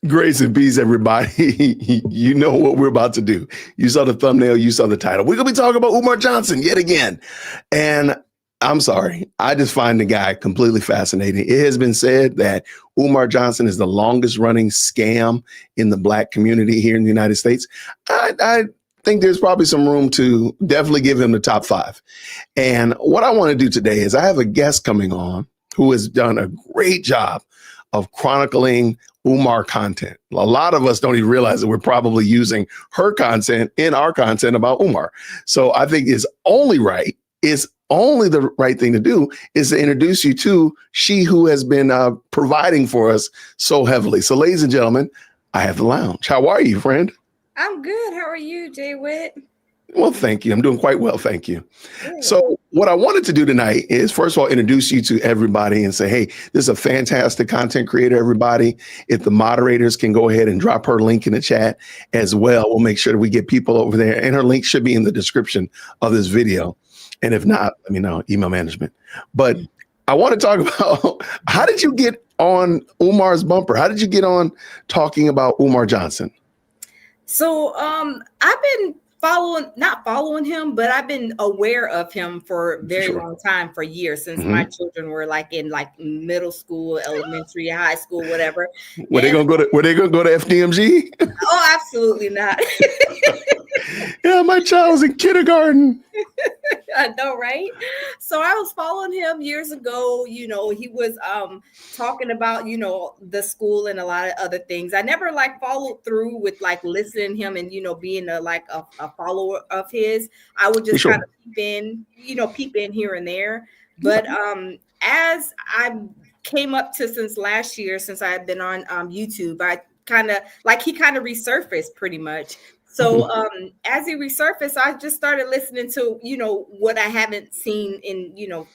Grace and peace, everybody. You know what we're about to do. You saw the thumbnail, you saw the title. We're going to be talking about Umar Johnson yet again. And I'm sorry, I just find the guy completely fascinating. It has been said that Umar Johnson is the longest running scam in the Black community here in the United States. I think there's probably some room to definitely give him the top 5. And what I want to do today is I have a guest coming on who has done a great job of chronicling Umar content. A lot of us don't even realize that we're probably using her content in our content about Umar. So I think it's only the right thing to do is to introduce you to she who has been providing for us so heavily. So ladies and gentlemen, I have the lounge. How are you, friend? I'm good. How are you, Jay Witt? Well, thank you. I'm doing quite well. Thank you. Good. So what I wanted to do tonight is, first of all, introduce you to everybody and say, hey, this is a fantastic content creator, everybody. If the moderators can go ahead and drop her link in the chat as well, we'll make sure that we get people over there. And her link should be in the description of this video. And if not, let me know, email management. But I want to talk about, how did you get on Umar's bumper? How did you get on talking about Umar Johnson? So I've been not following him, but I've been aware of him for a very long time, for years, since my children were in middle school, elementary, high school, whatever. Were they gonna go to FDMG? Oh, absolutely not. Yeah, my child was in kindergarten. I know, right? So I was following him years ago. He was talking about, the school and a lot of other things. I never followed through with listening to him and, being a follower of his. I would just kind of peep in here and there. But as I came up to since last year, since I had been on YouTube, I kind of he resurfaced pretty much. So as he resurfaced, I just started listening to, what I haven't seen in,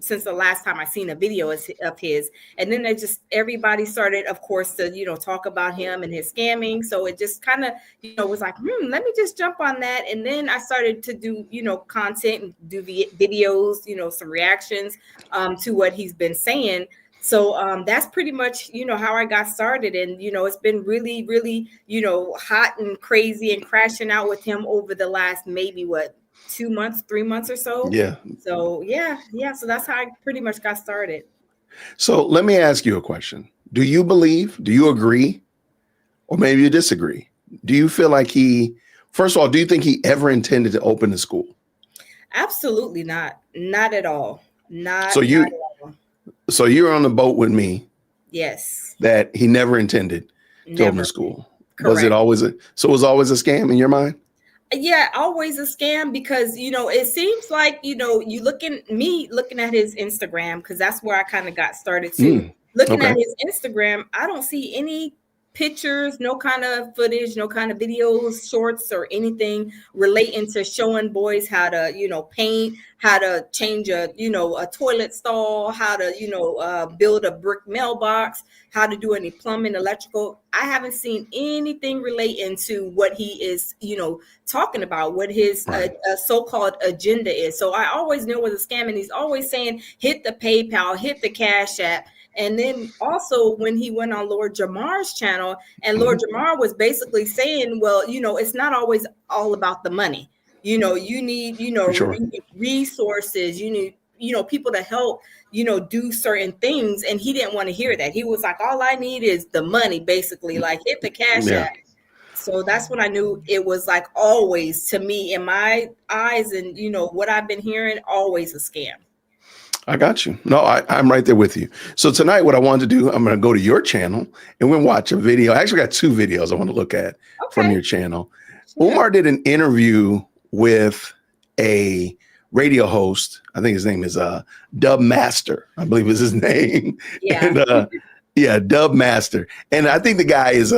since the last time I seen a video of his. And then everybody started, of course, to, talk about him and his scamming. So it just kind of, was like, let me just jump on that. And then I started to do, content and do videos, some reactions to what he's been saying. So that's pretty much, how I got started. And, it's been really, really, hot and crazy and crashing out with him over the last maybe 2 months, 3 months or so. Yeah. So, yeah. So that's how I pretty much got started. So let me ask you a question. Do you agree, or maybe you disagree? Do you feel like first of all, do you think he ever intended to open the school? Absolutely not. Not at all. So you're on the boat with me. Yes. That he never intended to open a school. Correct. Was it always a scam in your mind? Yeah, always a scam, because, it seems like, you looking at his Instagram, because that's where I kind of got started too. Looking at his Instagram, I don't see any pictures, no kind of footage, no kind of videos, shorts, or anything relating to showing boys how to, paint, how to change a toilet stall, how to, build a brick mailbox, how to do any plumbing, electrical. I haven't seen anything relating to what he is, talking about, what his so-called agenda is. So I always knew it was a scam, and he's always saying, hit the PayPal, hit the Cash App. And then also when he went on Lord Jamar's channel, and Lord Jamar was basically saying, well, it's not always all about the money. You need, resources, you need, people to help, do certain things. And he didn't want to hear that. He was like, all I need is the money, basically, hit the Cash App. So that's when I knew it was always, to me, in my eyes, and, what I've been hearing, always a scam. I got you. No, I'm right there with you. So tonight, what I wanted to do, I'm going to go to your channel and we'll watch a video. I actually got 2 videos I want to look at from your channel. Yeah. Umar did an interview with a radio host. I think his name is Dub Master, I believe is his name. Yeah. And Dub Master. And I think the guy is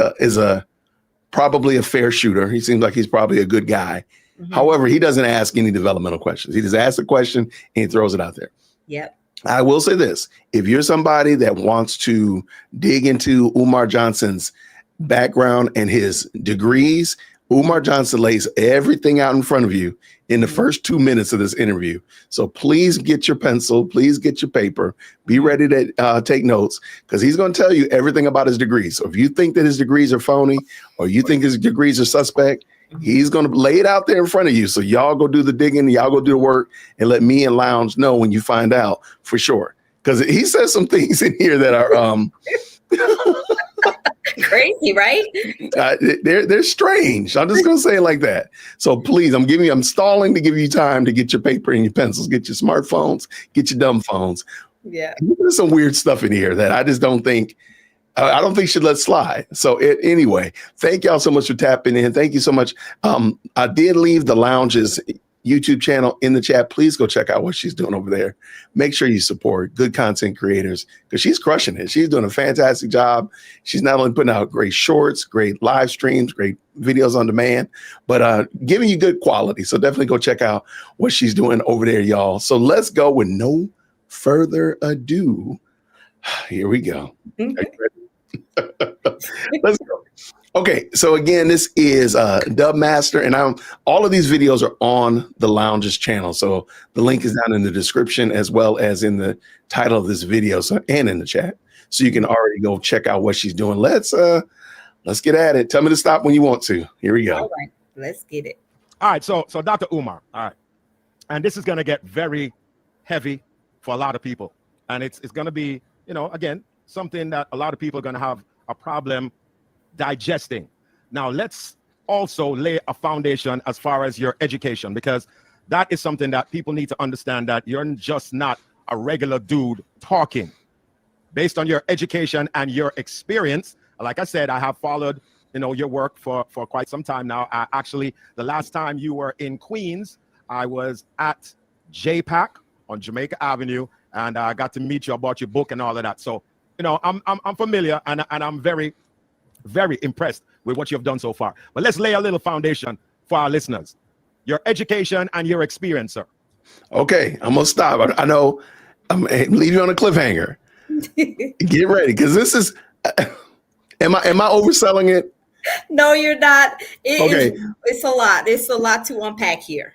probably a fair shooter. He seems like he's probably a good guy. However, he doesn't ask any developmental questions. He just asks a question and he throws it out there. Yep. I will say this. If you're somebody that wants to dig into Umar Johnson's background and his degrees, Umar Johnson lays everything out in front of you in the first 2 minutes of this interview. So please get your pencil, please get your paper, be ready to take notes, because he's going to tell you everything about his degrees. So if you think that his degrees are phony or you think his degrees are suspect, he's going to lay it out there in front of you. So y'all go do the digging, y'all go do the work, and let me and Lounge know when you find out for sure. Because he says some things in here that are crazy, right? They're strange. I'm just gonna say it like that. So please, I'm stalling to give you time to get your paper and your pencils, get your smartphones, get your dumb phones. Yeah, There's some weird stuff in here that I just don't think should let slide. So anyway, thank y'all so much for tapping in. Thank you so much. I did leave the Lounge's YouTube channel in the chat. Please go check out what she's doing over there. Make sure you support good content creators because she's crushing it. She's doing a fantastic job. She's not only putting out great shorts, great live streams, great videos on demand, but giving you good quality. So definitely go check out what she's doing over there, y'all. So let's go with no further ado. Here we go. Let's go. Okay, so again, this is Dubmaster, and all of these videos are on the Lounge's channel. So the link is down in the description as well as in the title of this video, and in the chat. So you can already go check out what she's doing. Let's get at it. Tell me to stop when you want to. Here we go. All right, let's get it. All right, so Dr. Umar, all right, and this is going to get very heavy for a lot of people, and it's going to be, again, something that a lot of people are going to have a problem digesting. Now, let's also lay a foundation as far as your education, because that is something that people need to understand, that you're just not a regular dude talking. Based on your education and your experience, like I said, I have followed your work for quite some time now. Actually, the last time you were in Queens, I was at JPAC on Jamaica Avenue, and I got to meet you about your book and all of that. So I'm familiar, and I'm very impressed with what you've done so far. But let's lay a little foundation for our listeners. Your education and your experience, sir. Okay, I'm gonna stop. I know I'm leave you on a cliffhanger. Get ready, because this is. Am I overselling it? No, you're not. Okay, it's a lot. It's a lot to unpack here.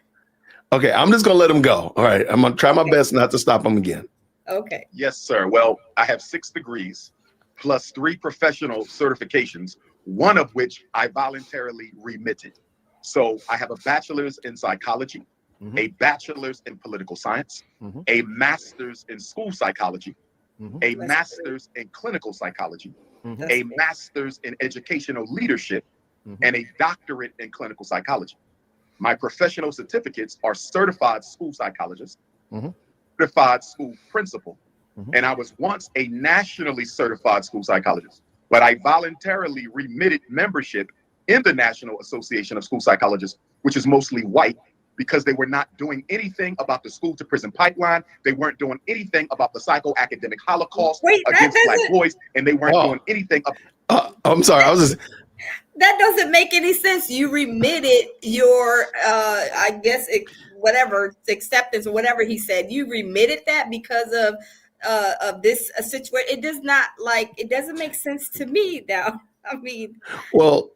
Okay, I'm just gonna let him go. All right, I'm gonna try my best not to stop him again. Okay. Yes, sir. Well, I have 6 degrees plus 3 professional certifications, one of which I voluntarily remitted. So I have a bachelor's in psychology, a bachelor's in political science, a master's in school psychology, a master's in clinical psychology, a master's in educational leadership, and a doctorate in clinical psychology. My professional certificates are certified school psychologist, certified school principal, and I was once a nationally certified school psychologist, but I voluntarily remitted membership in the National Association of School Psychologists, which is mostly white, because they were not doing anything about the school to prison pipeline. They weren't doing anything about the psychoacademic Holocaust against Black boys, and they weren't doing anything. I'm sorry, that doesn't make any sense. You remitted your, I guess, whatever acceptance or whatever he said. You remitted that because of this situation. It does not it doesn't make sense to me now. I mean, well,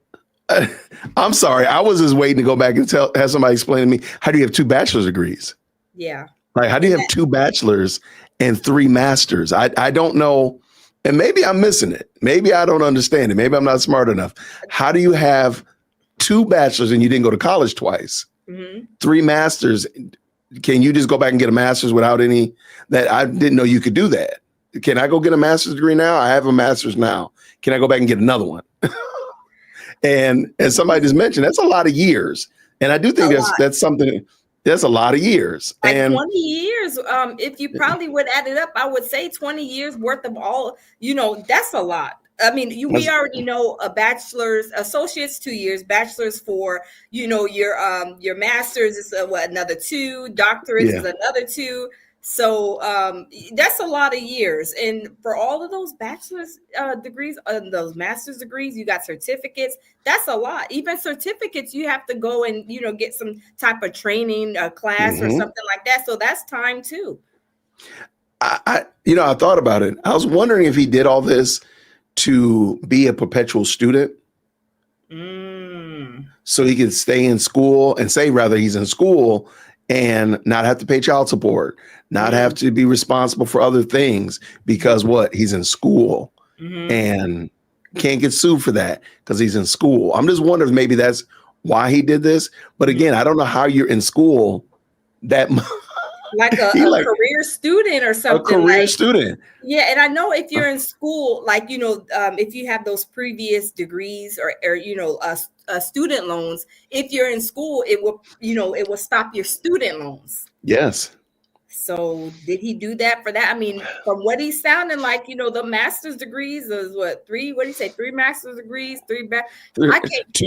I'm sorry. I was just waiting to go back and have somebody explain to me, how do you have 2 bachelor's degrees? Yeah. Like, how do you have 2 bachelors and 3 masters? I don't know. And maybe I'm missing it. Maybe I don't understand it. Maybe I'm not smart enough. How do you have 2 bachelors and you didn't go to college twice? 3 masters. Can you just go back and get a master's without any? That I didn't know you could do that. Can I go get a master's degree now? I have a master's now. Can I go back and get another one? And as somebody just mentioned, that's a lot of years. And I do think that's something. That's a lot of years. Like and 20 years. If you probably would add it up, I would say 20 years worth of all, that's a lot. I mean, we already know a bachelor's, associate's 2 years, bachelor's 4, your master's is another 2, doctorate is another 2. So that's a lot of years. And for all of those bachelor's degrees, those master's degrees, you got certificates. That's a lot. Even certificates, you have to go and, get some type of training, a class or something like that. So that's time too. I thought about it. I was wondering if he did all this to be a perpetual student. so he can stay in school and say rather he's in school and not have to pay child support, not have to be responsible for other things because what? He's in school and can't get sued for that because he's in school. I'm just wondering if maybe that's why he did this. But again, I don't know how you're in school that much. Like a career student or something. A career student. Yeah, and I know if you're in school, like, you know, if you have those previous degrees or you know, student loans, if you're in school, it will, you know, it will stop your student loans. Yes. So did he do that for that? I mean, from what he's sounding like, you know, the master's degrees is what, three? What did he say? 3 master's degrees, 2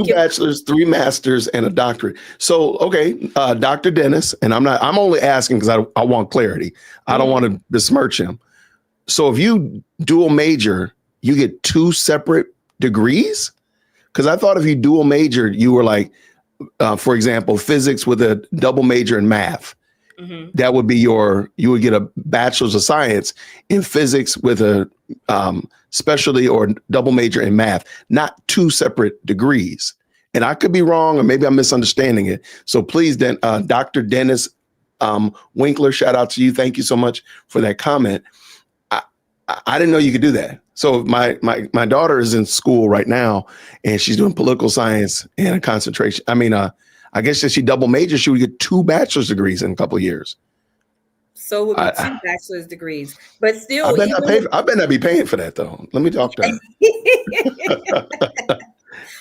bachelors, 3 masters, and a doctorate. So, okay, Dr. Dennis, and I'm only asking because I want clarity. I don't want to besmirch him. So if you dual major, you get 2 separate degrees? Because I thought if you dual majored, you were like, for example, physics with a double major in math. That would be you would get a bachelor's of science in physics with a specialty or double major in math, not 2 separate degrees. And I could be wrong, or maybe I'm misunderstanding it. So please, then, Dr. Dennis Winkler, shout out to you. Thank you so much for that comment. I didn't know you could do that. So my daughter is in school right now, and she's doing political science and a concentration. I mean, I guess if she double major, she would get 2 bachelor's degrees in a couple of years. So it would be 2 bachelor's degrees, but still, I bet not be paying for that though. Let me talk to her.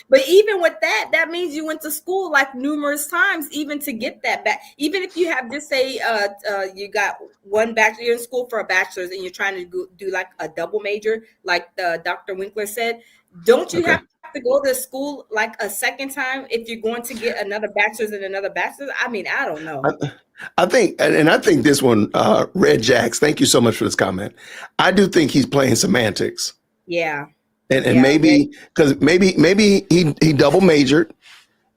But even with that, that means you went to school like numerous times, even to get that back. Even if you have, just say, you got 1 bachelor, you're in school for a bachelor's, and you're trying to do like a double major, like Dr. Winkler said. Don't you have to go to school like a second time if you're going to get another bachelor's and another bachelor's? I mean, I don't know. I think this one, Red Jacks, thank you so much for this comment. I do think he's playing semantics. Yeah. And maybe because maybe he double majored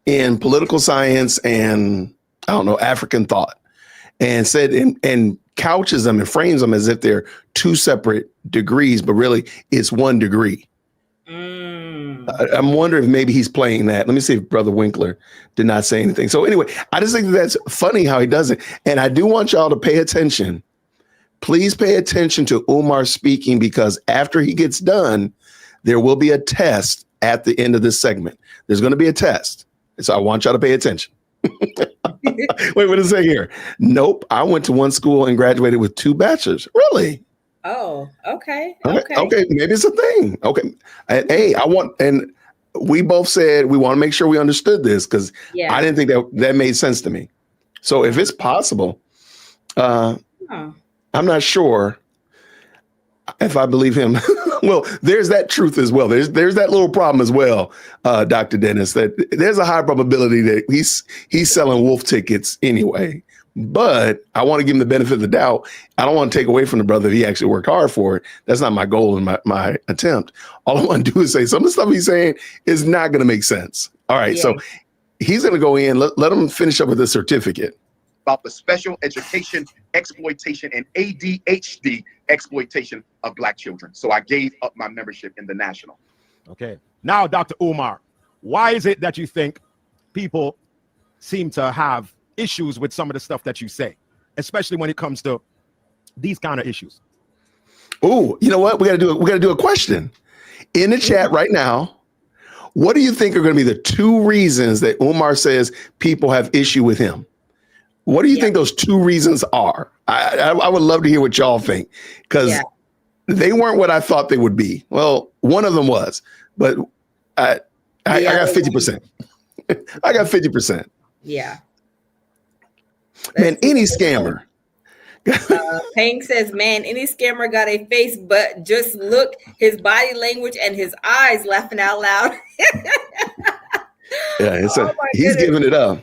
in political science and I don't know, African thought, and said and couches them and frames them as if they're 2 separate degrees, but really it's 1 degree. I'm wondering if maybe he's playing that. Let me see if Brother Winkler did not say anything. So anyway, I just think that's funny how he does it. And I do want y'all to pay attention. Please pay attention to Umar speaking, because after he gets done, there will be a test at the end of this segment. There's going to be a test. And so I want y'all to pay attention. Wait, what does it say here? Nope. I went to 1 school and graduated with 2 bachelors. Really? Oh, okay. Okay. Maybe it's a thing. Okay. Hey, and we both said we want to make sure we understood this, because I didn't think that made sense to me. So if it's possible, I'm not sure if I believe him. Well, there's that truth as well. There's that little problem as well, Dr. Dennis, that there's a high probability that he's selling wolf tickets anyway. But I want to give him the benefit of the doubt. I don't want to take away from the brother if he actually worked hard for it. That's not my goal and my attempt. All I want to do is say some of the stuff he's saying is not going to make sense. All right. So he's going to go in. Let him finish up with the certificate. About the special education exploitation and ADHD exploitation of Black children. So I gave up my membership in the National. Okay. Now, Dr. Umar, why is it that you think people seem to have issues with some of the stuff that you say, especially when it comes to these kind of issues? Oh, you know what? We got to do a question in the chat right now. What do you think are going to be the 2 reasons that Umar says people have issue with him? What do you think those 2 reasons are? I would love to hear what y'all think, because they weren't what I thought they would be. Well, one of them was, but I got 50%. I got 50%. Yeah. Man, any scammer. Pang says, man, any scammer got a face, but just look, his body language and his eyes laughing out loud. He's giving it up.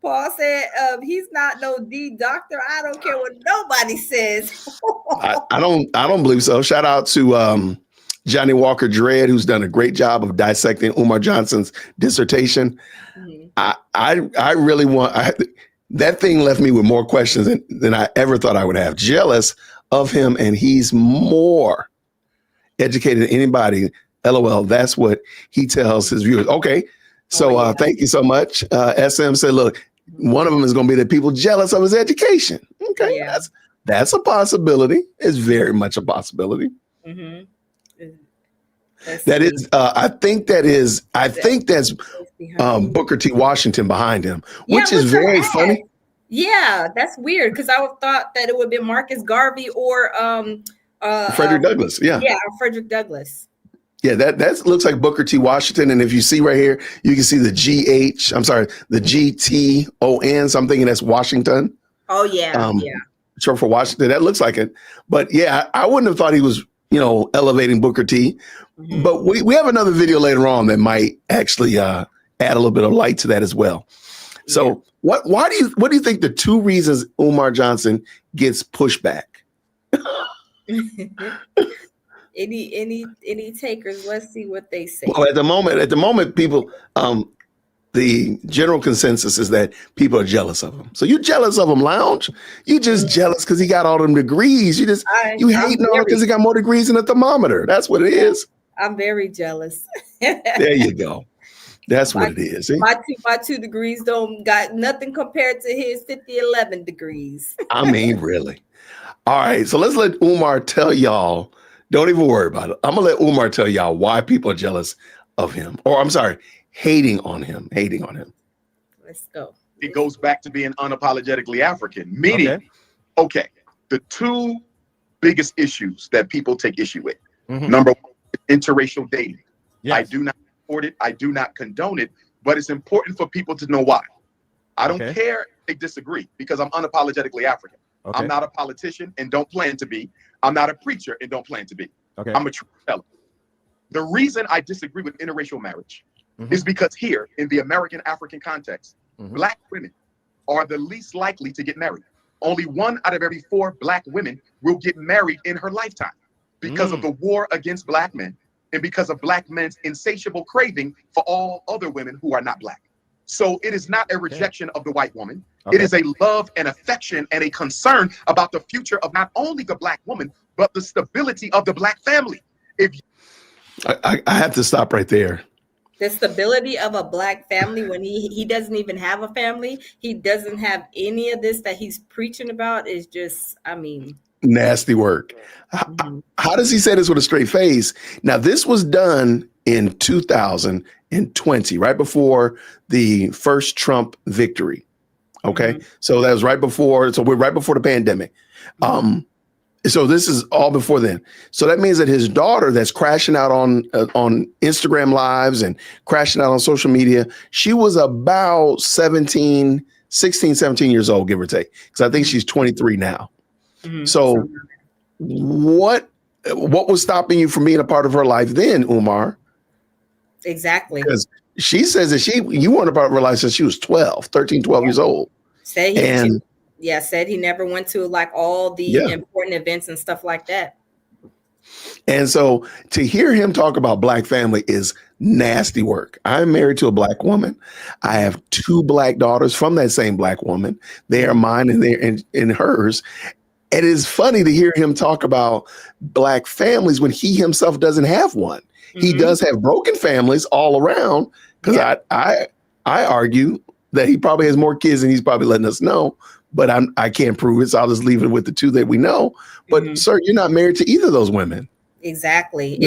Paul said, he's not no D doctor. I don't care what nobody says. I don't believe so. Shout out to Johnny Walker Dredd, who's done a great job of dissecting Umar Johnson's dissertation. I really want that thing left me with more questions than I ever thought I would have. Jealous of him, and he's more educated than anybody. LOL. That's what he tells his viewers. Okay, So yeah. thank you so much. SM said, look, one of them is going to be that people jealous of his education. Okay, Yeah. that's a possibility. It's very much a possibility. Mm-hmm. That is, I think that's Booker T. Washington behind him, which is very funny. Yeah, that's weird because I thought that it would be Marcus Garvey or Frederick Douglass. Yeah, Frederick Douglass. Yeah, that looks like Booker T. Washington. And if you see right here, you can see the the GTON. So I'm thinking that's Washington. Oh, yeah. Short for Washington. That looks like it. But yeah, I wouldn't have thought he was, elevating Booker T. Mm-hmm. But we have another video later on that might actually add a little bit of light to that as well. So what do you think the two reasons Umar Johnson gets pushback? Any takers? Let's see what they say. Well, at the moment, people, the general consensus is that people are jealous of him. So you jealous of him, Lounge? You just jealous because he got all them degrees. You hating on him because he got more degrees than a thermometer. That's what it is. I'm very jealous. There you go. That's what it is. See? My 2 degrees don't got nothing compared to his 11 degrees. I mean, really. All right. So let's let Umar tell y'all. Don't even worry about it. I'm going to let Umar tell y'all why people are jealous of him. Or I'm sorry, hating on him. Let's go. It goes back to being unapologetically African. Meaning, okay, the 2 biggest issues that people take issue with. Mm-hmm. Number 1, interracial dating. Yes. I do not support it. I do not condone it. But it's important for people to know why. I don't care if they disagree because I'm unapologetically African. Okay. I'm not a politician and don't plan to be. I'm not a preacher and don't plan to be. Okay. I'm a truth teller. The reason I disagree with interracial marriage is because here in the American African context, Black women are the least likely to get married. Only 1 out of every 4 Black women will get married in her lifetime because of the war against Black men and because of Black men's insatiable craving for all other women who are not Black. So it is not a rejection of the white woman. It is a love and affection and a concern about the future of not only the Black woman, but the stability of the Black family. I have to stop right there. The stability of a Black family when he doesn't even have a family. He doesn't have any of this that he's preaching about is just, nasty work. How does he say this with a straight face? Now, this was done in 2020, right before the first Trump victory. Okay. So that was right before. So we're right before the pandemic. So this is all before then. So that means that his daughter that's crashing out on Instagram lives and crashing out on social media, she was about 16, 17 years old, give or take. Because I think she's 23 now. So what was stopping you from being a part of her life then, Umar? Exactly. Because she says that you weren't a part of her life since she was 13, 12 years old. Said he never went to like all the important events and stuff like that. And so to hear him talk about Black family is nasty work. I'm married to a Black woman. I have 2 Black daughters from that same Black woman. They are mine and they're in hers. It is funny to hear him talk about Black families when he himself doesn't have one. He does have broken families all around because I argue that he probably has more kids than he's probably letting us know, but I can't prove it. So I'll just leave it with the 2 that we know. But sir, you're not married to either of those women. Exactly.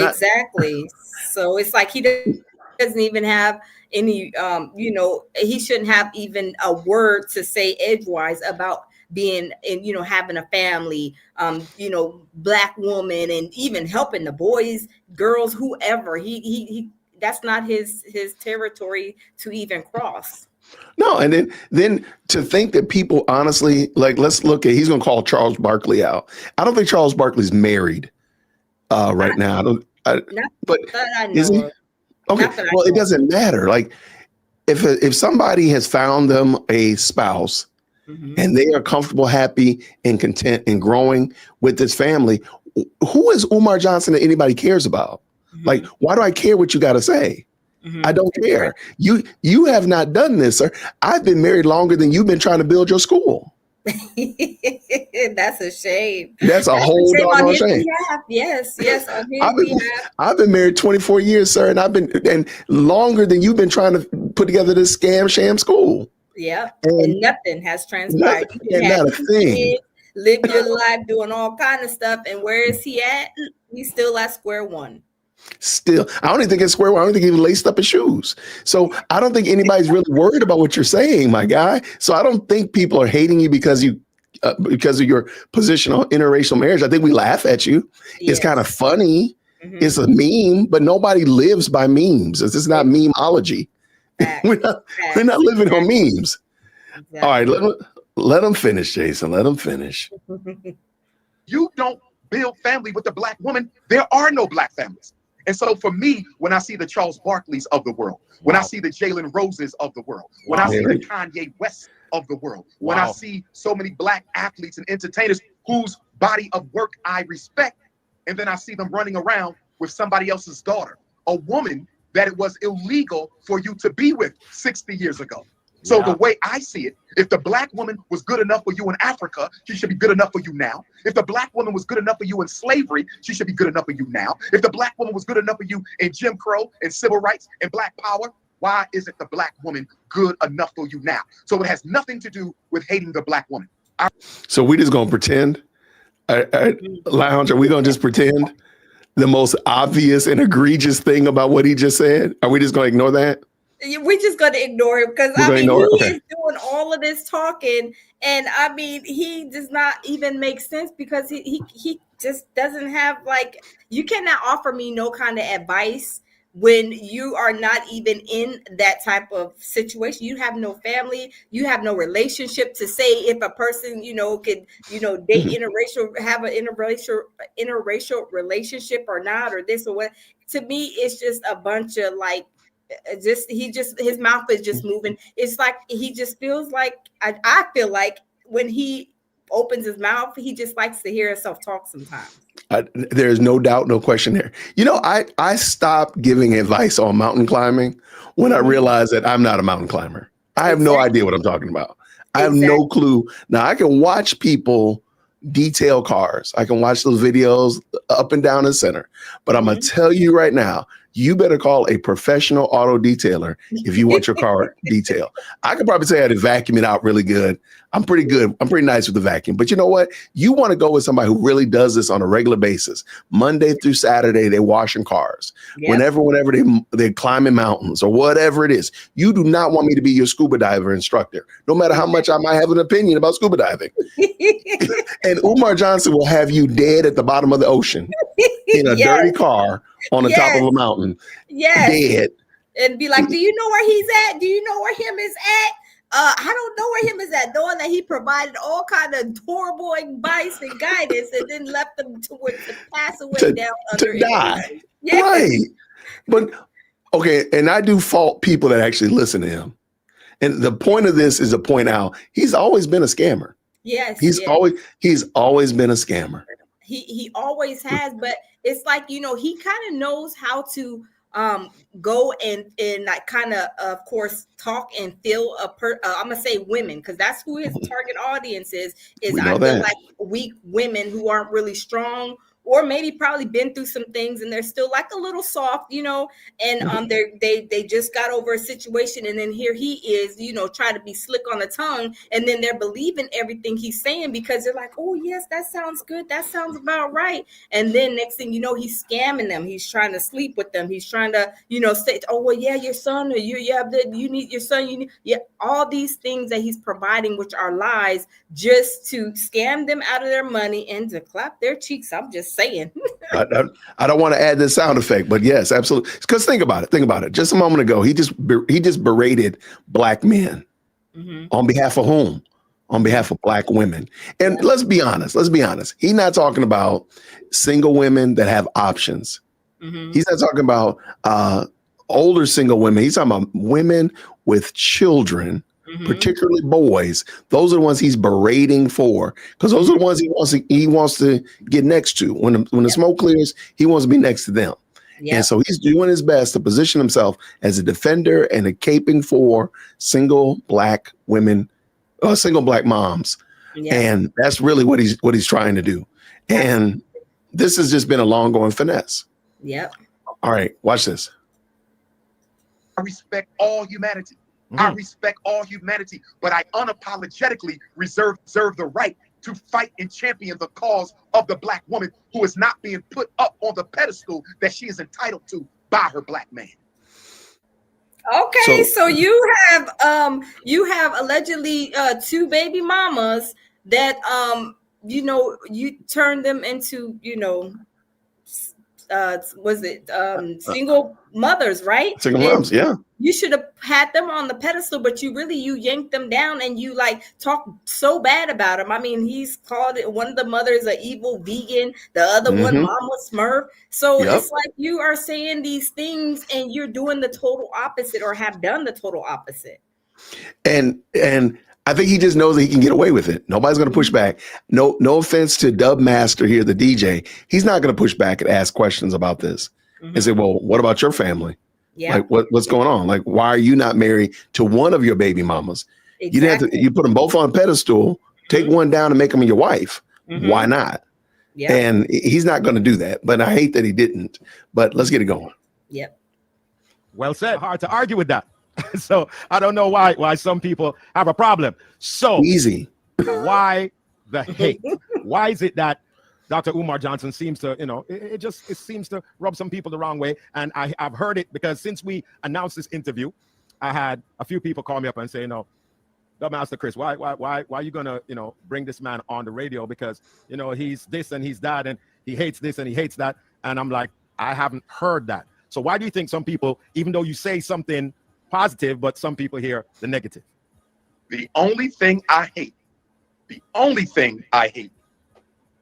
So it's like he doesn't even have any, he shouldn't have even a word to say edgewise about being in, having a family, Black woman, and even helping the boys, girls, whoever. He that's not his territory to even cross. No, and then to think that people honestly, like, let's look at, he's going to call Charles Barkley out. I don't think Charles Barkley's married right now. But is he? Okay, well, it doesn't matter. Like, if somebody has found them a spouse and they are comfortable, happy, and content and growing with this family, who is Umar Johnson that anybody cares about? Like, why do I care what you got to say? I don't care. You have not done this, sir. I've been married longer than you've been trying to build your school. That's a shame. That's a That's whole a shame on doggone his shame. behalf. Yes, on his I've been, behalf. I've been married 24 years, sir, and longer than you've been trying to put together this sham school. Yeah, And and nothing has transpired. nothing, You and can have not a 2 thing. kids, live your life, doing all kind of stuff, and where is he at? He's still at square one. Still, I don't even think it's square one. I don't think he even laced up his shoes. So I don't think anybody's really worried about what you're saying, my guy. So I don't think people are hating you because of your position on interracial marriage. I think we laugh at you. Yes. It's kind of funny. Mhm. It's a meme, but nobody lives by memes. This is not memeology. Facts. We're not living on memes. Exactly. All right, let them finish, Jason. Let them finish. You don't build family with the Black woman. There are no Black families. And so for me, when I see the Charles Barkleys of the world, when I see the Jalen Roses of the world, when I see the Kanye West of the world, when I see so many Black athletes and entertainers whose body of work I respect, and then I see them running around with somebody else's daughter, a woman that it was illegal for you to be with 60 years ago. So the way I see it, if the Black woman was good enough for you in Africa, she should be good enough for you now. If the Black woman was good enough for you in slavery, she should be good enough for you now. If the Black woman was good enough for you in Jim Crow and civil rights and Black power, why isn't the Black woman good enough for you now? So it has nothing to do with hating the Black woman. So we just gonna pretend, Lounge, are we gonna just pretend the most obvious and egregious thing about what he just said? Are we just gonna ignore that? We're just going to ignore him because I mean, he is doing all of this talking, and I mean, he does not even make sense because he just doesn't have, like, you cannot offer me no kind of advice when you are not even in that type of situation. You have no family, you have no relationship to say if a person, could, date interracial, have an interracial relationship or not, or this or what. To me, it's just a bunch of like, his mouth is just moving. It's like he just feels like I feel like when he opens his mouth, he just likes to hear himself talk sometimes. There's no doubt, no question there. I stopped giving advice on mountain climbing when I realized that I'm not a mountain climber. I have no idea what I'm talking about. I have no clue. Now I can watch people detail cars. I can watch those videos up and down the center, but I'm going to tell you right now, you better call a professional auto detailer if you want your car detailed. I could probably say I had to vacuum it out really good. I'm pretty good. I'm pretty nice with the vacuum. But you know what? You want to go with somebody who really does this on a regular basis. Monday through Saturday, they're washing cars. Yep. Whenever they're climbing mountains or whatever it is. You do not want me to be your scuba diver instructor, no matter how much I might have an opinion about scuba diving. And Umar Johnson will have you dead at the bottom of the ocean in a dirty car on the top of a mountain. Dead. And be like, do you know where he's at? Do you know where him is at? I don't know where him is at, knowing that he provided all kind of horrible advice and guidance and then left them to pass away down under to die. Right. But okay, and I do fault people that actually listen to him. And the point of this is to point out he's always been a scammer. Yes. He's always been a scammer. He always has, but it's like, he kind of knows how to go and like kind of course talk and feel I'm gonna say women, because that's who his target audience is I feel like weak women who aren't really strong, or maybe probably been through some things and they're still like a little soft, and they just got over a situation, and then here he is, trying to be slick on the tongue, and then they're believing everything he's saying because they're like, oh yes, that sounds good, that sounds about right, and then next thing you know, he's scamming them, he's trying to sleep with them, he's trying to say, oh well, yeah, your son, or you need your son, all these things that he's providing, which are lies, just to scam them out of their money and to clap their cheeks. I'm just saying. I don't want to add this sound effect, but yes, absolutely. Because think about it. Just a moment ago, he just berated Black men. On behalf of whom? On behalf of Black women. And let's be honest. He's not talking about single women that have options. He's not talking about older single women. He's talking about women with children, particularly boys. Those are the ones he's berating for, because those are the ones he wants to get next to. When the smoke clears, he wants to be next to them. And so he's doing his best to position himself as a defender and a caping for single Black women, single Black moms. Yeah. And that's really what he's trying to do. And this has just been a long going finesse. Yep. All right, watch this. I respect all humanity. I respect all humanity, but I unapologetically reserve the right to fight and champion the cause of the Black woman who is not being put up on the pedestal that she is entitled to by her Black man. Okay, so you have allegedly 2 baby mamas that you turned them into was it single mothers, right? Single moms, yeah. You should have had them on the pedestal, but you yanked them down and you like talk so bad about them. I mean, he's called it, one of the mothers an evil vegan, the other one Mama Smurf. So it's like you are saying these things and you're doing the total opposite, or have done the total opposite. And I think he just knows that he can get away with it. Nobody's going to push back. No offense to Dub Master here, the DJ. He's not going to push back and ask questions about this and say, well, what about your family? Yeah. Like what's going on? Like, why are you not married to one of your baby mamas? Exactly. You didn't have to, you put them both on a pedestal, take one down and make them your wife. Why not? Yeah. And he's not going to do that. But I hate that he didn't. But let's get it going. Yep. Well said. Hard to argue with that. So I don't know why some people have a problem. So easy. Why the hate? Why is it that Dr. Umar Johnson seems to, it seems to rub some people the wrong way? And I've heard it because since we announced this interview, I had a few people call me up and say, Master Chris, why are you gonna, bring this man on the radio? Because, he's this and he's that, and he hates this and he hates that. And I'm like, I haven't heard that. So why do you think some people, even though you say something positive, but some people hear the negative? The only thing I hate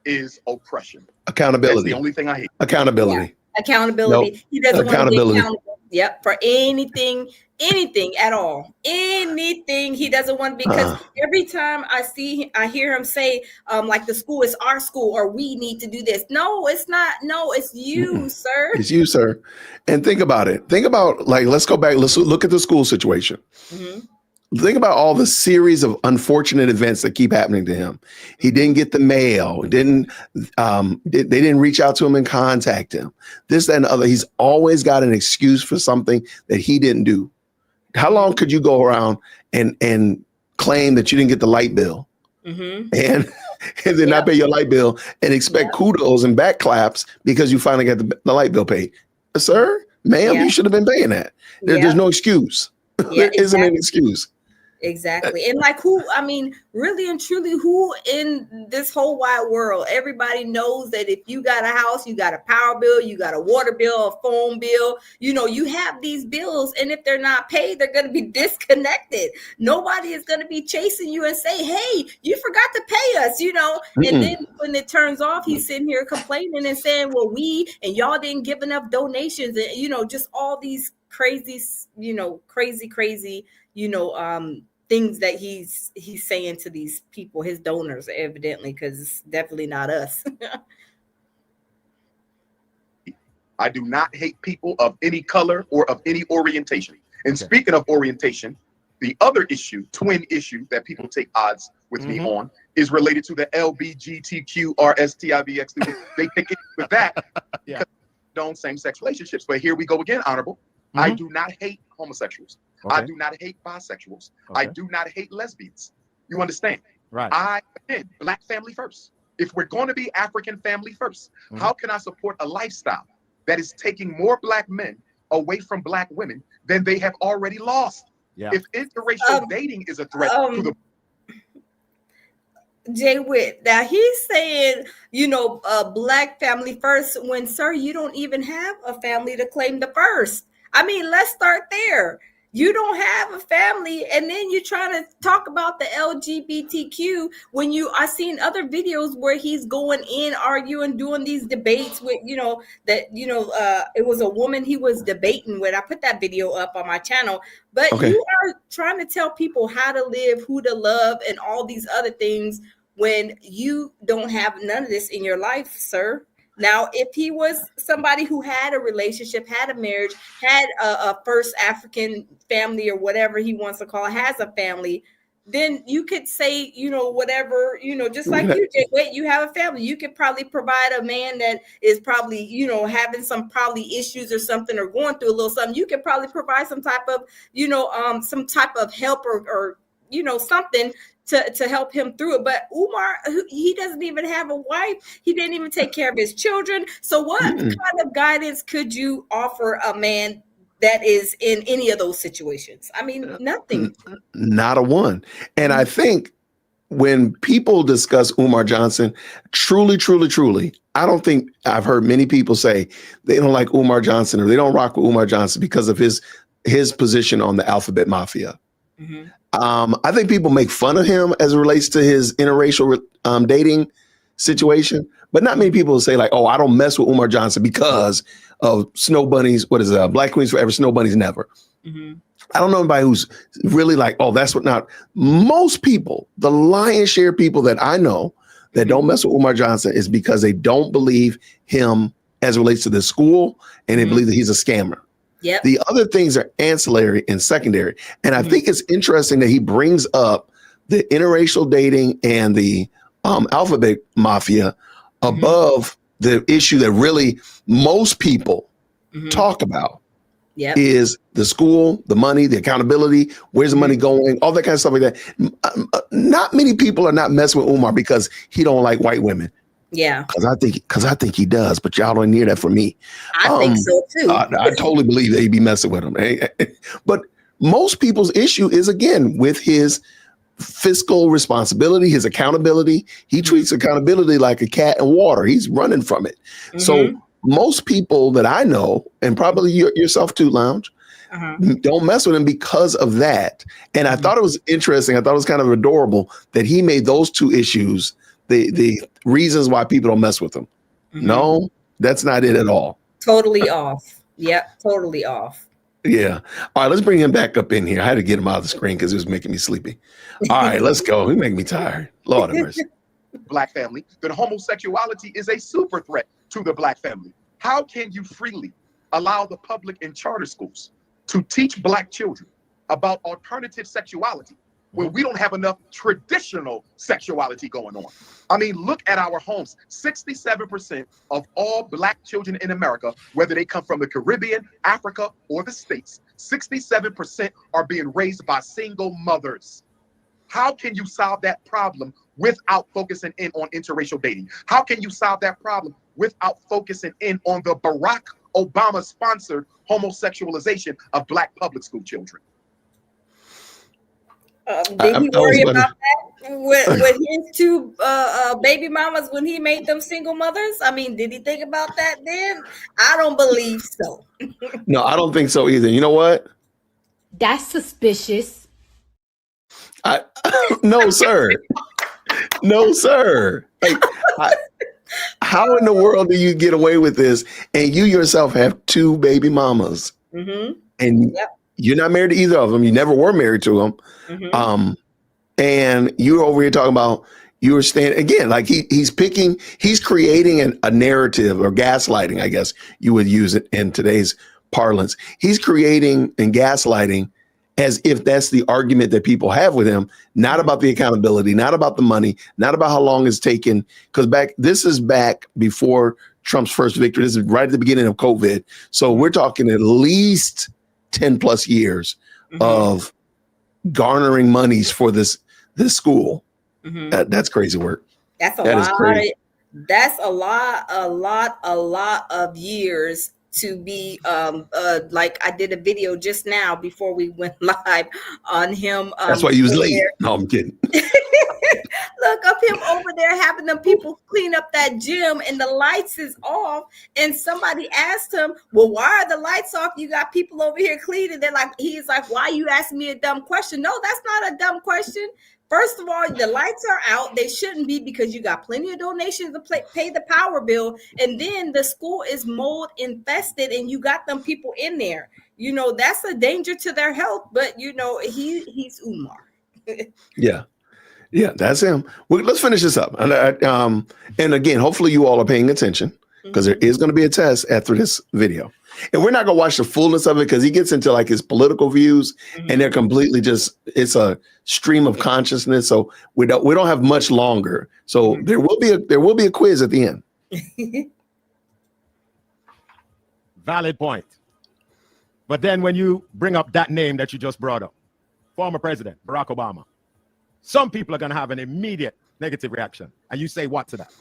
is oppression. Accountability. That's the only thing I hate. Accountability. Yeah. Accountability. Nope. He doesn't want to be accountable. Yep. For anything at all. Anything he doesn't want to, because every time I hear him say, like the school is our school, or we need to do this. No, it's not. No, it's you, sir. It's you, sir. And think about it. Think about, like, let's go back. Let's look at the school situation. Think about all the series of unfortunate events that keep happening to him. He didn't get the mail. They didn't reach out to him and contact him. This, that, and the other. He's always got an excuse for something that he didn't do. How long could you go around and claim that you didn't get the light bill and then not pay your light bill and expect kudos and back claps because you finally got the light bill paid? Sir, ma'am, you should have been paying that. There's no excuse. There isn't an excuse. Exactly. And like really and truly, who in this whole wide world, everybody knows that if you got a house, you got a power bill, you got a water bill, a phone bill, you have these bills, and if they're not paid, they're going to be disconnected. Nobody is going to be chasing you and say, hey, you forgot to pay us, and then when it turns off, he's sitting here complaining and saying, well, y'all didn't give enough donations, and just all these crazy, crazy, things that he's saying to these people, his donors, evidently, because it's definitely not us. I do not hate people of any color or of any orientation. And speaking of orientation, the other twin issue that people take odds with me on is related to the LGBTQ RSTIVX. They take it with that because they don't same-sex relationships. But here we go again, Honorable. I do not hate homosexuals. I do not hate bisexuals. I do not hate lesbians. You understand? Right. Again, Black family first. If we're going to be African family first, how can I support a lifestyle that is taking more Black men away from Black women than they have already lost? Yeah. If interracial dating is a threat to the Jay Witt, now he's saying, Black family first, when, sir, you don't even have a family to claim the first. I mean, let's start there. You don't have a family, and then you're trying to talk about the LGBTQ when I've seen other videos where he's going in, arguing, doing these debates with, it was a woman he was debating with. I put that video up on my channel, but you are trying to tell people how to live, who to love, and all these other things when you don't have none of this in your life, sir. Now, if he was somebody who had a relationship, had a marriage, had a first African family or whatever he wants to call it, has a family, then you could say, whatever, just like you did. Wait, you have a family. You could probably provide a man that is probably, having some probably issues or something, or going through a little something. You could probably provide some type of, some type of help or something to help him through it. But Umar, he doesn't even have a wife. He didn't even take care of his children. So what kind of guidance could you offer a man that is in any of those situations? I mean, nothing. Not a one. And I think when people discuss Umar Johnson, truly, I don't think I've heard many people say they don't like Umar Johnson or they don't rock with Umar Johnson because of his position on the alphabet mafia. I think people make fun of him as it relates to his interracial dating situation, but not many people say like, oh, I don't mess with Umar Johnson because of Snow Bunnies. What is it? Black Queens Forever, Snow Bunnies Never. I don't know anybody who's really like, oh, that's what not. Most people, the lion's share of people that I know that don't mess with Umar Johnson is because they don't believe him as it relates to the school, and they believe that he's a scammer. Yep. The other things are ancillary and secondary. And I think it's interesting that he brings up the interracial dating and the alphabet mafia above the issue that really most people talk about is the school, the money, the accountability, where's the money going, all that kind of stuff like that. Not many people are not messing with Umar because he don't like white women. Yeah, because I think he does, but y'all don't hear that from me. I think so too. I totally believe that he'd be messing with him. But most people's issue is again with his fiscal responsibility, his accountability. He treats accountability like a cat in water. He's running from it. So most people that I know, and probably yourself too, Lounge, don't mess with him because of that. And I thought it was interesting. I thought it was kind of adorable that he made those two issues the reasons why people don't mess with him. No, that's not it at all. Totally off. Yep, totally off. Yeah. All right, let's bring him back up in here. I had to get him out of the screen because it was making me sleepy. All right, let's go. He making me tired. Lord have mercy. Black family, that homosexuality is a super threat to the Black family. How can you freely allow the public and charter schools to teach Black children about alternative sexuality when we don't have enough traditional sexuality going on? I mean, look at our homes. 67% of all Black children in America, whether they come from the Caribbean, Africa, or the States, 67% are being raised by single mothers. How can you solve that problem without focusing in on interracial dating? How can you solve that problem without focusing in on the Barack Obama-sponsored homosexualization of Black public school children? Did he worry about that with his two baby mamas when he made them single mothers? I mean, did he think about that then? I don't believe so. No, I don't think so either. You know what? That's suspicious. No, sir. No, sir. Like, how in the world do you get away with this? And you yourself have two baby mamas, and you're not married to either of them. You never were married to them. And you're over here talking about you were standing again, like he's creating a narrative or gaslighting, I guess you would use it in today's parlance. He's creating and gaslighting as if that's the argument that people have with him, not about the accountability, not about the money, not about how long it's taken. Because this is back before Trump's first victory. This is right at the beginning of COVID. So we're talking at least 10 plus years of garnering monies for this school. That's crazy work. That's a lot. That's a lot of years to be like I did a video just now before we went live on him. That's why he was late. No, I'm kidding. Look up him over there having them people clean up that gym and the lights is off. And somebody asked him, well, why are the lights off? You got people over here cleaning. He's like, why you asking me a dumb question? No, that's not a dumb question. First of all, the lights are out. They shouldn't be because you got plenty of donations to pay the power bill. And then the school is mold infested and you got them people in there. You know, that's a danger to their health. But, you know, he's Umar. Yeah, that's him. Well, let's finish this up. And again, hopefully you all are paying attention because there is going to be a test after this video. And we're not going to watch the fullness of it because he gets into like his political views and they're completely it's a stream of consciousness. So we don't have much longer. So there will be a quiz at the end. Valid point. But then when you bring up that name that you just brought up, former President Barack Obama, some people are going to have an immediate negative reaction. And you say what to that?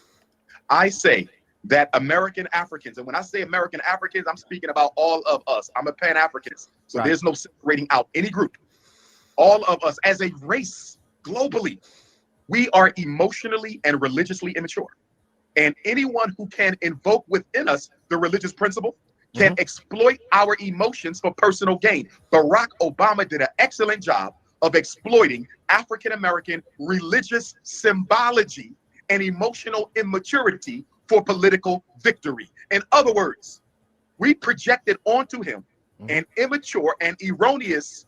I say that American Africans, and when I say American Africans, I'm speaking about all of us. I'm a Pan-Africanist, so there's no separating out any group. All of us as a race globally, we are emotionally and religiously immature. And anyone who can invoke within us the religious principle can exploit our emotions for personal gain. Barack Obama did an excellent job of exploiting African-American religious symbology and emotional immaturity for political victory. In other words, we projected onto him an immature and erroneous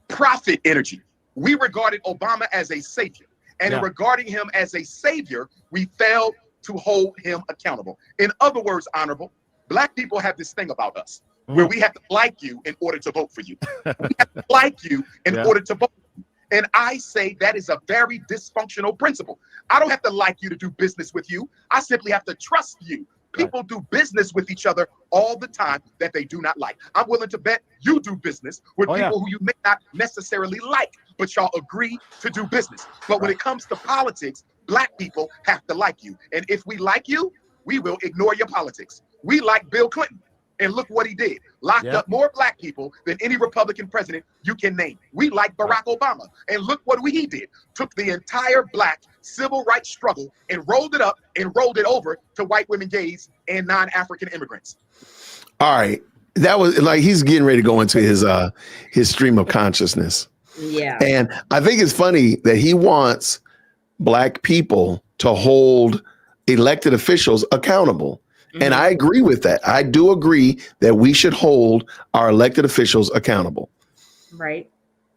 profit energy. We regarded Obama as a savior, and in regarding him as a savior, we failed to hold him accountable. In other words, Honorable, Black people have this thing about us where we have to like you in order to vote for you. We have to like you in order to vote for you. And I say that is a very dysfunctional principle. I don't have to like you to do business with you. I simply have to trust you. People do business with each other all the time that they do not like. I'm willing to bet you do business with people who you may not necessarily like, but y'all agree to do business. But when it comes to politics, Black people have to like you. And if we like you, we will ignore your politics. We like Bill Clinton. And look what he did. Locked up more Black people than any Republican president you can name. We like Barack Obama. And look what he did. Took the entire Black civil rights struggle and rolled it up and rolled it over to white women, gays, and non-African immigrants. All right. That was like he's getting ready to go into his stream of consciousness. Yeah. And I think it's funny that he wants Black people to hold elected officials accountable. And I agree with that. I do agree that we should hold our elected officials accountable. Right.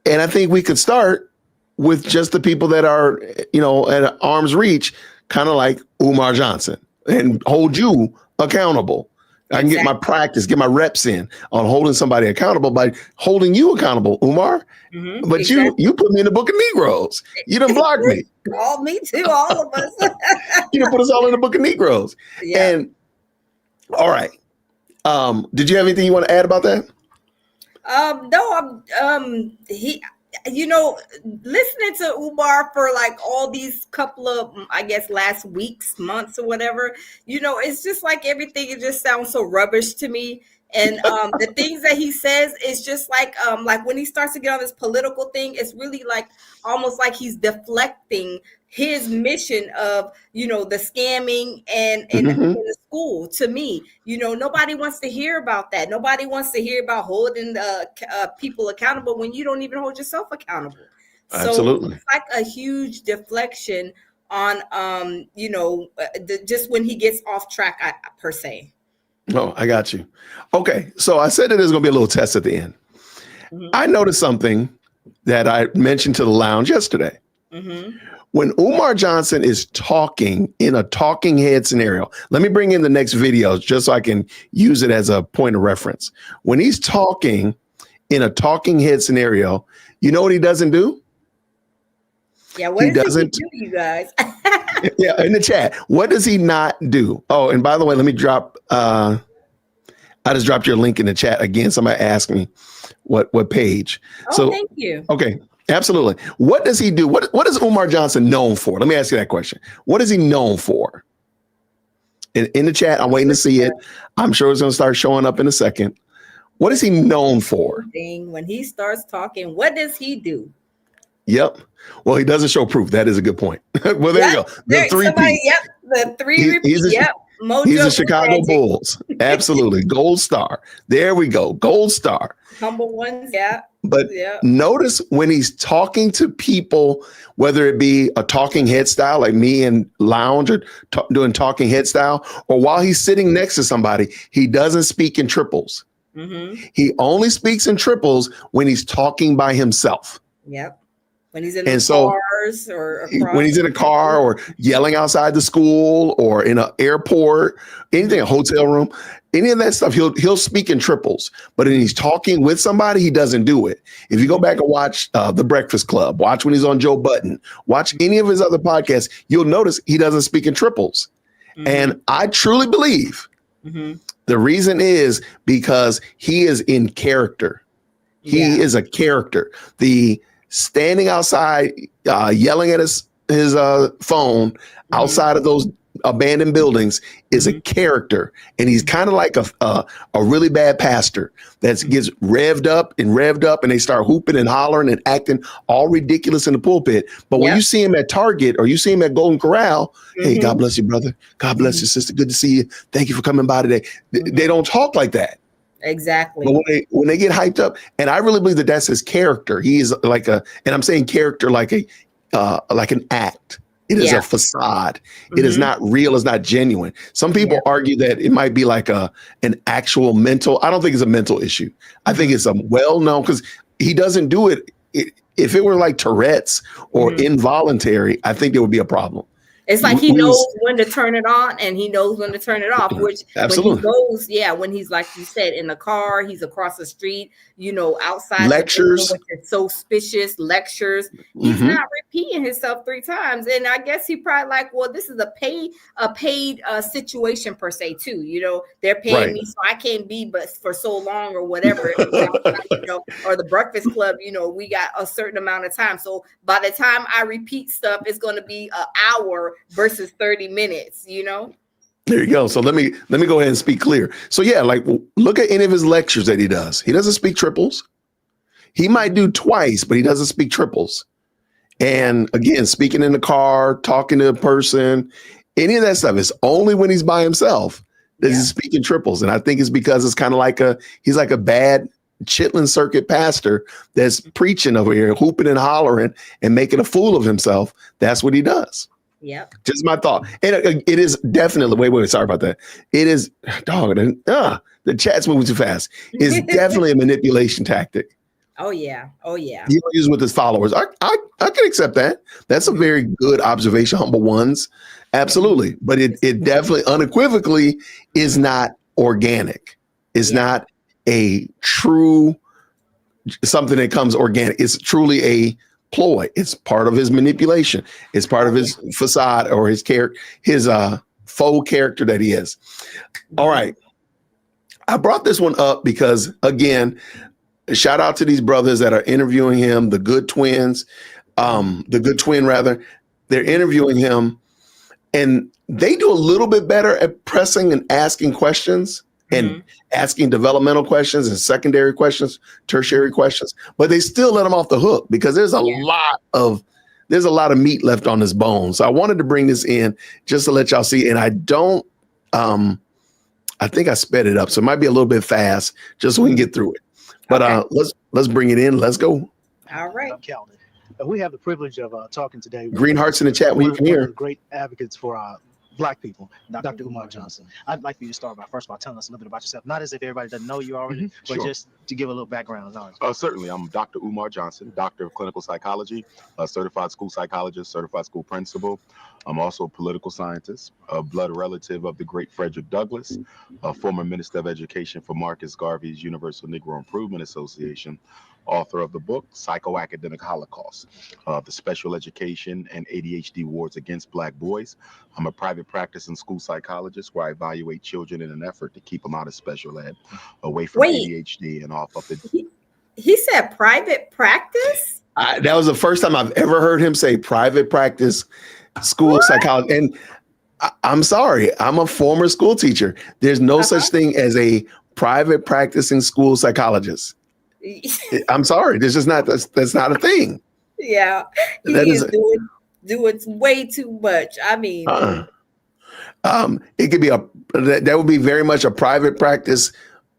And I think we could start with just the people that are, at arm's reach, kind of like Umar Johnson, and hold you accountable. I can get my practice, get my reps in on holding somebody accountable by holding you accountable, Umar. But you put me in the book of Negroes. You done blocked me. All me too, all of us. You done put us all in the book of Negroes. Yeah. And all right. Did you have anything you want to add about that? No, listening to Umar for like all these couple of, I guess, last weeks, months or whatever, it's just like everything, it just sounds so rubbish to me. And the things that he says is just like when he starts to get on this political thing, it's really like almost like he's deflecting his mission of, the scamming and the school. To me, nobody wants to hear about that. Nobody wants to hear about holding people accountable when you don't even hold yourself accountable. Absolutely. So it's like a huge deflection on, just when he gets off track, per se. Oh, I got you. Okay. So I said that there's going to be a little test at the end. I noticed something that I mentioned to the lounge yesterday. When Umar Johnson is talking in a talking head scenario, let me bring in the next video just so I can use it as a point of reference. When he's talking in a talking head scenario, you know what he doesn't do? Yeah, what does he do, you guys? Yeah, in the chat. What does he not do? Oh, and by the way, let me drop. I just dropped your link in the chat again. Somebody asked me what page. Oh, thank you. Okay, absolutely. What does he do? What is Umar Johnson known for? Let me ask you that question. What is he known for? In the chat, I'm waiting to see it. I'm sure it's going to start showing up in a second. What is he known for? When he starts talking, what does he do? Yep. Well, he doesn't show proof. That is a good point. Well, there you go. The three-peat. Yep. The three-peat. Yep. Mojo He's a Chicago Bulls. Absolutely. Gold star. There we go. Gold star. Humble ones. Yeah. But notice when he's talking to people, whether it be a talking head style like me and Lounge or doing talking head style, or while he's sitting next to somebody, he doesn't speak in triples. He only speaks in triples when he's talking by himself. Yep. When he's in And the so cars or when he's in a car or yelling outside the school or in an airport, anything, a hotel room, any of that stuff, he'll speak in triples. But when he's talking with somebody, he doesn't do it. If you go back and watch The Breakfast Club, watch when he's on Joe Budden, watch any of his other podcasts, you'll notice he doesn't speak in triples. And I truly believe the reason is because he is in character. He is a character. The standing outside, yelling at his phone outside of those abandoned buildings is a character. And he's kind of like a really bad pastor that gets revved up and they start hooping and hollering and acting all ridiculous in the pulpit. But when you see him at Target or you see him at Golden Corral, hey, God bless you, brother. God bless you, sister. Good to see you. Thank you for coming by today. They don't talk like that. Exactly. But when they get hyped up, and I really believe that that's his character. He is like and I'm saying character like an act. It is a facade. It is not real. It's not genuine. Some people argue that it might be like an actual mental. I don't think it's a mental issue. I think it's a well-known, because he doesn't do it. If it were like Tourette's or involuntary, I think there would be a problem. It's like he knows when to turn it on and he knows when to turn it off, which absolutely. When he goes, when he's, like you said, in the car, he's across the street, outside lectures, which is so suspicious, lectures. He's not repeating himself 3 times. And I guess he probably like, well, this is a paid situation per se too. They're paying me, so I can't be but for so long or whatever. Or the Breakfast Club, we got a certain amount of time. So by the time I repeat stuff, it's going to be an hour versus 30 minutes, There you go. So let me go ahead and speak clear. So like look at any of his lectures that he does. He doesn't speak triples. He might do twice, but he doesn't speak triples. And again, speaking in the car, talking to a person, any of that stuff is only when he's by himself that he's speaking triples. And I think it's because it's kind of he's like a bad Chitlin Circuit pastor that's preaching over here, hooping and hollering and making a fool of himself. That's what he does. Yep. Just my thought. And it is definitely, wait, sorry about that. It is, the chat's moving too fast. It's definitely a manipulation tactic. Oh, yeah. He uses with his followers. I can accept that. That's a very good observation, humble ones. Absolutely. But it definitely unequivocally is not organic. It's not a true, something that comes organic. It's truly a ploy. It's part of his manipulation. It's part of his facade or his character, his faux character that he is. All right. I brought this one up because, again, shout out to these brothers that are interviewing him, the good twin rather. They're interviewing him and they do a little bit better at pressing and asking questions and asking developmental questions and secondary questions, tertiary questions, but they still let them off the hook because there's a lot of meat left on this bone. So I wanted to bring this in just to let y'all see. And I think I sped it up, so it might be a little bit fast just so we can get through it. But let's bring it in. Let's go. All right. We have the privilege of talking today. Green hearts in the chat when you can hear. Great advocates for Black people, Dr. Umar Johnson. I'd like for you to start by telling us a little bit about yourself, not as if everybody doesn't know you already, but just to give a little background knowledge. Certainly. I'm Dr. Umar Johnson, Doctor of Clinical Psychology, a certified school psychologist, certified school principal. I'm also a political scientist, a blood relative of the great Frederick Douglass, a former Minister of Education for Marcus Garvey's Universal Negro Improvement Association, author of the book Psychoacademic Holocaust, the Special Education and ADHD Wars Against Black Boys. I'm a private practicing school psychologist where I evaluate children in an effort to keep them out of special ed, away from ADHD and off of the... He said private practice? That was the first time I've ever heard him say private practice school psychology. And I'm sorry, I'm a former school teacher. There's no such thing as a private practicing school psychologist. I'm sorry. There's just not, that's not a thing. Yeah. He is doing way too much. I mean, it could be that would be very much a private practice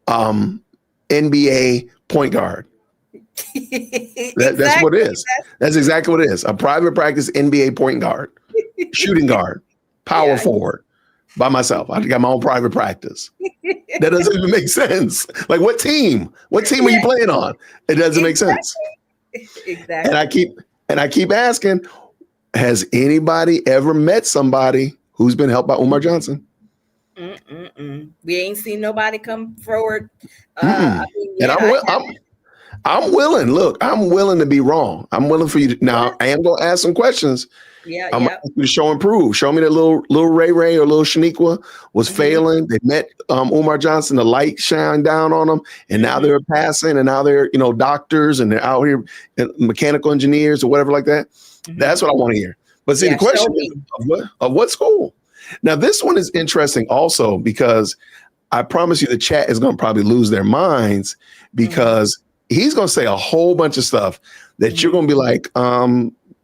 NBA point guard. That's what it is. That's exactly what it is. A private practice NBA point guard, shooting guard, power forward by myself. I got my own private practice. That doesn't even make sense. Like what team are you playing on? It doesn't make sense. Exactly. And I keep asking, has anybody ever met somebody who's been helped by Umar Johnson? We ain't seen nobody come forward. And I'm willing. Look, I'm willing to be wrong. I'm willing for you to. Now, I am going to ask some questions. I'm going to ask you to show and prove. Show me that little Ray Ray or little Shaniqua was failing. They met Umar Johnson. The light shined down on them, and now they're passing, and now they're doctors, and they're out here mechanical engineers or whatever like that. That's what I want to hear. But see, the question is of what school? Now, this one is interesting also because I promise you the chat is going to probably lose their minds because he's going to say a whole bunch of stuff that you're going to be like,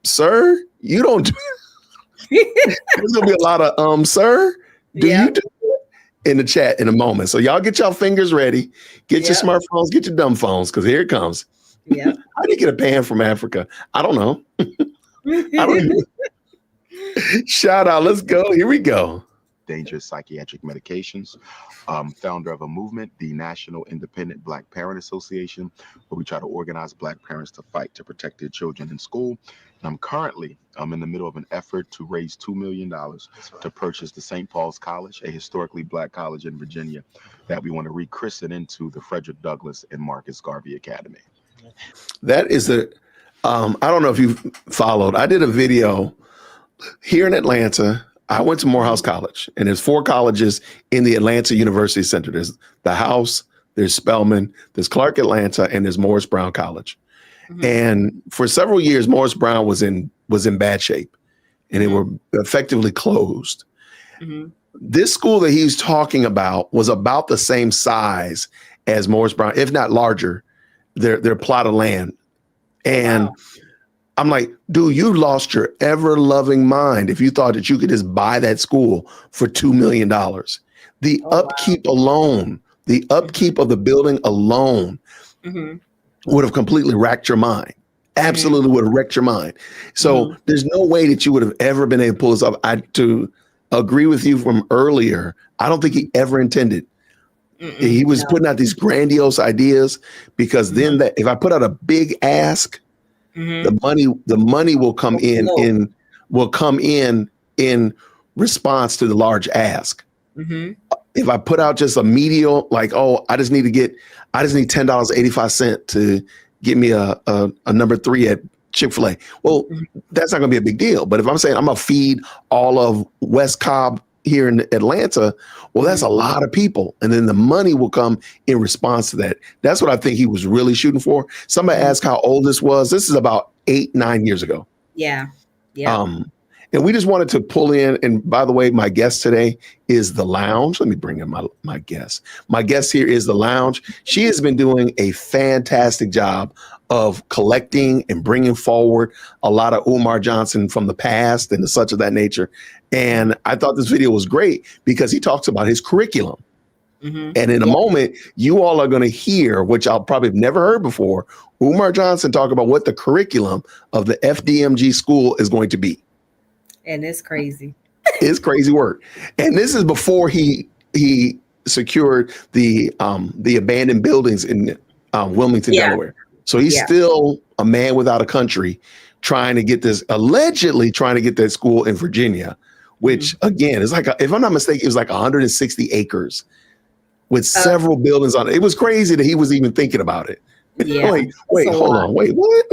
sir, you don't do it. There's going to be a lot of, sir, do you do it? In the chat in a moment. So y'all get y'all fingers ready. Get your smartphones, get your dumb phones, because here it comes. How do you get a pan from Africa? I don't know. I don't know. Shout out. Let's go. Here we go. Dangerous psychiatric medications, founder of a movement, the National Independent Black Parent Association, where we try to organize Black parents to fight to protect their children in school. And I'm currently in the middle of an effort to raise $2 million to purchase the St. Paul's College, a historically Black college in Virginia that we want to rechristen into the Frederick Douglass and Marcus Garvey Academy. That is I don't know if you've followed. I did a video here in Atlanta. I went to Morehouse College, and there's 4 colleges in the Atlanta University Center. There's the House, there's Spelman, there's Clark Atlanta, and there's Morris Brown College. And for several years, Morris Brown was in bad shape, and they were effectively closed. This school that he's talking about was about the same size as Morris Brown, if not larger, their plot of land. And I'm like, dude, you lost your ever-loving mind if you thought that you could just buy that school for $2 million. The upkeep alone, the upkeep of the building alone would have completely racked your mind. Absolutely would have wrecked your mind. So there's no way that you would have ever been able to pull this off. To agree with you from earlier, I don't think he ever intended. He was putting out these grandiose ideas because then that if I put out a big ask, the money will come in response to the large ask. If I put out just a medial, like, I just need $10.85 to get me a number 3 at Chick-fil-A. Well, that's not gonna be a big deal. But if I'm saying I'm gonna feed all of West Cobb here in Atlanta, well, that's a lot of people. And then the money will come in response to that. That's what I think he was really shooting for. Somebody asked how old this was. This is about 8-9 years ago. Yeah. And we just wanted to pull in. And by the way, my guest today is The Lounge. Let me bring in my guest. My guest here is The Lounge. She has been doing a fantastic job of collecting and bringing forward a lot of Umar Johnson from the past and such of that nature. And I thought this video was great because he talks about his curriculum. And in a moment, you all are going to hear, which I'll probably have never heard before, Umar Johnson talk about what the curriculum of the FDMG school is going to be. And it's crazy. It's crazy work. And this is before he secured the abandoned buildings in Wilmington, Delaware. So he's still a man without a country allegedly trying to get that school in Virginia, which again is like, if I'm not mistaken, it was like 160 acres with several buildings on it. It was crazy that he was even thinking about it. Wait, hold on. Wait, what?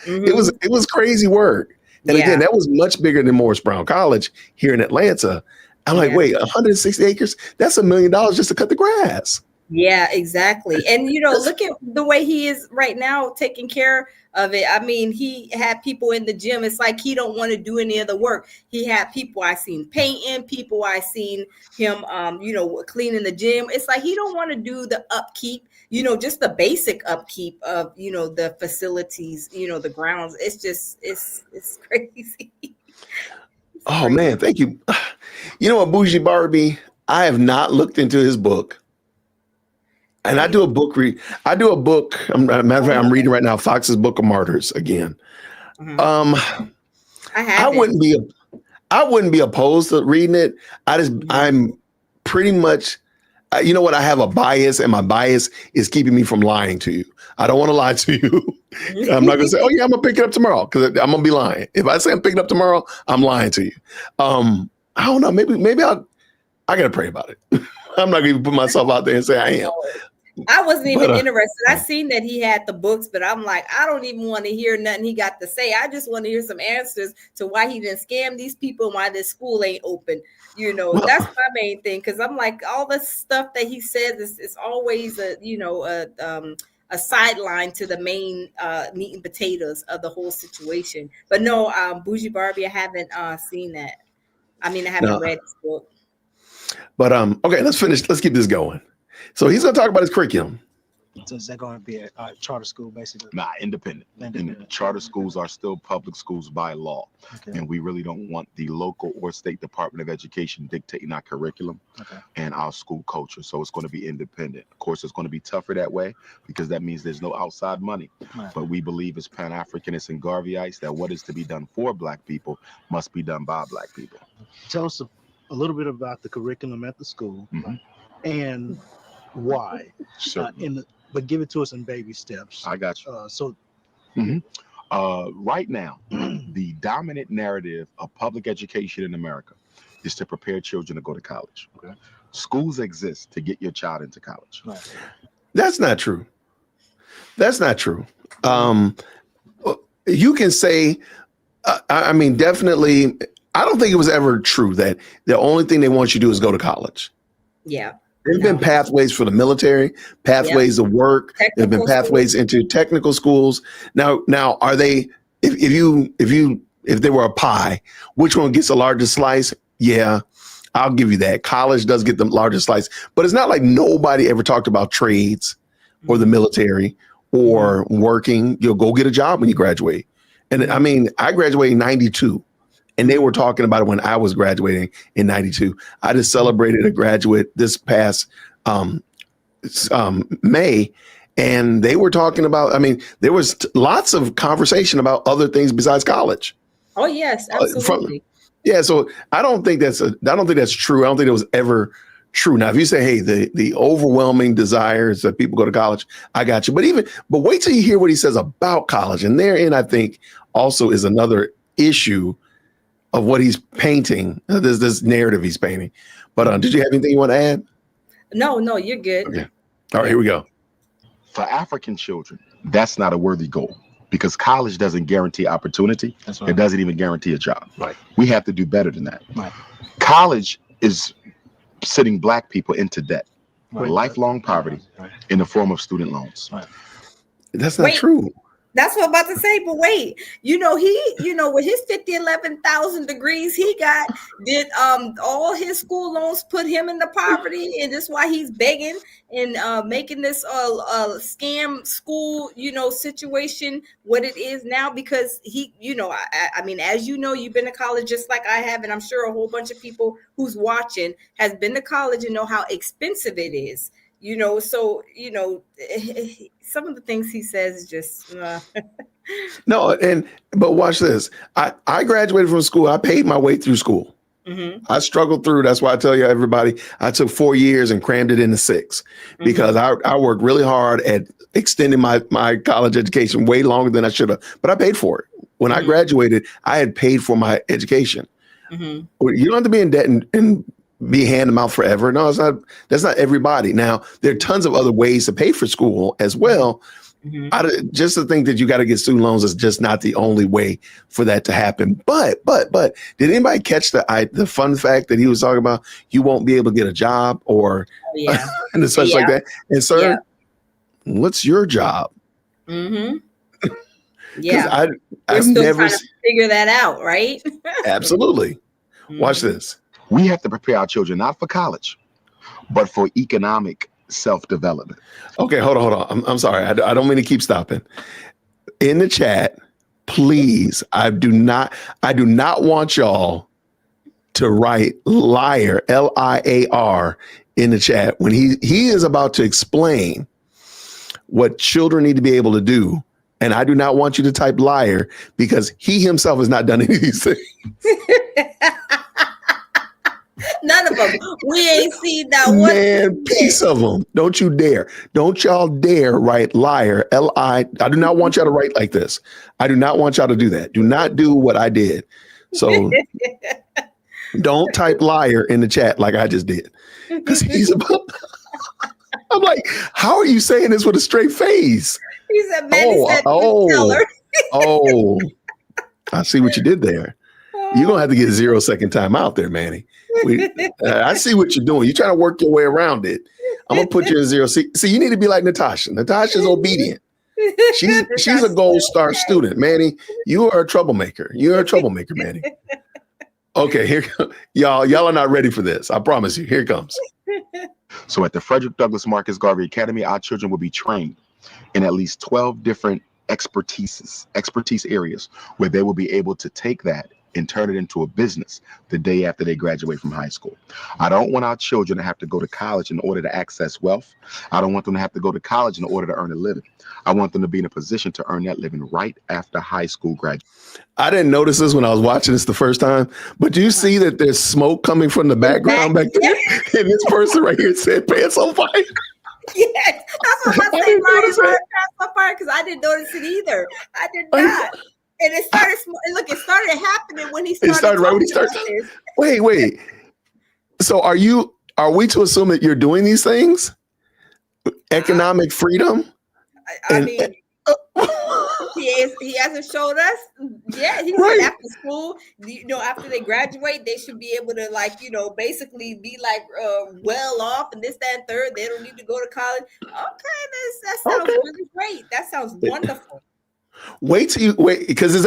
It was crazy work. And again, that was much bigger than Morris Brown College here in Atlanta. I'm like, wait, 160 acres? That's $1 million just to cut the grass. Yeah, exactly. And, look at the way he is right now taking care of it. I mean, he had people in the gym. It's like he don't want to do any of the work. He had people I seen painting, people I seen him, cleaning the gym. It's like he don't want to do the upkeep, just the basic upkeep of, the facilities, the grounds. It's just, it's crazy. Oh, man, thank you. You know what, Bougie Barbie, I have not looked into his book. And I do a book. Matter of fact, I'm reading right now Fox's Book of Martyrs again. I wouldn't be opposed to reading it. I'm pretty much you know what? I have a bias, and my bias is keeping me from lying to you. I don't want to lie to you. I'm not going to say, oh yeah, I'm going to pick it up tomorrow, because I'm going to be lying. If I say I'm picking up tomorrow, I'm lying to you. I don't know. Maybe I got to pray about it. I'm not going to put myself out there and say I am. I wasn't even interested. I seen that he had the books, but I'm like, I don't even want to hear nothing he got to say. I just want to hear some answers to why he didn't scam these people and why this school ain't open. You know, that's my main thing. Because I'm like, all the stuff that he says is always a sideline to the main meat and potatoes of the whole situation. But no, Bougie Barbie, I haven't seen that. I mean, I haven't read his book. But okay, let's finish. Let's keep this going. So he's going to talk about his curriculum. So is that going to be a charter school, basically? Nah, independent. Charter schools are still public schools by law. Okay. And we really don't want the local or state Department of Education dictating our curriculum and our school culture. So it's going to be independent. Of course, it's going to be tougher that way because that means there's no outside money. Right. But we believe as Pan-Africanists and Garveyites that what is to be done for Black people must be done by Black people. Tell us a little bit about the curriculum at the school and why. Sure. But give it to us in baby steps. I got you. Right now, the dominant narrative of public education in America is to prepare children to go to college. Okay. Schools exist to get your child into college. Right. That's not true. That's not true. You can say, I mean, definitely, I don't think it was ever true that the only thing they want you to do is go to college. Yeah. There's been pathways for the military, pathways to work. There've been pathways into technical schools. Now, are they? If they were a pie, which one gets the largest slice? Yeah, I'll give you that. College does get the largest slice, but it's not like nobody ever talked about trades or the military or working. You'll go get a job when you graduate. And I mean, I graduated in '92. And they were talking about it when I was graduating in '92. I just celebrated a graduate this past May, and they were talking about, I mean, there was lots of conversation about other things besides college. Oh, yes, absolutely. So I don't think that's true. I don't think it was ever true. Now, if you say, hey, the overwhelming desire is that people go to college, I got you. But wait till you hear what he says about college. And therein, I think, also is another issue of what he's painting, this narrative he's painting. But did you have anything you want to add? No, you're good. Okay. All right, here we go. For African children, that's not a worthy goal because college doesn't guarantee opportunity. That's right. It doesn't even guarantee a job. Right. We have to do better than that. Right. College is sending Black people into debt, lifelong poverty in the form of student loans. Right. That's not true. That's what I'm about to say, but wait, with his 11,000 degrees he got, did all his school loans put him into poverty, and that's why he's begging and making this scam school, situation what it is now, because he, I mean, as you know, you've been to college just like I have, and I'm sure a whole bunch of people who's watching has been to college and know how expensive it is. So, some of the things he says is just No, but watch this. I graduated from school. I paid my way through school. Mm-hmm. I struggled through. That's why I tell you, everybody, I took 4 years and crammed it into 6 because I worked really hard at extending my college education way longer than I should have. But I paid for it. When I graduated, I had paid for my education. You don't have to be in debt and be hand to mouth forever. No, that's not everybody. Now, there are tons of other ways to pay for school as well. Just to think that you got to get student loans is just not the only way for that to happen. But did anybody catch the fun fact that he was talking about? You won't be able to get a job or and such like that. And sir, what's your job? Yeah, I've still never trying to figure that out, right? Absolutely. Watch this. We have to prepare our children not for college, but for economic self-development. Okay, hold on. I'm sorry. I don't mean to keep stopping. In the chat, please, I do not want y'all to write liar, LIAR, in the chat when he is about to explain what children need to be able to do. And I do not want you to type liar because he himself has not done any of these things. None of them. We ain't seen that one. Man, piece of them. Don't you dare. Don't y'all dare write liar, L-I. I do not want y'all to write like this. I do not want y'all to do that. Do not do what I did. So don't type liar in the chat like I just did. Because he's about... I'm like, how are you saying this with a straight face? He said, Manny said, tell her. Oh, I see what you did there. You're going to have to get 0 second time out there, Manny. I see what you're doing. You're trying to work your way around it. I'm going to put you in 0. See, you need to be like Natasha. Natasha's obedient. She's a gold star student. Manny, you are a troublemaker. You're a troublemaker, Manny. Okay, here, y'all are not ready for this. I promise you. Here it comes. So at the Frederick Douglass Marcus Garvey Academy, our children will be trained in at least 12 different expertise areas where they will be able to take that and turn it into a business the day after they graduate from high school. I don't want our children to have to go to college in order to access wealth. I don't want them to have to go to college in order to earn a living. I want them to be in a position to earn that living right after high school graduation. I didn't notice this when I was watching this the first time, but do you see that there's smoke coming from the background back there? And this person right here said pants on fire. Yes, that's what I said. Pants on fire, because I didn't notice it either. I did not. And it started. Look, it started happening when he started. It started right when he started. Wait. So are we to assume that you're doing these things? Economic freedom? I mean, he hasn't showed us. Yeah, he said after school, after they graduate, they should be able to basically be well off and this, that, and third. They don't need to go to college. Okay, that sounds really great. That sounds wonderful. Wait, because he's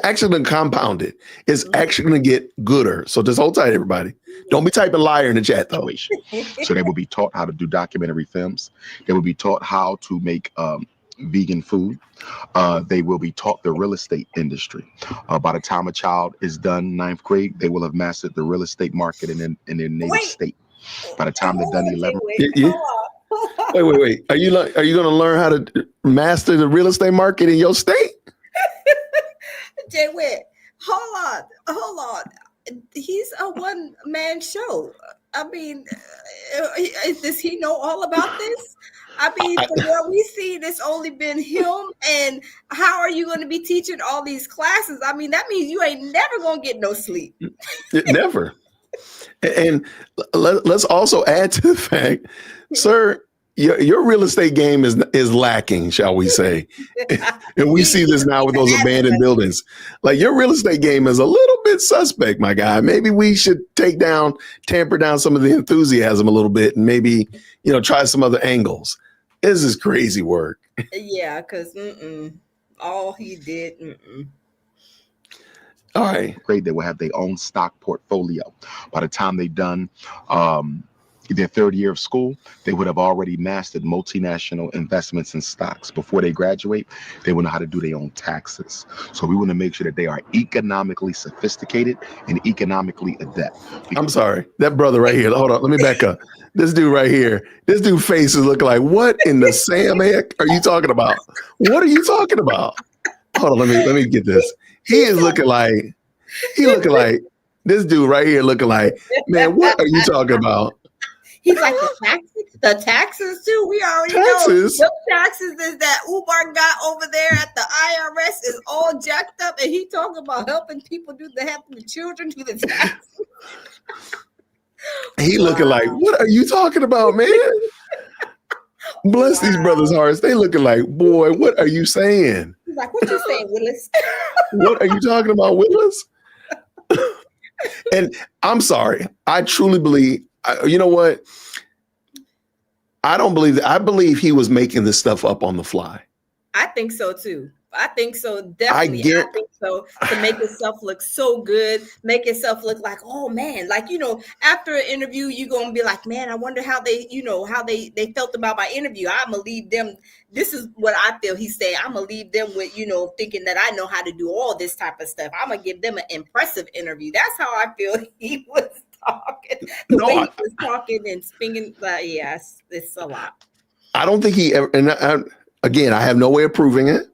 actually going to compound it. It's actually going to get gooder. So just hold tight, everybody. Don't be typing liar in the chat, though. So they will be taught how to do documentary films. They will be taught how to make vegan food. They will be taught the real estate industry. By the time a child is done 9th grade, they will have mastered the real estate market in their native state. By the time they're done 11th. Wait. Are you going to learn how to master the real estate market in your state? Jay Witt, hold on. He's a one-man show. I mean, does he know all about this? I mean, from what we see, it's only been him. And how are you going to be teaching all these classes? I mean, that means you ain't never going to get no sleep. Never. And let's also add to the fact, sir, your real estate game is lacking, shall we say. And we see this now with those abandoned buildings. Like, your real estate game is a little bit suspect, my guy. Maybe we should tamper down some of the enthusiasm a little bit and maybe, try some other angles. This is crazy work. Yeah, because all he did. All right. Great. They will have their own stock portfolio. By the time they've done their 3rd year of school, they would have already mastered multinational investments in stocks. Before they graduate, they will know how to do their own taxes. So we want to make sure that they are economically sophisticated and economically adept. I'm sorry. That brother right here. Hold on. Let me back up. This dude right here. This dude face is looking like, what in the Sam heck are you talking about? What are you talking about? Hold on. Let me get this. He is looking like this dude right here looking like, man, what are you talking about? He's like, the taxes too. We already know the taxes is that Umar got over there at the IRS is all jacked up, and he talking about helping the children do the taxes. He looking like, what are you talking about, man? Bless these brothers' hearts. They looking like, boy, what are you saying? He's like, what you saying, Willis? What are you talking about, Willis? And I'm sorry. I truly believe, you know what? I don't believe that. I believe he was making this stuff up on the fly. I think so too. I think so, definitely. I think so, to make yourself look so good, make yourself look like, oh man, after an interview, you're gonna be like, man, I wonder how they felt about my interview. I'm gonna leave them. This is what I feel he's saying. I'm gonna leave them with, thinking that I know how to do all this type of stuff. I'm gonna give them an impressive interview. That's how I feel he was talking. The way he was talking and speaking, yes, it's a lot. I don't think he ever, and again, I have no way of proving it.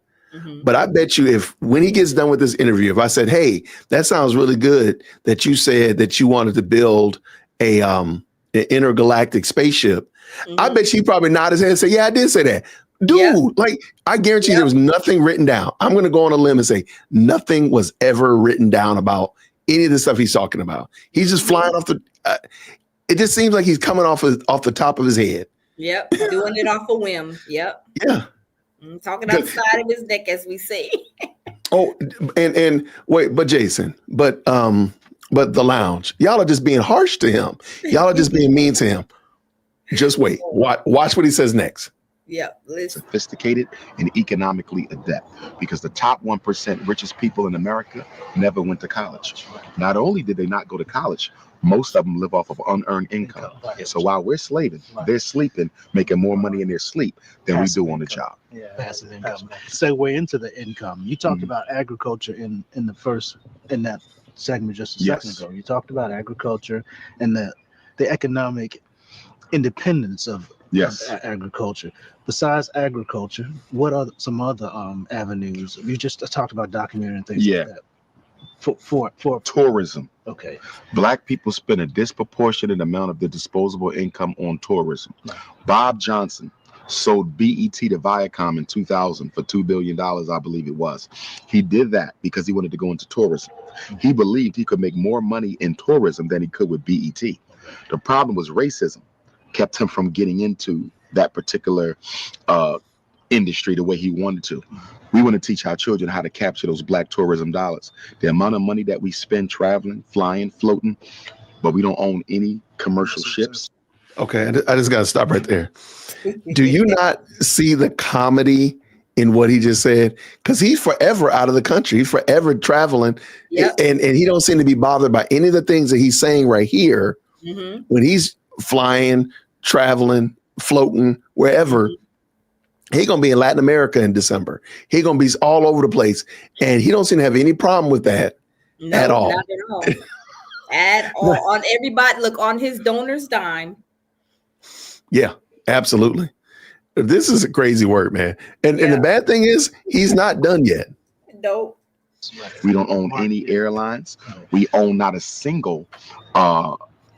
But I bet you when he gets done with this interview, if I said, hey, that sounds really good that you said that you wanted to build an intergalactic spaceship, I bet she probably nodded his head and said, yeah, I did say that. Dude, like, I guarantee there was nothing written down. I'm going to go on a limb and say nothing was ever written down about any of the stuff he's talking about. He's just flying off the, it just seems like he's coming off the top of his head. Yep, doing it off a whim. Yep. Yeah. Talking outside of his neck, as we say. Oh, and wait, but Jason, but the lounge, y'all are just being harsh to him. Y'all are just being mean to him. Just wait. Watch what he says next. Yeah, sophisticated and economically adept, because the top 1% richest people in America never went to college. Not only did they not go to college, most of them live off of unearned income. So while we're slaving, they're sleeping, making more money in their sleep than we do on the job. Yeah, passive income. Segue into the income. You talked about agriculture in that segment just a second ago. You talked about agriculture and the economic independence of agriculture. Besides agriculture, what are some other avenues? You just talked about documentary and things like that. For tourism. Okay. Black people spend a disproportionate amount of their disposable income on tourism. Right. Bob Johnson sold BET to Viacom in 2000 for $2 billion, I believe it was. He did that because he wanted to go into tourism. He believed he could make more money in tourism than he could with BET. The problem was racism kept him from getting into that particular industry the way he wanted to. We want to teach our children how to capture those black tourism dollars. The amount of money that we spend traveling, flying, floating, but we don't own any commercial ships. Okay, I just got to stop right there. Do you not see the comedy in what he just said? Because he's forever out of the country. He's forever traveling. And he don't seem to be bothered by any of the things that he's saying right here when he's flying, traveling, floating, wherever. He's going to be in Latin America in December. He's going to be all over the place. And he don't seem to have any problem with that at all. Not at all. At all. On everybody, look, on his donor's dime. Yeah, absolutely. This is a crazy word, man. And the bad thing is he's not done yet. Nope. We don't own any airlines. We own not a single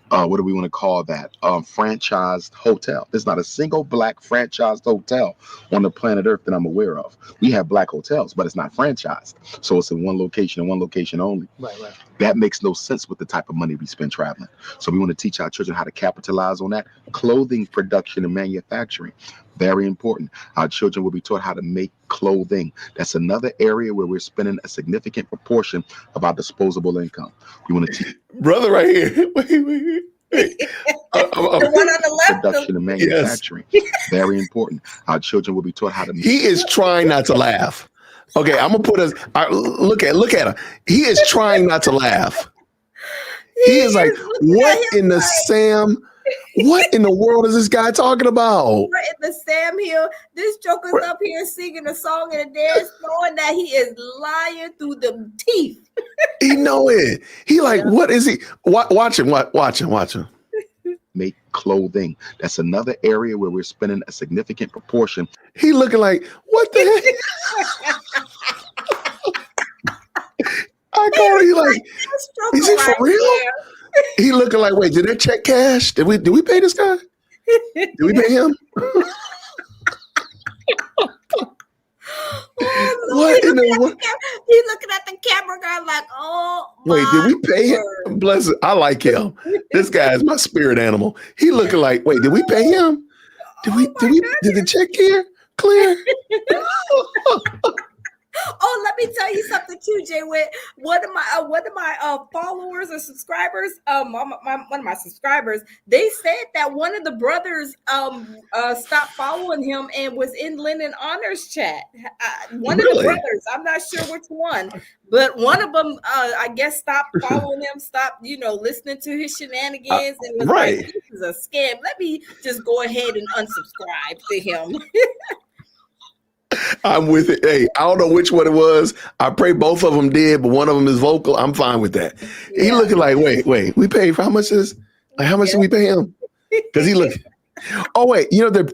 what do we want to call that? Franchised hotel. There's not a single black franchised hotel on the planet Earth that I'm aware of. We have black hotels, but it's not franchised. So it's in one location and one location only. Right. That makes no sense with the type of money we spend traveling. So we want to teach our children how to capitalize on that. Clothing production and manufacturing. Very important. Our children will be taught how to make clothing. That's another area where we're spending a significant proportion of our disposable income. We want to teach brother right here. Wait. The one on the left. Production and manufacturing. Very important. Our children will be taught how to. He is trying not to laugh. Okay, I'm gonna put us. Look at him. He is trying not to laugh. He is like, what in the Sam? What in the world is this guy talking about? We're in the Sam Hill. This joker's up here singing a song and a dance, knowing that he is lying through the teeth. He know it. He like, what is he? Watch him. Make clothing. That's another area where we're spending a significant proportion. He looking like, what the heck? I called him like, is it for real? He looking like, wait, did they check cash? Did we pay this guy? Did we pay him? What in the world? He's looking at the camera guy like, oh, wait, did we pay him? Bless it. I like him. This guy is my spirit animal. He looking like, wait, did we pay him? Did the check clear? Oh, let me tell you something too, Jay. With one of my followers or subscribers, one of my subscribers, they said that one of the brothers stopped following him and was in Lennon Honors chat. One of the brothers, I'm not sure which one, but one of them, I guess, stopped following him, stopped, listening to his shenanigans, and was like, "This is a scam. Let me just go ahead and unsubscribe to him." I'm with it. Hey, I don't know which one it was. I pray both of them did, but one of them is vocal. I'm fine with that. Yeah. He looking like, wait, we paid for how much is? Like, how much did we pay him? Because he look. Oh wait,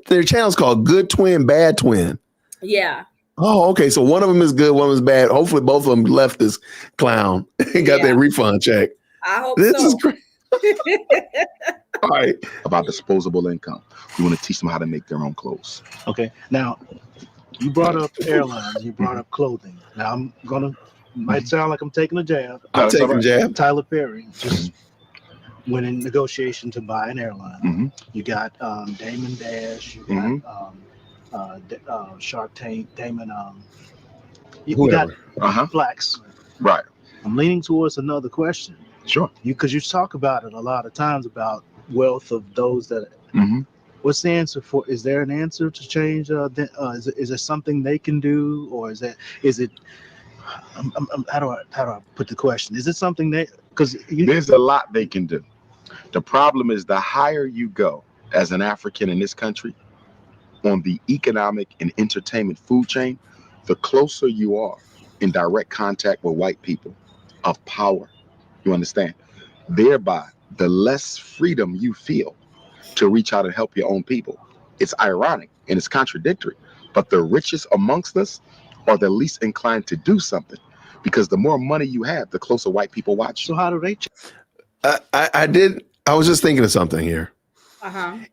their channel's called Good Twin, Bad Twin. Yeah. Oh, okay. So one of them is good, one of them is bad. Hopefully, both of them left this clown and got their refund check. I hope this so. Is great. All right. about disposable income. We want to teach them how to make their own clothes. Okay. Now, you brought up airlines. You brought up clothing. Now, might sound like I'm taking a jab. I'm That's all taking right. jab. Tyler Perry just went in negotiation to buy an airline. Mhm. You got Damon Dash. You got Shark Tank. Damon. You got Whoever. Flax. Right. I'm leaning towards another question. Sure. Because you talk about it a lot of times about wealth of those that. Mm-hmm. What's the answer for? Is there an answer to change? Is there something they can do, or is it? How do I put the question? Is it something that? Because there's a lot they can do. The problem is the higher you go as an African in this country on the economic and entertainment food chain, the closer you are in direct contact with white people of power. You understand? Thereby, the less freedom you feel to reach out and help your own people. It's ironic and it's contradictory, but the richest amongst us are the least inclined to do something, because the more money you have, the closer white people watch. So how do they? I was just thinking of something here.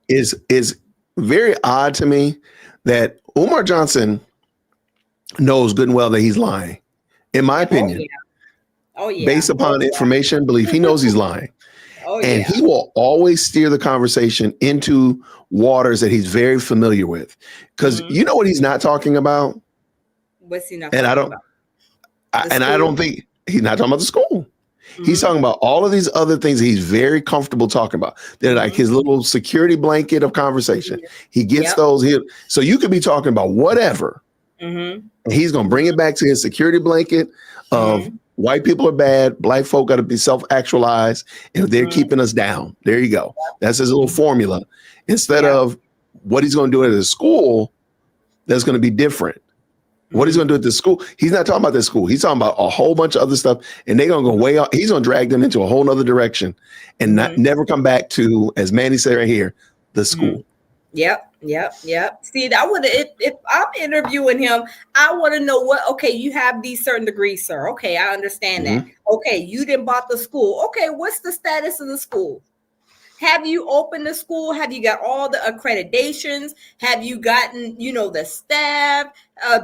Is very odd to me that Umar Johnson knows good and well that he's lying. In my opinion, based upon information, belief, he knows he's lying. And he will always steer the conversation into waters that he's very familiar with. Because you know what he's not talking about? What's he not and talking about? I don't think he's not talking about the school. He's talking about all of these other things that he's very comfortable talking about. They're like his little security blanket of conversation. He gets those here. So you could be talking about whatever. And he's going to bring it back to his security blanket of white people are bad. Black folk got to be self-actualized, and they're keeping us down. There you go. That's his little formula. Instead of what he's going to do at his school, that's going to be different. What he's going to do at the school, he's not talking about this school. He's talking about a whole bunch of other stuff, and they're going to go way out. He's going to drag them into a whole nother direction and never come back to, as Manny said right here, the school. Yep. See, I would if I'm interviewing him, I want to know okay, you have these certain degrees, sir. Okay, I understand that. Okay, you didn't bought the school. Okay, what's the status of the school? Have you opened the school? Have you got all the accreditations? Have you gotten, the staff?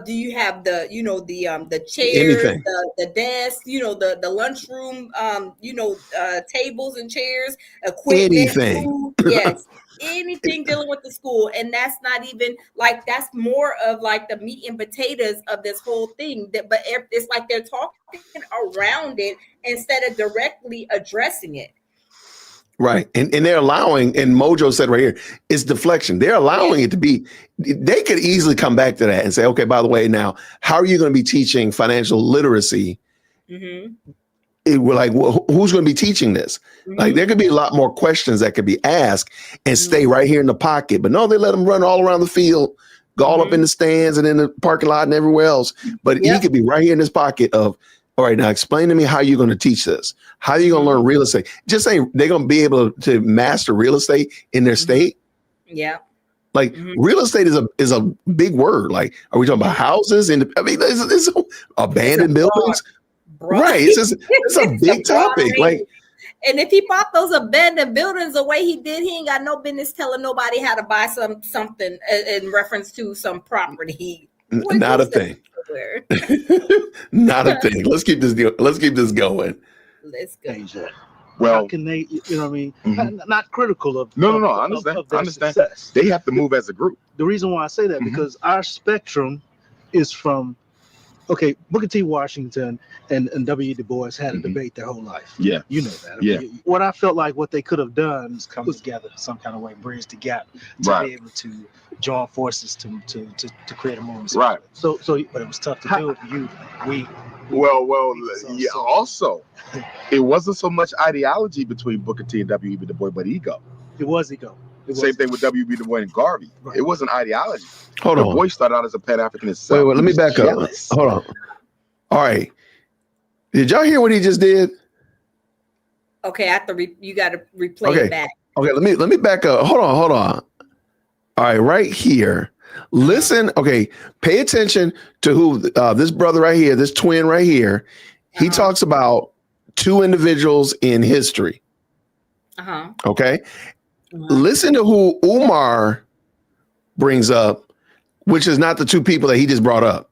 Do you have the chairs, the desk, the lunchroom, tables and chairs, equipment, anything. food? Yes. Anything dealing with the school. And that's not even like, that's more of like the meat and potatoes of this whole thing. But it's like they're talking around it instead of directly addressing it. Right. And they're allowing, and Mojo said right here, it's deflection. They're allowing it to be, they could easily come back to that and say, okay, by the way, now, how are you going to be teaching financial literacy? We're like, well, who's going to be teaching this? Like, there could be a lot more questions that could be asked and stay right here in the pocket. But no, they let them run all around the field, go all up in the stands and in the parking lot and everywhere else. But he could be right here in this pocket of, all right, now explain to me how you're going to teach this. How are you going to learn real estate? Just saying they're going to be able to master real estate in their state. Yeah. Like real estate is a big word. Like, are we talking about houses? And I mean, it's abandoned buildings. Right. It's a big topic. Like, and if he bought those abandoned buildings the way he did, he ain't got no business telling nobody how to buy something in reference to some property. Not a thing. Not a thing. Let's keep this going. Let's go. Well, how can they? You know what I mean? Not critical of. No. I understand. I understand. Success. They have to move as a group. The reason why I say that because our spectrum is from. Okay, Booker T. Washington and W. Du Bois had a debate their whole life. Yeah. You know that. Yeah. What I felt like what they could have done is come together some kind of way, bridge the gap to be able to join forces to create a movement. Right. So, but it was tough to do. Also, it wasn't so much ideology between Booker T and W.E.B. Du Bois, but ego. It was ego. Same thing with W.B. Du Bois and Garvey. Right. It wasn't ideology. Hold on. Du Bois started out as a Pan-African himself. Wait, let me back up. Hold on. All right. Did y'all hear what he just did? Okay, you got to replay it back. Okay, let me back up. Hold on. All right, right here. Listen. Okay, pay attention to who this brother right here, this twin right here. He talks about two individuals in history. Uh-huh. Okay. Uh-huh. Listen to who Umar brings up, which is not the two people that he just brought up.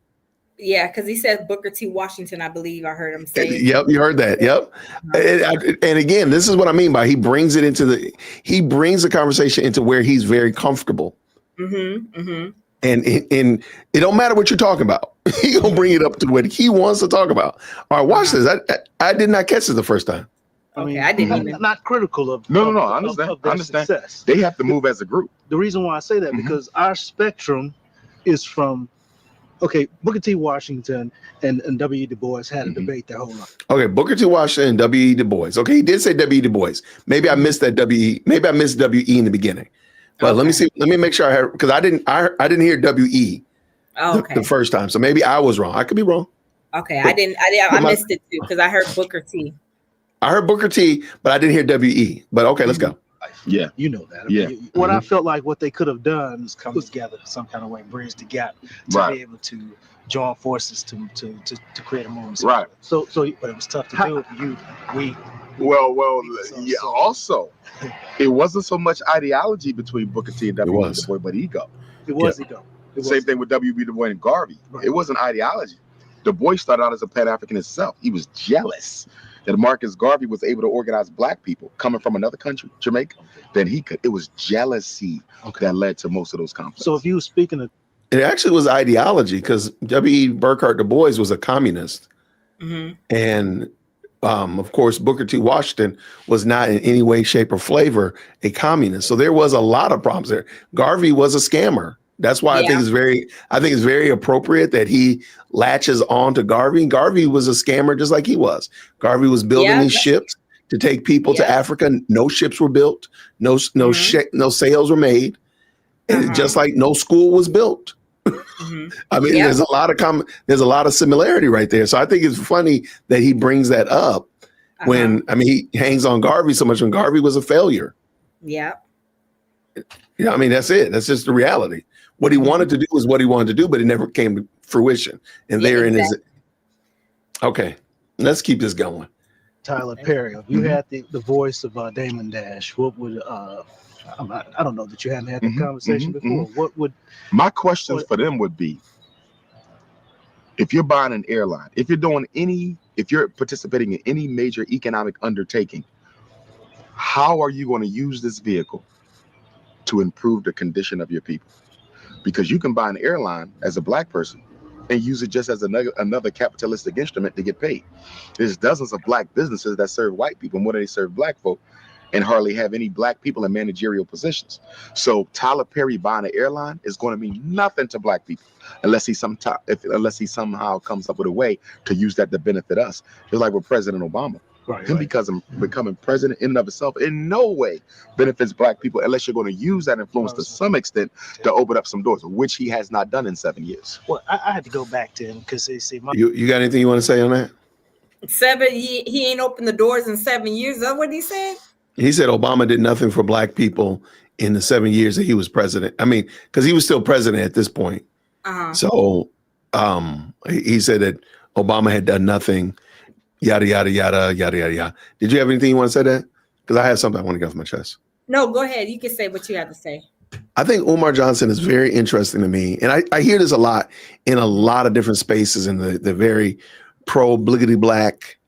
Yeah, because he said Booker T. Washington, I believe I heard him say. Yep, you heard that. Yep. And again, this is what I mean by he brings the conversation into where he's very comfortable. Mm-hmm. Mm-hmm. And it don't matter what you're talking about. He gonna bring it up to what he wants to talk about. All right, watch this. I did not catch it the first time. Okay, I didn't I'm even. not critical of No. I of understand. their I understand. success. They have to move as a group. The reason why I say that because our spectrum is from Booker T. Washington and W. Du Bois had a debate their whole life. Okay, Booker T. Washington and W. Du Bois. Okay, he did say W. Du Bois. Maybe I missed that W. Maybe I missed W.E. in the beginning. But let me see. Let me make sure I heard because I didn't hear W.E. Okay. The first time. So maybe I was wrong. I could be wrong. Okay, I missed it too because I heard Booker T. I heard Booker T, but I didn't hear W.E. But okay, let's go. Yeah. You know that. Yeah. What I felt like what they could have done is come together some kind of way, bridge the gap to be able to join forces to create a movement. Right. So but it was tough to do. Yeah. Also, it wasn't so much ideology between Booker T and W. Du Bois, but ego. It was ego. Same thing with W.B. Du Bois and Garvey. Right. It wasn't ideology. Du Bois started out as a Pan-African himself. He was jealous that Marcus Garvey was able to organize black people coming from another country, Jamaica, than he could. It was jealousy that led to most of those conflicts. So if you were speaking of... It actually was ideology because W.E. Burkhart Du Bois was a communist. And of course, Booker T. Washington was not in any way, shape, or flavor a communist. So there was a lot of problems there. Garvey was a scammer. That's why I think it's very appropriate that he latches on to Garvey. Garvey was a scammer just like he was. Garvey was building these ships to take people to Africa. No ships were built. No sails were made. And just like no school was built. I mean, there's a lot of similarity right there. So I think it's funny that he brings that up when he hangs on Garvey so much when Garvey was a failure. Yeah. Yeah, I mean, that's it. That's just the reality. What he wanted to do was what he wanted to do, but it never came to fruition. And therein is it. Okay, let's keep this going. Tyler Perry, if you had the voice of Damon Dash, what would I don't know that you hadn't had that conversation before. What would my questions for them would be: if you're buying an airline, if you're participating in any major economic undertaking, how are you going to use this vehicle to improve the condition of your people? Because you can buy an airline as a black person and use it just as another capitalistic instrument to get paid. There's dozens of black businesses that serve white people more than they serve black folk and hardly have any black people in managerial positions. So Tyler Perry buying an airline is going to mean nothing to black people unless he somehow comes up with a way to use that to benefit us. Just like with President Obama. Him becoming president in and of itself in no way benefits black people unless you're going to use that influence to some extent to open up some doors, which he has not done in 7 years. Well, I had to go back to him because they say you got anything you want to say on that? He ain't opened the doors in 7 years. Is that what he said? He said Obama did nothing for black people in the 7 years that he was president. I mean, because he was still president at this point. So he said that Obama had done nothing. Yada, yada, yada, yada, yada, yada. Did you have anything you want to say that? Because I have something I want to get off my chest. No, go ahead. You can say what you have to say. I think Umar Johnson is very interesting to me. And I hear this a lot in a lot of different spaces in the very pro-bliggity black,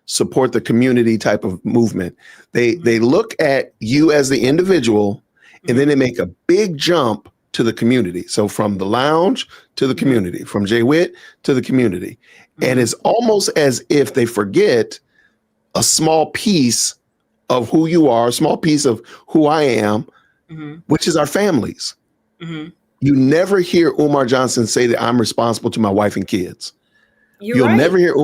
support the community type of movement. They look at you as the individual and then they make a big jump to the community. So from the lounge to the community, from Jay Witt to the community. And it's almost as if they forget a small piece of who you are, a small piece of who I am, which is our families. You never hear Umar Johnson say that I'm responsible to my wife and kids. You'll never hear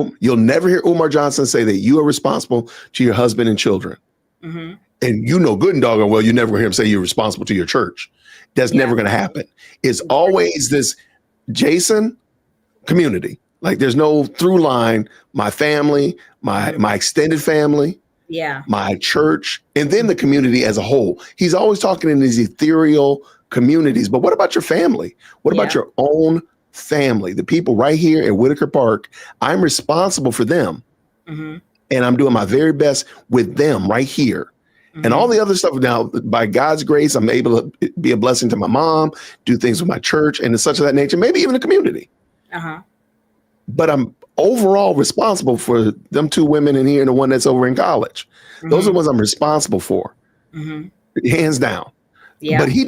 Umar Johnson say that you are responsible to your husband and children. And you know good and doggone well, you never hear him say you're responsible to your church. That's never going to happen. It's always this Jason community. Like there's no through line, my family, my extended family, my church, and then the community as a whole. He's always talking in these ethereal communities. But what about your family? What about your own family? The people right here at Whitaker Park, I'm responsible for them. And and I'm doing my very best with them right here. And all the other stuff now, by God's grace, I'm able to be a blessing to my mom, do things with my church and such of that nature, maybe even the community. But I'm overall responsible for them 2 women in here and the one that's over in college. Those are the ones I'm responsible for, hands down. But he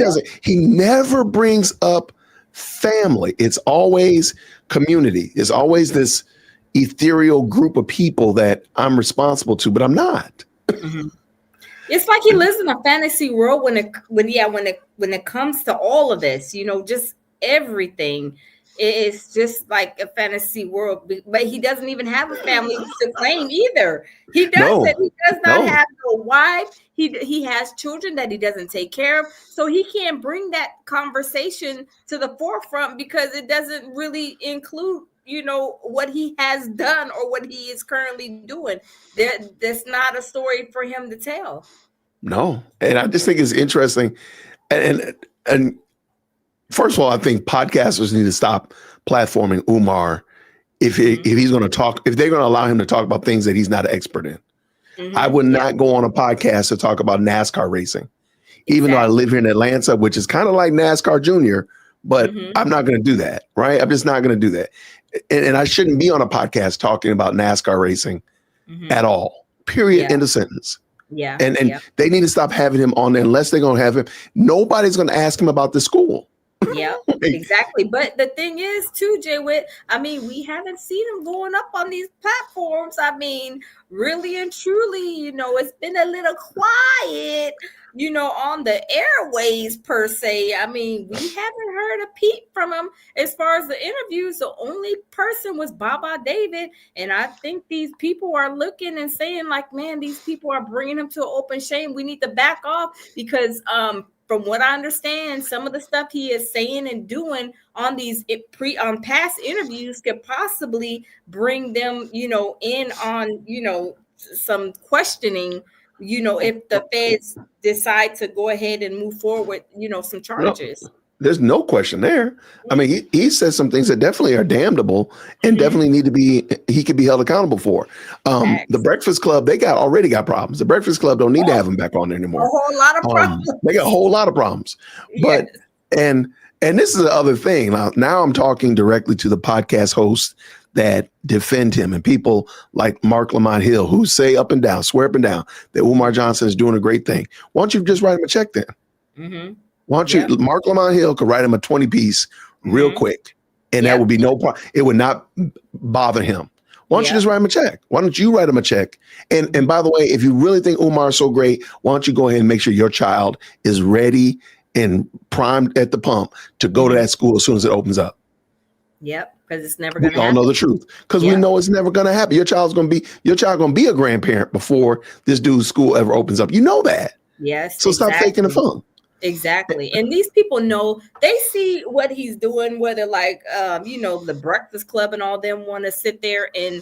never brings up family. It's always community. It's always this ethereal group of people that I'm responsible to, but I'm not. It's like he lives in a fantasy world when it comes to all of this, just everything. It's just like a fantasy world, but he doesn't even have a family to claim either. He doesn't. He does not have a wife. He has children that he doesn't take care of, so he can't bring that conversation to the forefront because it doesn't really include what he has done or what he is currently doing. That's not a story for him to tell. No. And I just think it's interesting. And first of all, I think podcasters need to stop platforming Umar if he's going to talk, if they're going to allow him to talk about things that he's not an expert in. I would not go on a podcast to talk about NASCAR racing, even though I live here in Atlanta, which is kind of like NASCAR Junior, but I'm not going to do that. Right. I'm just not going to do that. And I shouldn't be on a podcast talking about NASCAR racing at all, period, end of sentence. And they need to stop having him on there unless they're going to have him. Nobody's going to ask him about the school. Yeah, exactly. But the thing is, too, Jay Witt, I mean, we haven't seen him going up on these platforms. I mean, really and truly, it's been a little quiet, on the airways per se. I mean, we haven't heard a peep from him as far as the interviews. The only person was Baba David. And I think these people are looking and saying like, man, these people are bringing him to an open shame. We need to back off because, from what I understand, some of the stuff he is saying and doing on these past interviews could possibly bring them, in on, some questioning, if the feds decide to go ahead and move forward, some charges. No, there's no question there. I mean, he says some things that definitely are damnable and definitely need to be, he could be held accountable for. The Breakfast Club, they already got problems. The Breakfast Club don't need to have him back on there anymore. A whole lot of problems. They got a whole lot of problems. But, and this is the other thing. Now I'm talking directly to the podcast hosts that defend him and people like Mark Lamont Hill, who say up and down, swear up and down that Umar Johnson is doing a great thing. Why don't you just write him a check then? Why don't you, Mark Lamont Hill could write him a 20-piece real quick, and that would be no problem. It would not bother him. Why don't you just write him a check? Why don't you write him a check? And by the way, if you really think Umar is so great, why don't you go ahead and make sure your child is ready and primed at the pump to go to that school as soon as it opens up? Yep, because it's never going to happen. We all know the truth because we know it's never going to happen. Your child going to be a grandparent before this dude's school ever opens up. You know that. Yes. So stop faking the fun. Exactly. And these people know, they see what he's doing, whether like, the Breakfast Club and all them want to sit there and,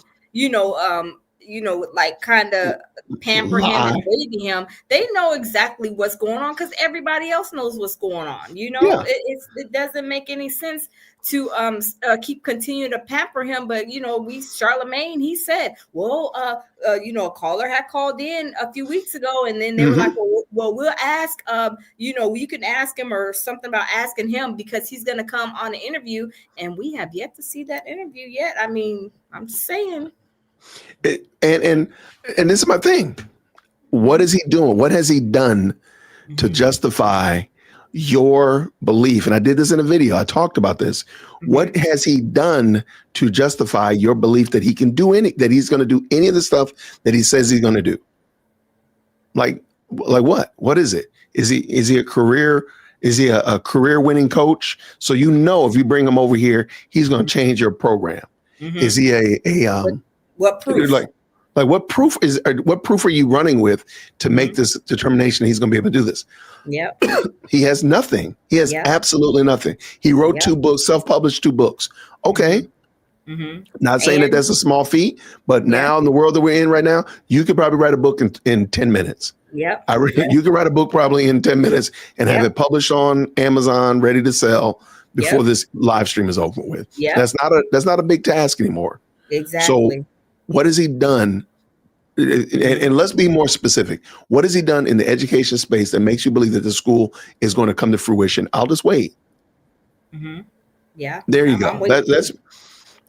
like kind of pamper him and baby him. They know exactly what's going on because everybody else knows what's going on. It doesn't make any sense to keep continuing to pamper him. But, Charlemagne, he said, well, a caller had called in a few weeks ago and then they were like, well, we'll ask, you can ask him or something about asking him because he's going to come on the interview. And we have yet to see that interview yet. I mean, I'm just saying. And this is my thing. What is he doing? What has he done to justify your belief? And I did this in a video. I talked about this. What has he done to justify your belief that he can do that he's going to do any of the stuff that he says he's going to do? Like what? What is it? Is he a career? Is he a career winning coach? So if you bring him over here, he's going to change your program. Is he what proof? What proof are you running with to make this determination he's going to be able to do this? Yep. He has nothing. He has absolutely nothing. He wrote 2 books, self-published 2 books. Okay. Not saying that that's a small feat, but now in the world that we're in right now, you could probably write a book in 10 minutes. Yep. You could write a book probably in 10 minutes and have it published on Amazon, ready to sell before this live stream is over with. Yeah. That's not a big task anymore. Exactly. So what has he done And let's be more specific. What has he done in the education space that makes you believe that the school is going to come to fruition? I'll just wait. Mm-hmm. Yeah. There you go. That's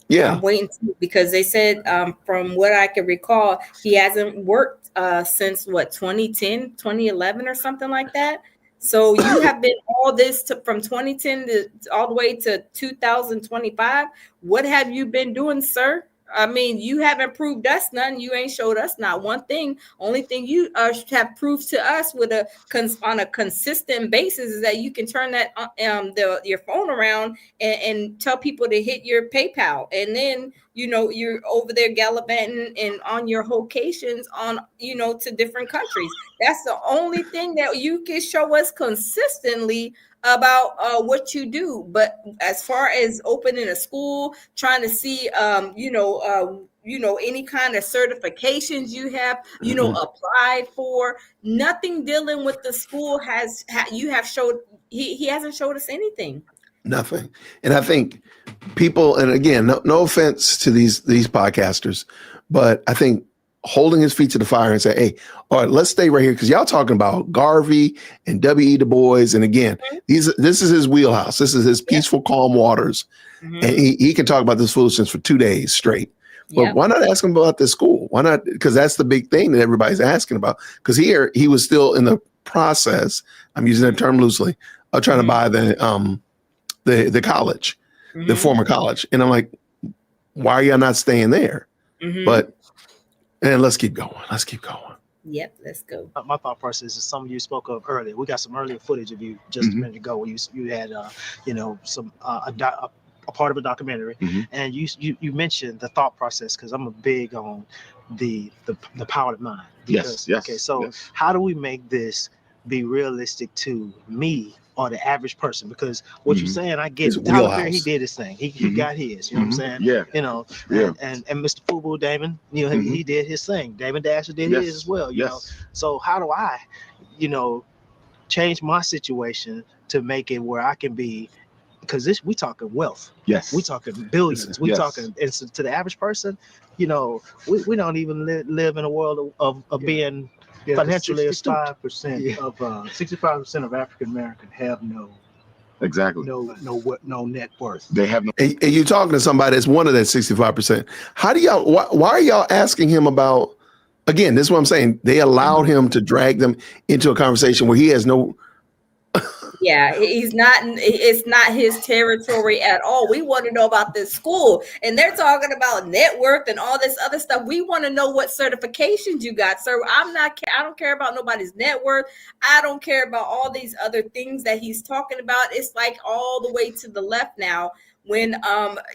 yeah. I'm waiting too, because they said, from what I can recall, he hasn't worked since what, 2010, 2011 or something like that. So you have been all this from 2010 to all the way to 2025. What have you been doing, sir? I mean, you haven't proved us nothing. You ain't showed us not one thing. Only thing you have proved to us on a consistent basis is that you can turn that your phone around and tell people to hit your PayPal, and then you're over there gallivanting and on your vocations on to different countries. That's the only thing that you can show us consistently about what you do. But as far as opening a school, trying to see any kind of certifications you have applied for, nothing dealing with the school he hasn't showed us anything. Nothing. And I think people, and again, no offense to these podcasters, but I think holding his feet to the fire and say, hey, all right, let's stay right here, because y'all talking about Garvey and W.E. Du Bois. And again, this is his wheelhouse. This is his peaceful, calm waters. And he can talk about this foolishness for 2 days straight. But why not ask him about this school? Why not? Because that's the big thing that everybody's asking about. Because here he was still in the process, I'm using that term loosely, of trying to buy the college, the former college. And I'm like, why are y'all not staying there? But and let's keep going. Yep, let's go. My thought process is something you spoke of earlier. We got some earlier footage of you just a minute ago where you had some a part of a documentary, and you mentioned the thought process, because I'm a big on the power of mind. Because, yes. Okay, so how do we make this be realistic to me or the average person? Because what you're saying, I get it. Tyler Perry, he did his thing. He got his. You know what I'm saying? Yeah. And Mr. Fubu Damon, he did his thing. Damon Dasher did his as well. You know. So how do I, change my situation to make it where I can be? Because we talking wealth. Yes. We talking billions. We talking, and so to the average person, we don't even live in a world of being financially astute. 65% of African Americans have no net worth. They have no. And you're talking to somebody that's one of that 65%. How do y'all? Why are y'all asking him about? Again, this is what I'm saying. They allowed him to drag them into a conversation where he has no. Yeah, it's not his territory at all. We want to know about this school, and they're talking about net worth and all this other stuff. We want to know what certifications you got, sir. I don't care about nobody's net worth. I don't care about all these other things that he's talking about. It's like all the way to the left now, when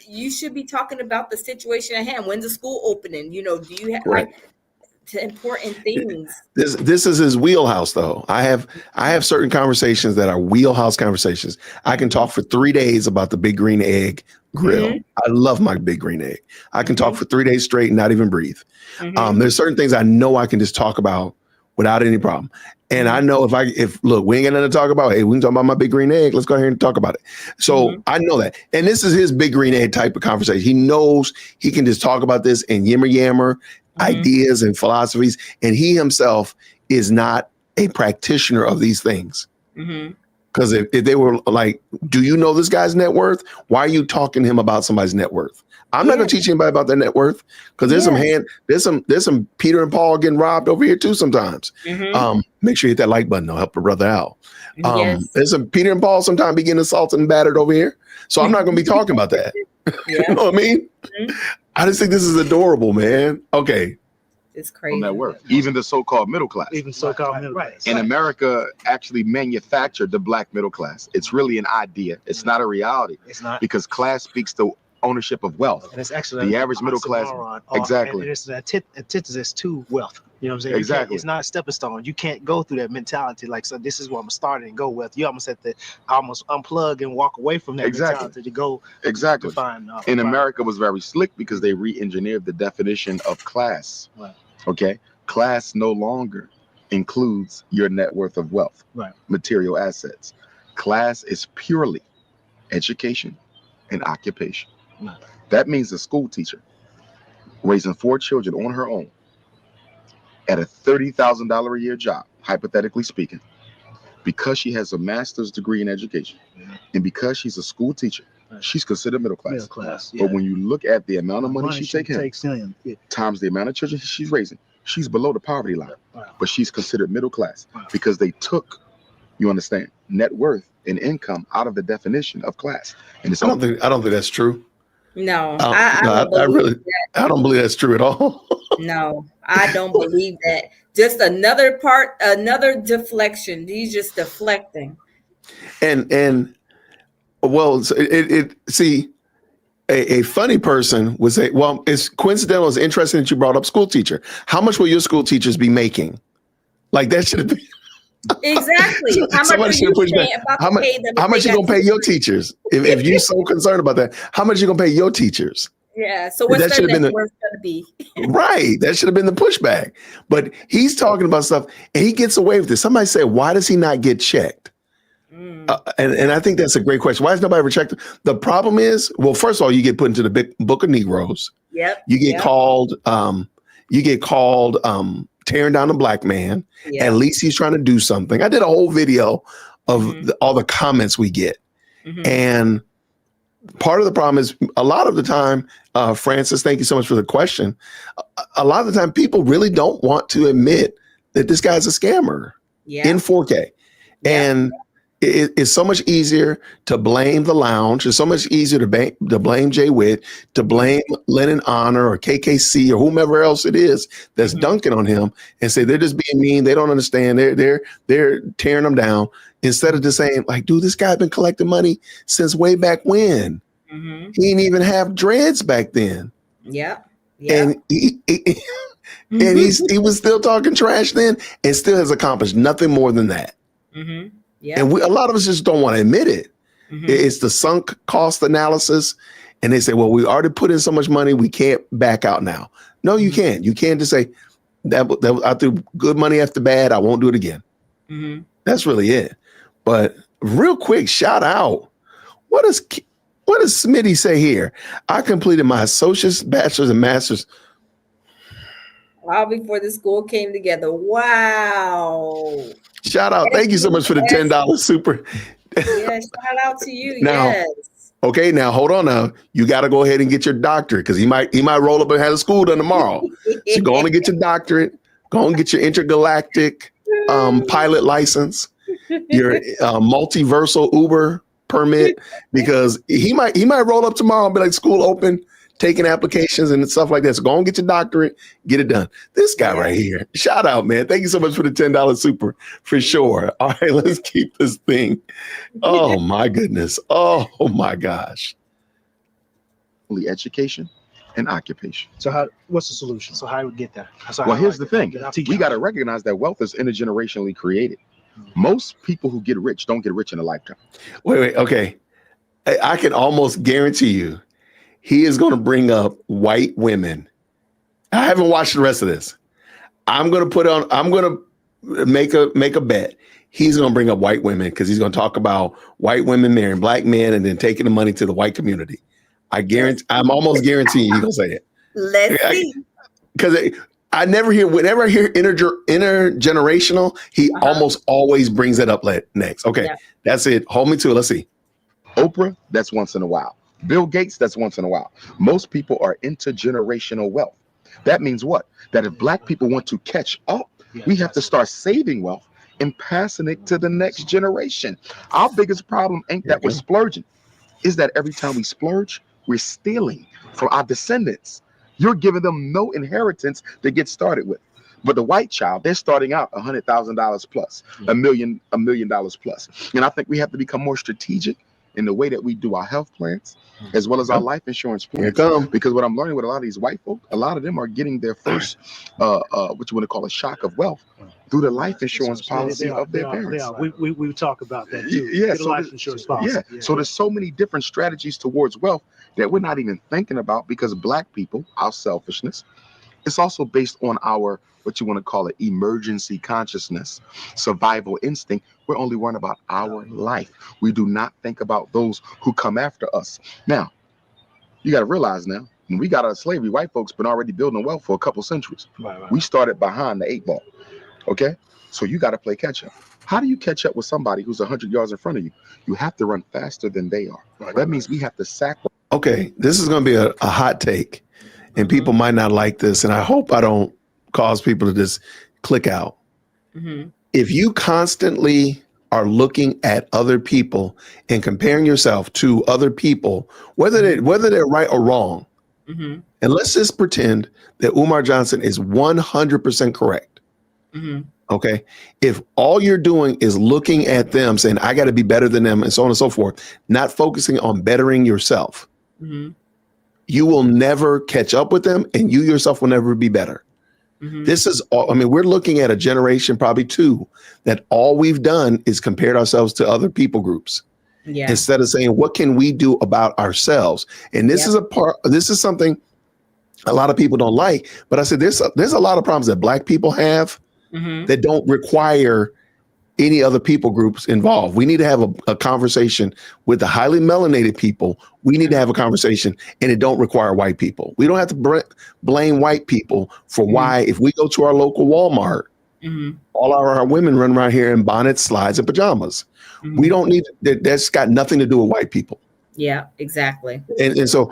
you should be talking about the situation at hand. When's the school opening? Do you have to important things? This is his wheelhouse, though. I have certain conversations that are wheelhouse conversations. I can talk for 3 days about the Big Green Egg grill. I love my Big Green Egg. I can talk for 3 days straight and not even breathe. There's certain things I know I can just talk about without any problem. And I know if look, we ain't got nothing to talk about. Hey, we can talk about my Big Green Egg. Let's go ahead and talk about it. So I know that. And this is his Big Green Egg type of conversation. He knows he can just talk about this and yammer ideas and philosophies. And he himself is not a practitioner of these things. Because if they were like, do you know this guy's net worth? Why are you talking to him about somebody's net worth? I'm not going to teach anybody about their net worth, because there's some Peter and Paul getting robbed over here too sometimes. Make sure you hit that like button. I'll help a brother out. There's some Peter and Paul sometimes be getting assaulted and battered over here. So I'm not going to be talking about that. You know what I mean? I just think this is adorable, man. Okay. It's crazy. On that work. Even the so-called middle class. Even so-called middle class. In America, actually manufactured the black middle class. It's really an idea. It's not a reality. It's not. Because class speaks to ownership of wealth. And it's actually the average middle class. Exactly. And it's an antithesis to wealth. You know what I'm saying? Exactly. It's not a stepping stone. You can't go through that mentality like, so this is where I'm starting and go with. You almost have to almost unplug and walk away from that mentality to go. Exactly. To find, in America was very slick because they re-engineered the definition of class. Right. Okay. Class no longer includes your net worth of wealth, material assets. Class is purely education and occupation. That means a school teacher raising 4 children on her own at a $30,000 a year job, hypothetically speaking, because she has a master's degree in education, and because she's a school teacher, she's considered middle class. Middle class, yeah. But when you look at the amount of money she takes in, yeah, times the amount of children she's raising, she's below the poverty line. Wow. But she's considered middle class Wow. because they took, you understand, net worth and income out of the definition of class. And it's I don't think that's true. No, I don't believe that's true at all. No, I don't believe that. Just another deflection. He's just deflecting. And well, see, a funny person would say, well, it's coincidental. It's interesting that you brought up school teacher. How much will your school teachers be making? Like that should have been. Exactly. How much you gonna pay your teachers? If you're so concerned about that, how much you gonna pay your teachers? Yeah. So what's their net worth gonna be? Right. That should have been the pushback. But he's talking about stuff and he gets away with this. Somebody said, why does he not get checked? And I think that's a great question. Why is nobody ever checked? The problem is, well, first of all, you get put into the big book of Negroes. Yep. You get called tearing down a black man. Yep. At least he's trying to do something. I did a whole video of all the comments we get. And part of the problem is a lot of the time, Francis, thank you so much for the question. A lot of the time people really don't want to admit that this guy's a scammer in 4K. And it's so much easier to blame the lounge. It's so much easier to blame Jay Witt, to blame Lennon Honor or KKC or whomever else it is that's dunking on him and say they're just being mean. They don't understand. They're tearing them down instead of just saying like, dude, this guy's been collecting money since way back when. He didn't even have dreads back then. And he was still talking trash then and still has accomplished nothing more than that. And a lot of us just don't want to admit it. It's the sunk cost analysis. And they say, well, we already put in so much money, we can't back out now. No, you can't. You can't just say, I threw good money after bad, I won't do it again. That's really it. But real quick, shout out. What does Smitty say here? I completed my associate's, bachelor's, and master's. All before the school came together. Wow. Shout out. Thank you so much for the $10 super. Yeah, shout out to you. Now, okay, now hold on now. You got to go ahead and get your doctorate because he might roll up and have a school done tomorrow. So go on and get your doctorate. Go on and get your intergalactic pilot license, your multiversal Uber permit, because he might roll up tomorrow and be like, school open, taking applications and stuff like that. So go and get your doctorate, get it done. This guy right here, shout out, man. Thank you so much for the $10 super for sure. All right, let's keep this thing. Oh my goodness. Oh my gosh. Education and occupation. So what's the solution? So how do we get there? Well, here's the thing. We got to recognize that wealth is intergenerationally created. Most people who get rich don't get rich in a lifetime. Wait. Okay. I can almost guarantee you he is going to bring up white women. I haven't watched the rest of this. I'm going to make a bet. He's going to bring up white women because he's going to talk about white women marrying black men and then taking the money to the white community. I'm almost guaranteeing he's going to say it. Let's see. Because whenever I hear intergenerational, he almost always brings it up next. Okay, that's it. Hold me to it. Let's see. Oprah, that's once in a while. Bill Gates, that's once in a while. Most people are intergenerational wealth. That means what? That if black people want to catch up, we have to start saving wealth and passing it to the next generation. Our biggest problem ain't that we're splurging. Is that every time we splurge, we're stealing from our descendants. You're giving them no inheritance to get started with. But the white child, they're starting out $100,000 plus, $1 million plus. And I think we have to become more strategic in the way that we do our health plans, as well as our life insurance plans. Because what I'm learning with a lot of these white folk, a lot of them are getting their first, what you want to call a shock of wealth through the life insurance policy of their parents. We talk about that too. Yeah, so life insurance policy. So there's so many different strategies towards wealth that we're not even thinking about because black people, our selfishness, it's also based on our, what you want to call it, emergency consciousness, survival instinct. We're only worrying about our life. We do not think about those who come after us. Now, you got to realize now, when we got out of slavery, white folks been already building wealth for a couple centuries. Right. We started behind the 8 ball. Okay, so you got to play catch up. How do you catch up with somebody who's 100 yards in front of you? You have to run faster than they are. That means we have to sacrifice. Okay, this is going to be a hot take, and people might not like this, and I hope I don't cause people to just click out. If you constantly are looking at other people and comparing yourself to other people, whether they're right or wrong, and let's just pretend that Umar Johnson is 100% correct. Okay. If all you're doing is looking at them saying, I got to be better than them and so on and so forth, not focusing on bettering yourself, you will never catch up with them and you yourself will never be better. This is all, I mean, we're looking at a generation, probably 2, that all we've done is compared ourselves to other people groups instead of saying, what can we do about ourselves? And this is something a lot of people don't like, but I said, there's a lot of problems that Black people have that don't require any other people groups involved. We need to have a conversation with the highly melanated people. We need to have a conversation, and it don't require white people. We don't have to blame white people for why, if we go to our local Walmart, all our women run around here in bonnets, slides, and pajamas. We don't need that's got nothing to do with white people. Yeah, exactly. And so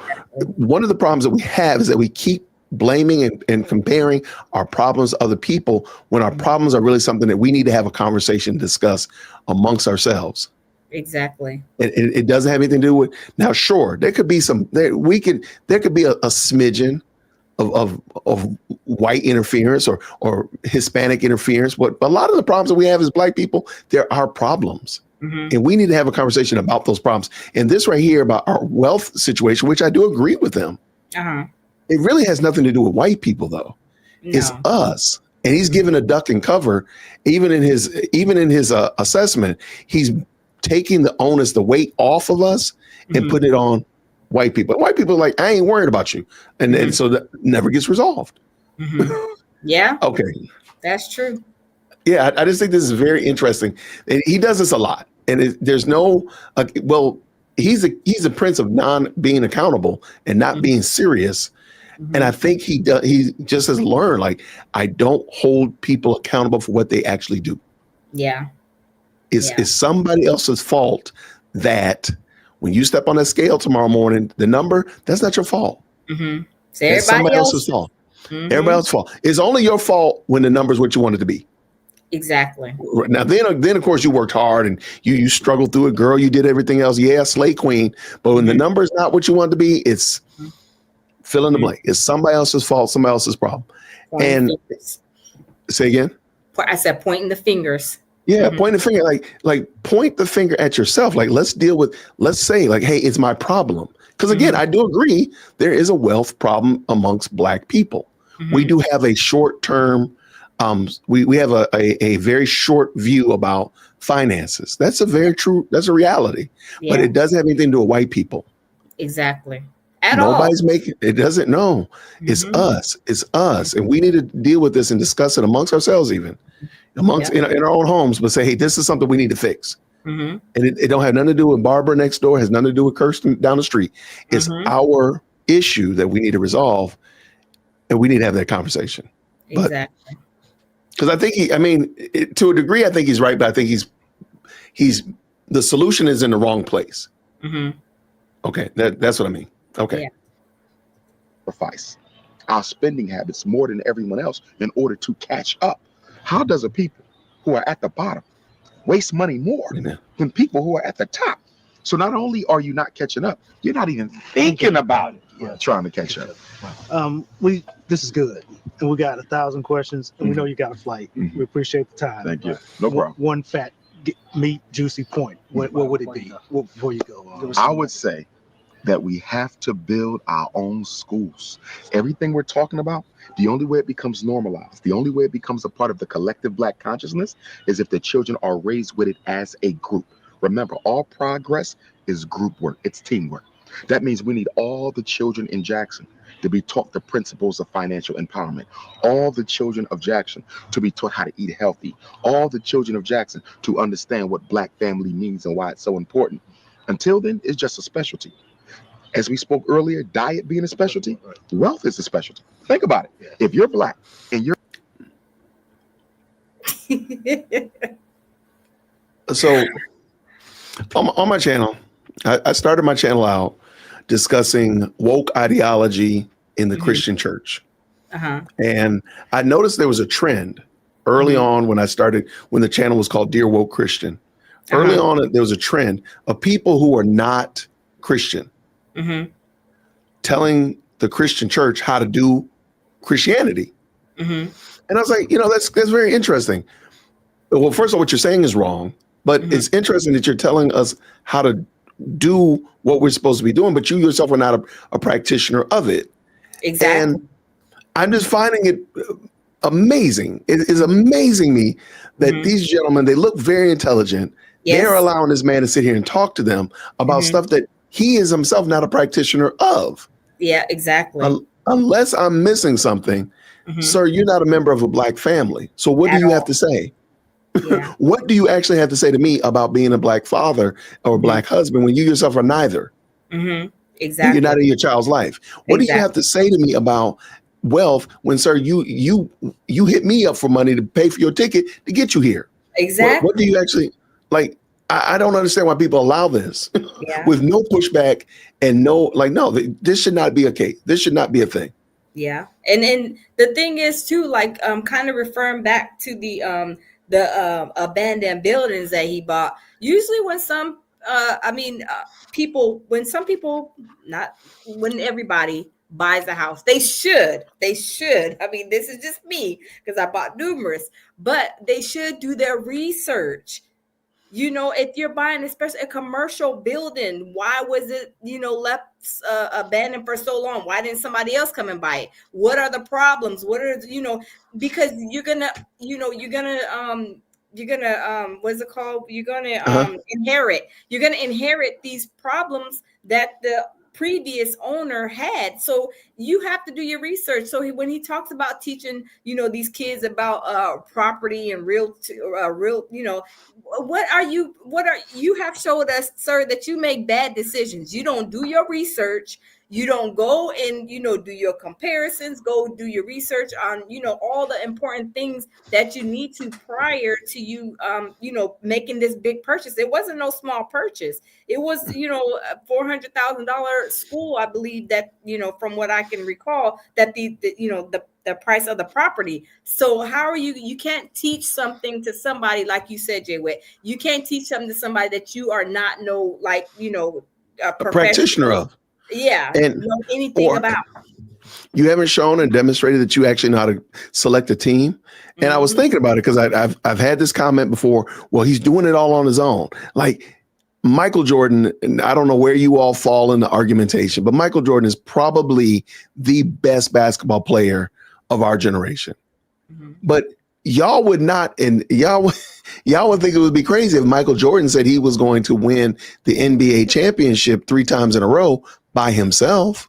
one of the problems that we have is that we keep blaming and comparing our problems to other people when our problems are really something that we need to have a conversation, discuss amongst ourselves. Exactly. It doesn't have anything to do with, now, sure, there could be there could be a smidgen of white interference or Hispanic interference, but a lot of the problems that we have as Black people, they're our problems. And we need to have a conversation about those problems. And this right here about our wealth situation, which I do agree with them. It really has nothing to do with white people, though. No. It's us. And he's given a duck and cover. Even in his assessment, he's taking the onus, the weight off of us and putting it on white people. White people are like, I ain't worried about you. And so that never gets resolved. Yeah. Okay. That's true. Yeah, I just think this is very interesting. And he does this a lot. And there's no, he's a prince of being accountable and not being serious. And I think he just has learned, like, I don't hold people accountable for what they actually do. Yeah. It's somebody else's fault that when you step on that scale tomorrow morning, the number, that's not your fault. It's somebody else's fault. Everybody else's fault. It's only your fault when the number is what you want it to be. Exactly. Now, then of course, you worked hard and you struggled through it. Girl, you did everything else. Yeah, slay queen. But when the number is not what you want it to be, it's fill in the blank. It's somebody else's fault, somebody else's problem. And say again? I said pointing the fingers. Yeah, point the finger, like point the finger at yourself. Like, let's say, like, hey, it's my problem. Because again, I do agree there is a wealth problem amongst Black people. We do have a short-term, we have a very short view about finances. That's a reality. Yeah. But it doesn't have anything to do with white people. Exactly. Nobody's making it. Doesn't know. It's us. It's us. And we need to deal with this and discuss it amongst ourselves, even amongst in our own homes, but say, hey, this is something we need to fix. And it don't have nothing to do with Barbara next door, has nothing to do with Kirsten down the street. It's our issue that we need to resolve. And we need to have that conversation. Exactly. Because I think to a degree, I think he's right, but I think he's the solution is in the wrong place. Okay, that's what I mean. Okay. Yeah. Sacrifice our spending habits more than everyone else in order to catch up. How does a people who are at the bottom waste money more than people who are at the top? So not only are you not catching up, you're not even thinking about it. Trying to catch up. This is good, and we got 1,000 questions, and we know you got a flight. We appreciate the time. Thank you. No problem. One fat, meat, juicy point. What would it be before you go? I would say that we have to build our own schools. Everything we're talking about, the only way it becomes normalized, the only way it becomes a part of the collective Black consciousness is if the children are raised with it as a group. Remember, all progress is group work. It's teamwork. That means we need all the children in Jackson to be taught the principles of financial empowerment. All the children of Jackson to be taught how to eat healthy. All the children of Jackson to understand what Black family means and why it's so important. Until then, it's just a specialty. As we spoke earlier, diet being a specialty, wealth is a specialty. Think about it. If you're black and you're So on my channel, I started my channel out discussing woke ideology in the Christian church. And I noticed there was a trend early on when the channel was called Dear Woke Christian. Early on, there was a trend of people who are not Christian telling the Christian church how to do Christianity. And I was like, that's very interesting. Well, first of all, what you're saying is wrong, but it's interesting that you're telling us how to do what we're supposed to be doing, but you yourself are not a practitioner of it. Exactly. And I'm just finding it amazing. It is amazing me that these gentlemen, they look very intelligent. Yes. They're allowing this man to sit here and talk to them about stuff that he is himself not a practitioner of. Yeah, exactly. Unless I'm missing something, sir, you're not a member of a black family. So what do you have to say? Yeah. What do you actually have to say to me about being a black father or a black husband when you yourself are neither? Exactly. You're not in your child's life. What do you have to say to me about wealth when, sir, you hit me up for money to pay for your ticket to get you here? Exactly. What do you actually like? I don't understand why people allow this with no pushback and no, this should not be okay. This should not be a thing. Yeah. And the thing is too, kind of referring back to the abandoned buildings that he bought. Usually when when everybody buys a house, they should. I mean, this is just me because I bought numerous, but they should do their research. If you're buying, especially a commercial building, why was it, left abandoned for so long? Why didn't somebody else come and buy it? What are the problems? What are, because you're gonna what's it called? You're gonna inherit these problems that the previous owner had. So you have to do your research. So when he talks about teaching, these kids about property and real, you have showed us, sir, that you make bad decisions. You don't do your research. You don't go and, do your comparisons, go do your research on, all the important things that you need to prior to you, making this big purchase. It wasn't no small purchase. It was, a $400,000 school, I believe that, from what I can recall, that the price of the property. So how are you can't teach something to somebody, like you said, Jay Witt, you can't teach something to somebody that you are not a practitioner of. Yeah, and know anything about. You haven't shown and demonstrated that you actually know how to select a team. And I was thinking about it because I've had this comment before. Well, he's doing it all on his own. Like Michael Jordan, and I don't know where you all fall in the argumentation, but Michael Jordan is probably the best basketball player of our generation. But y'all would not, and y'all would think it would be crazy if Michael Jordan said he was going to win the NBA championship 3 times in a row by himself.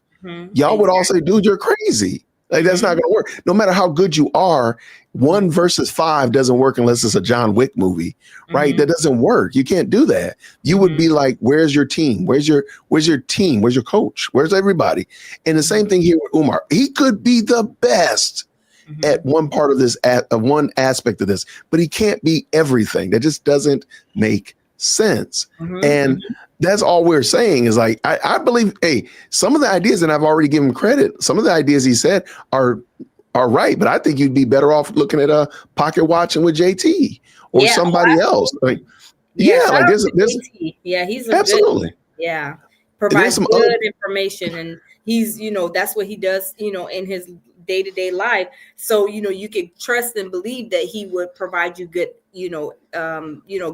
Y'all would all say, dude, you're crazy. Like, that's not going to work. No matter how good you are, 1 versus 5 doesn't work unless it's a John Wick movie, right? That doesn't work. You can't do that. You would be like, where's your team? Where's your team? Where's your coach? Where's everybody? And the same thing here with Umar. He could be the best at one part of this, at one aspect of this, but he can't be everything. That just doesn't make sense. And that's all we're saying is like, I believe, some of the ideas, and I've already given him credit, some of the ideas he said are right, but I think you'd be better off looking at a pocket watching with JT or somebody else. Like, like there's he's absolutely provides good information, and he's that's what he does in his day-to-day life. So you can trust and believe that he would provide you good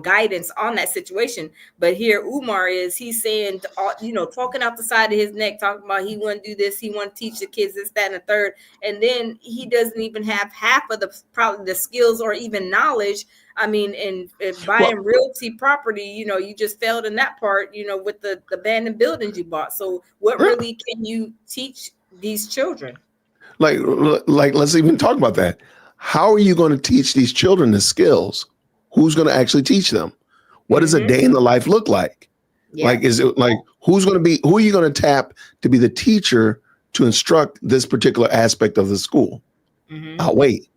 guidance on that situation. But here Umar he's saying, talking out the side of his neck, talking about he want to do this, he want to teach the kids this, that, and the third, and then he doesn't even have half of the skills or even knowledge. I mean, and buying realty property, you just failed in that part, with the abandoned buildings you bought. So what really can you teach these children? Like, let's even talk about that. How are you going to teach these children the skills? Who's going to actually teach them? What does a day in the life look like? Yeah. Like, is it like, who are you going to tap to be the teacher to instruct this particular aspect of the school? I'll wait.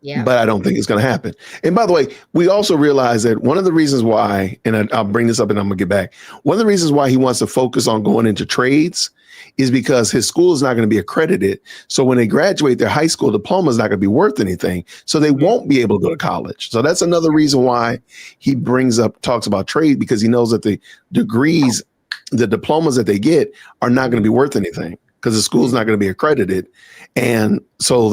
Yeah. But I don't think it's going to happen. And by the way, we also realize that one of the reasons why, and I'll bring this up and I'm going to get back. One of the reasons why he wants to focus on going into trades is because his school is not going to be accredited. So when they graduate, their high school diploma is not going to be worth anything. So they won't be able to go to college. So that's another reason why he talks about trade, because he knows that the degrees, the diplomas that they get are not going to be worth anything because the school is not going to be accredited. And so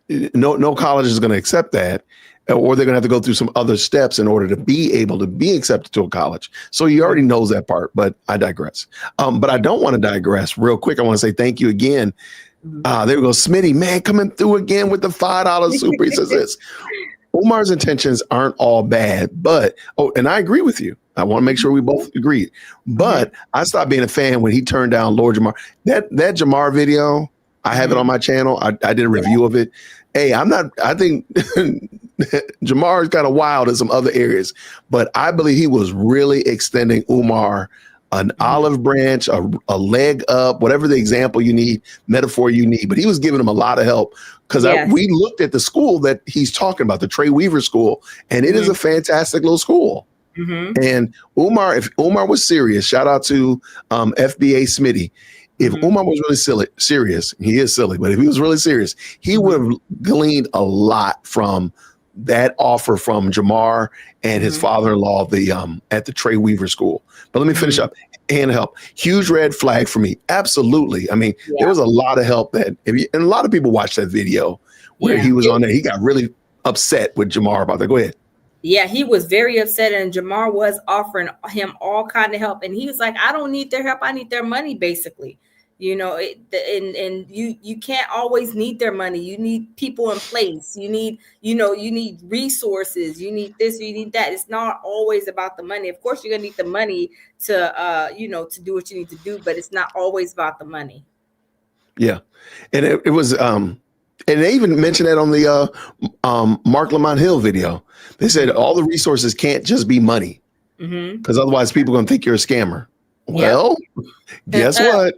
no college is going to accept that, or they're going to have to go through some other steps in order to be able to be accepted to a college. So he already knows that part, but I digress. But I don't want to digress real quick. I want to say thank you again. There we go. Smitty, man, coming through again with the $5 super. He says this: Umar's intentions aren't all bad, but, and I agree with you. I want to make sure we both agree. But I stopped being a fan when he turned down Lord Jamar. That Jamar video, I have it on my channel. I did a review of it. Hey, I think Jamar is kind of wild in some other areas, but I believe he was really extending Umar an olive branch, a leg up, whatever the example you need, metaphor you need. But he was giving him a lot of help because we looked at the school that he's talking about, the Trey Weaver School, and it is a fantastic little school. And if Umar was serious, shout out to FBA Smitty. If Umar was really serious, he is silly, but if he was really serious, he would have gleaned a lot from that offer from Jamar and his father-in-law at the Trey Weaver School. But let me finish up. And help. Huge red flag for me. Absolutely. I mean, there was a lot of help and a lot of people watched that video where he was on there. He got really upset with Jamar about that. Go ahead. Yeah, he was very upset, and Jamar was offering him all kind of help, and he was like, "I don't need their help. I need their money, basically." You know, and you can't always need their money. You need people in place. You need resources. You need this. You need that. It's not always about the money. Of course, you're gonna need the money to to do what you need to do, but it's not always about the money. Yeah, and it was and they even mentioned that on the Mark Lamont Hill video. They said all the resources can't just be money, because otherwise people are going to think you're a scammer. Well, guess what?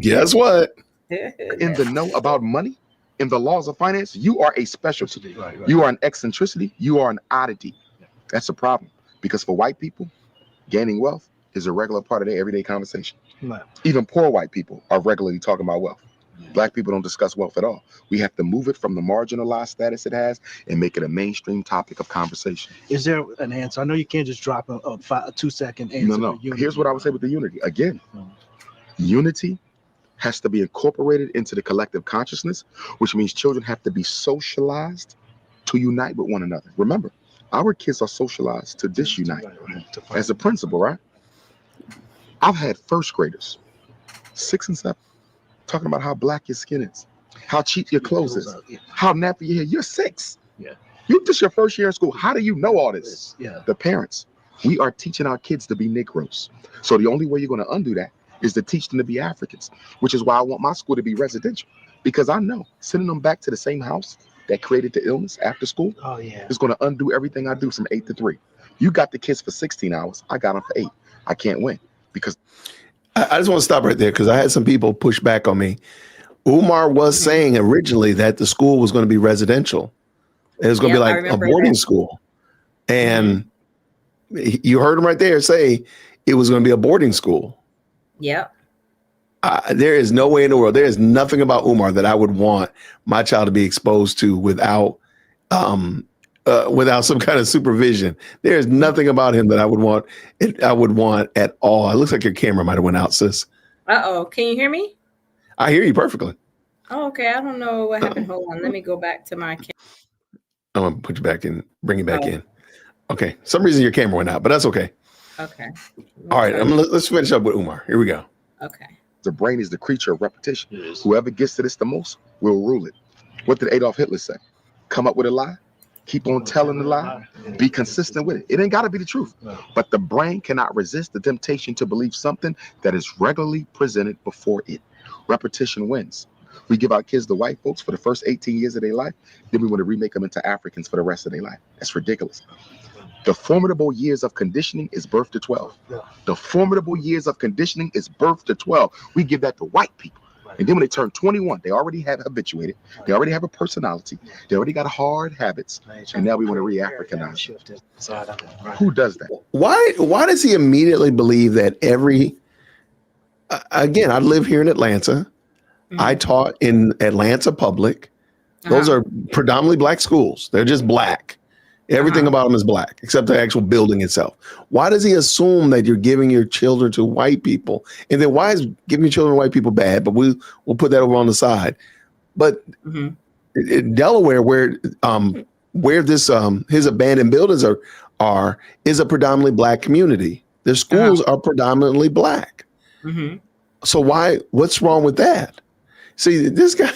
Guess what? In the know about money, in the laws of finance, you are a specialty. Right. You are an eccentricity. You are an oddity. That's a problem, because for white people, gaining wealth is a regular part of their everyday conversation. Right. Even poor white people are regularly talking about wealth. Black people don't discuss wealth at all. We have to move it from the marginalized status it has and make it a mainstream topic of conversation. Is there an answer? I know you can't just drop a 2-second answer. No. Here's what I would say with the unity. Again, unity has to be incorporated into the collective consciousness, which means children have to be socialized to unite with one another. Remember, our kids are socialized to disunite as a principle, right? I've had first graders, 6 and 7, talking about how black your skin is, how cheap your clothes is, how nappy your hair. You're 6. Yeah. This your first year in school. How do you know all this? Yeah. The parents. We are teaching our kids to be Negroes. So the only way you're going to undo that is to teach them to be Africans, which is why I want my school to be residential, because I know sending them back to the same house that created the illness after school is going to undo everything I do from 8 to 3. You got the kids for 16 hours. I got them for 8. I can't win because I just want to stop right there because I had some people push back on me. Umar was saying originally that the school was going to be residential. It was going to be like a boarding school. And you heard him right there say it was going to be a boarding school. Yep. There is no way in the world. There is nothing about Umar that I would want my child to be exposed to without some kind of supervision. There is nothing about him that I would want. I would want at all. It looks like your camera might have went out, sis. Uh-oh. Can you hear me? I hear you perfectly. Oh, okay. I don't know what happened. Hold on. Let me go back to my camera. I'm gonna put you back in, bring you back in. Okay. Some reason your camera went out, but that's okay. Okay. All right. Let's finish up with Umar. Here we go. Okay. The brain is the creature of repetition. Yes. Whoever gets to this the most will rule it. What did Adolf Hitler say? Come up with a lie, keep on telling the lie, be consistent with it. It ain't got to be the truth. No. But the brain cannot resist the temptation to believe something that is regularly presented before it. Repetition wins. We give our kids the white folks for the first 18 years of their life, then we want to remake them into Africans for the rest of their life. That's ridiculous. The formidable years of conditioning is birth to 12. The formidable years of conditioning is birth to 12. We give that to white people. And then when they turn 21, they already have habituated. They already have a personality. They already got hard habits. And now we want to re-Africanize them. Who does that? Why does he immediately believe that again, I live here in Atlanta. I taught in Atlanta Public. Those are predominantly black schools. They're just black. Everything about them is black, except the actual building itself. Why does he assume that you're giving your children to white people? And then why is giving your children to white people bad? But we'll put that over on the side. But in Delaware, where this his abandoned buildings are is a predominantly black community. Their schools are predominantly black. So what's wrong with that? See, this guy,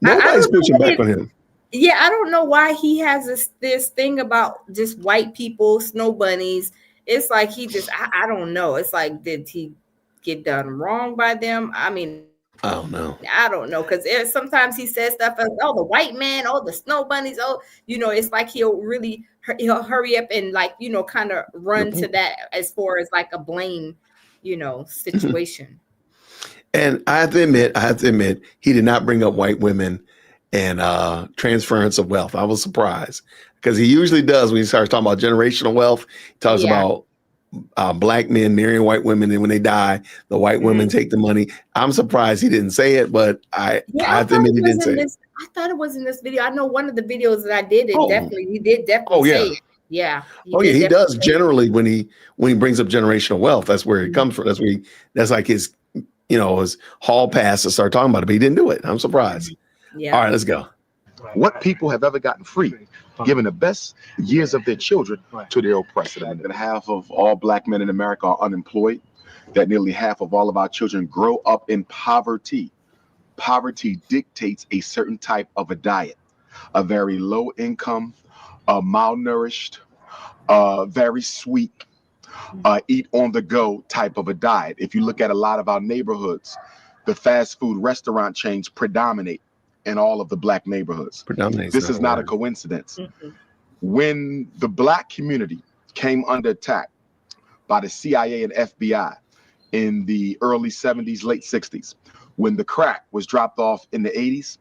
nobody's pushing back on him. Yeah, I don't know why he has this thing about just white people, snow bunnies. It's like he just, I don't know. It's like, did he get done wrong by them? I mean, I don't know. I don't know, because sometimes he says stuff as, oh, the white man, oh, the snow bunnies, oh, it's like he'll hurry up and like, kind of run to that as far as like a blame, situation. And I have to admit, he did not bring up white women and transference of wealth. I was surprised because he usually does when he starts talking about generational wealth. He talks about black men marrying white women, and when they die, the white women take the money. I'm surprised he didn't say it, but I have to admit he didn't say it. I thought it was in this video. I know one of the videos that I did, he did definitely say it. Yeah. He does generally when he brings up generational wealth. That's where it comes from. That's like his his hall pass to start talking about it, but he didn't do it. I'm surprised. Yeah. All right, let's go. What people have ever gotten free, giving the best years of their children to their oppressor? And half of all black men in America are unemployed. That nearly half of all of our children grow up in poverty. Poverty dictates a certain type of a diet, a very low income, malnourished, very sweet, eat on the go type of a diet. If you look at a lot of our neighborhoods, the fast food restaurant chains predominate in all of the black neighborhoods. This is not a coincidence. When the black community came under attack by the CIA and FBI in the early 70s, late 60s, when the crack was dropped off in the 80s,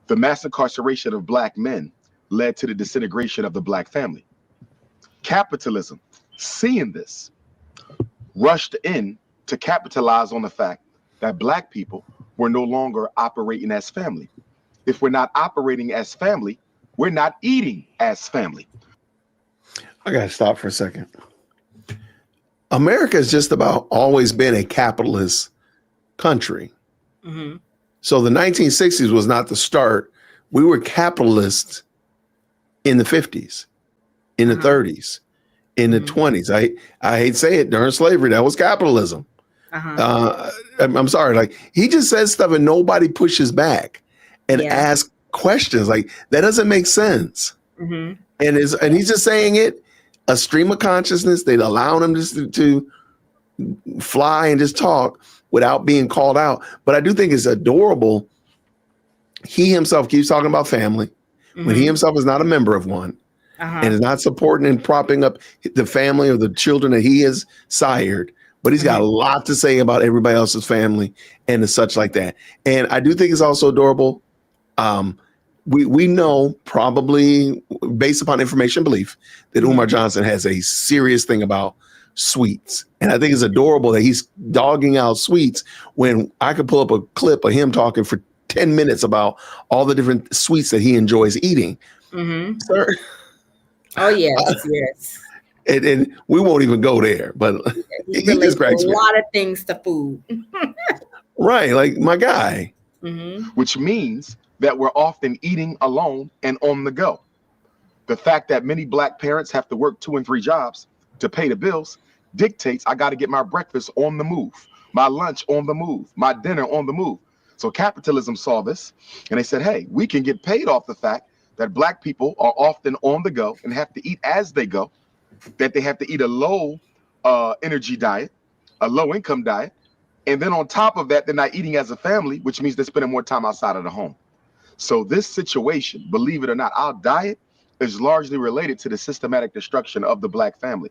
the mass incarceration of black men led to the disintegration of the black family. Capitalism, seeing this, rushed in to capitalize on the fact that black people were no longer operating as family. If we're not operating as family, we're not eating as family. I gotta stop for a second. America has just about always been a capitalist country. So the 1960s was not the start. We were capitalists in the 50s, in the 30s, in the 20s. I hate to say it, during slavery, that was capitalism. I'm sorry, like he just says stuff and nobody pushes back and asks questions. Like that doesn't make sense. And he's just saying it, a stream of consciousness. They allow him just to fly and just talk without being called out. But I do think it's adorable. He himself keeps talking about family when he himself is not a member of one and is not supporting and propping up the family or the children that he has sired. But he's got a lot to say about everybody else's family and such like that. And I do think it's also adorable. We know, probably based upon information belief, that Umar Johnson has a serious thing about sweets. And I think it's adorable that he's dogging out sweets when I could pull up a clip of him talking for 10 minutes about all the different sweets that he enjoys eating. Sir, oh, yes. And we won't even go there, but he just cracks a lot of things to food. Right, like my guy. Which means that we're often eating alone and on the go. The fact that many black parents have to work 2 and 3 jobs to pay the bills dictates I got to get my breakfast on the move, my lunch on the move, my dinner on the move. So capitalism saw this and they said, hey, we can get paid off the fact that black people are often on the go and have to eat as they go, that they have to eat a low energy diet, a low income diet. And then on top of that, they're not eating as a family, which means they're spending more time outside of the home. So this situation, believe it or not, our diet is largely related to the systematic destruction of the Black family.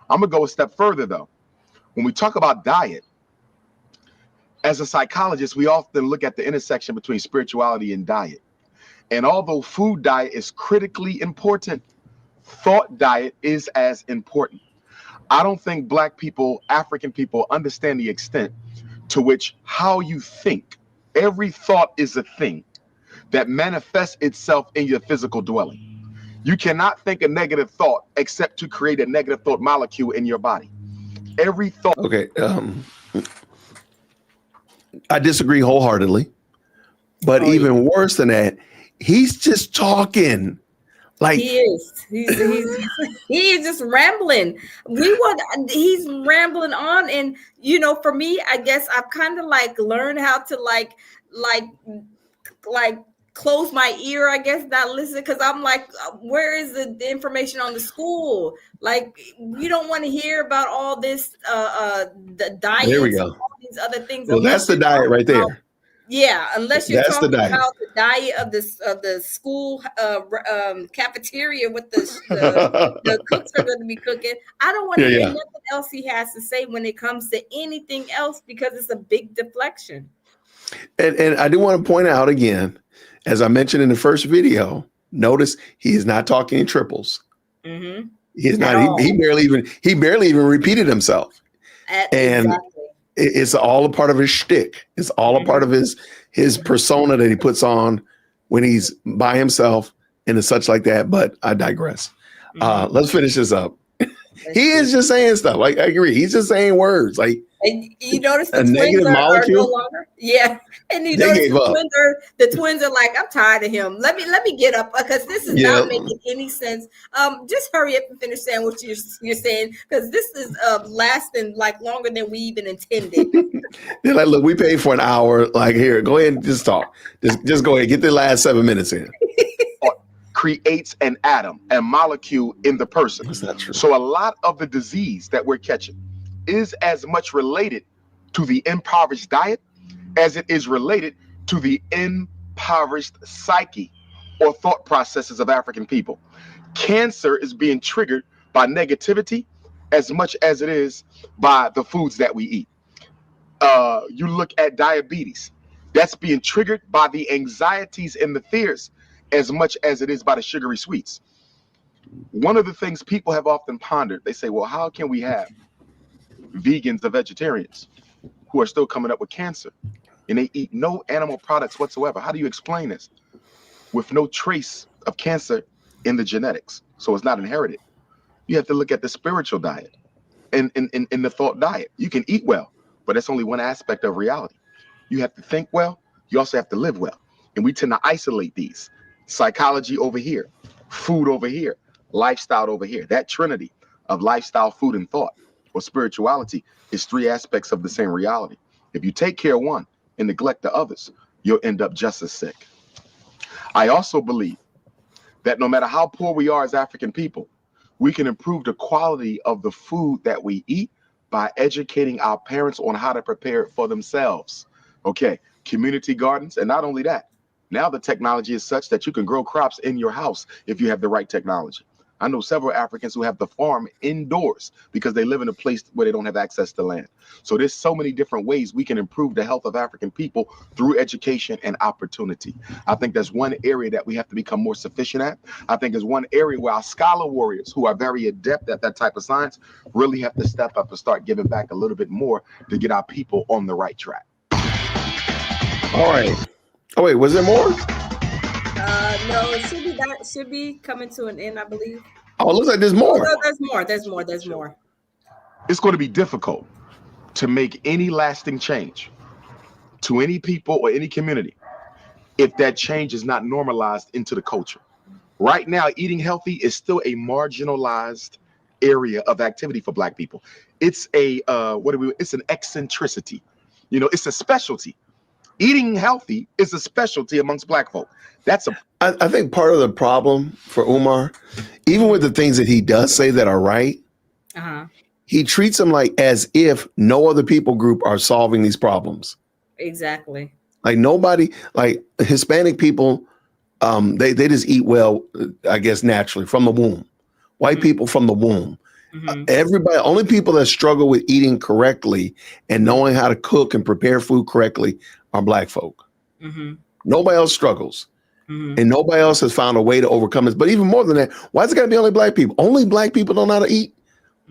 I'm gonna go a step further though. When we talk about diet, as a psychologist, we often look at the intersection between spirituality and diet. And although food diet is critically important, thought diet is as important. I don't think Black people, African people understand the extent to which how you think, every thought is a thing that manifests itself in your physical dwelling. You cannot think a negative thought except to create a negative thought molecule in your body. Every thought. Okay. I disagree wholeheartedly. But even worse than that, he's just talking. Like he is. He is just rambling. He's rambling on, and for me, I guess I've kind of like learned how to like close my ear, I guess, not listen, because I'm like, where is the information on the school? Like, you don't want to hear about all this the diets. There we go. And all these other things. Well, that's the diet right there. Yeah, unless you're talking about the diet of the school cafeteria with the cooks are going to be cooking. I don't want to hear nothing else he has to say when it comes to anything else, because it's a big deflection. And I do want to point out again, as I mentioned in the first video, notice he is not talking in triples. Mm-hmm. He is not. He barely even repeated himself. And exactly. It's all a part of his shtick. It's all a part of his persona that he puts on when he's by himself and such like that. But I digress. Mm-hmm. Let's finish this up. He is just saying stuff. Like, I agree. He's just saying words. Like, and you notice the twins are no longer. Yeah, and you notice the twins are like, I'm tired of him. Let me get up, because this is not making any sense. Just hurry up and finish saying what you're saying, because this is lasting like longer than we even intended. They're like, look, we paid for an hour. Like, here, go ahead and just talk. Just go ahead, get the last 7 minutes in. Creates an atom, a molecule in the person. That's not true. So a lot of the disease that we're catching is as much related to the impoverished diet as it is related to the impoverished psyche or thought processes of African people. Cancer is being triggered by negativity as much as it is by the foods that we eat. You look at diabetes, that's being triggered by the anxieties and the fears as much as it is by the sugary sweets. One of the things people have often pondered, they say, well, how can we have vegans or vegetarians who are still coming up with cancer and they eat no animal products whatsoever? How do you explain this? With no trace of cancer in the genetics, so it's not inherited. You have to look at the spiritual diet and in the thought diet. You can eat well, but that's only one aspect of reality. You have to think well, you also have to live well. And we tend to isolate these. Psychology over here, food over here, lifestyle over here. That trinity of lifestyle, food, and thought, or spirituality, is three aspects of the same reality. If you take care of one and neglect the others, you'll end up just as sick. I also believe that no matter how poor we are as African people, we can improve the quality of the food that we eat by educating our parents on how to prepare it for themselves. Okay, community gardens, and not only that, now the technology is such that you can grow crops in your house if you have the right technology. I know several Africans who have the farm indoors because they live in a place where they don't have access to land. So there's so many different ways we can improve the health of African people through education and opportunity. I think that's one area that we have to become more sufficient at. I think there's one area where our scholar warriors, who are very adept at that type of science, really have to step up and start giving back a little bit more to get our people on the right track. All right. Oh, wait, was there more? No, it should be coming to an end, I believe. Oh, it looks like there's more. No, there's more. It's going to be difficult to make any lasting change to any people or any community if that change is not normalized into the culture. Right now, eating healthy is still a marginalized area of activity for Black people. It's it's an eccentricity. It's a specialty. Eating healthy is a specialty amongst Black folk. I think part of the problem for Umar, even with the things that he does say that are right, he treats them like as if no other people group are solving these problems. Exactly. Like nobody, like Hispanic people they just eat well, I guess, naturally from the womb. White people from the womb. Everybody, only people that struggle with eating correctly and knowing how to cook and prepare food correctly are Black folk. Nobody else struggles. And nobody else has found a way to overcome this. But even more than that, why is it gotta be only Black people? Only Black people don't know how to eat?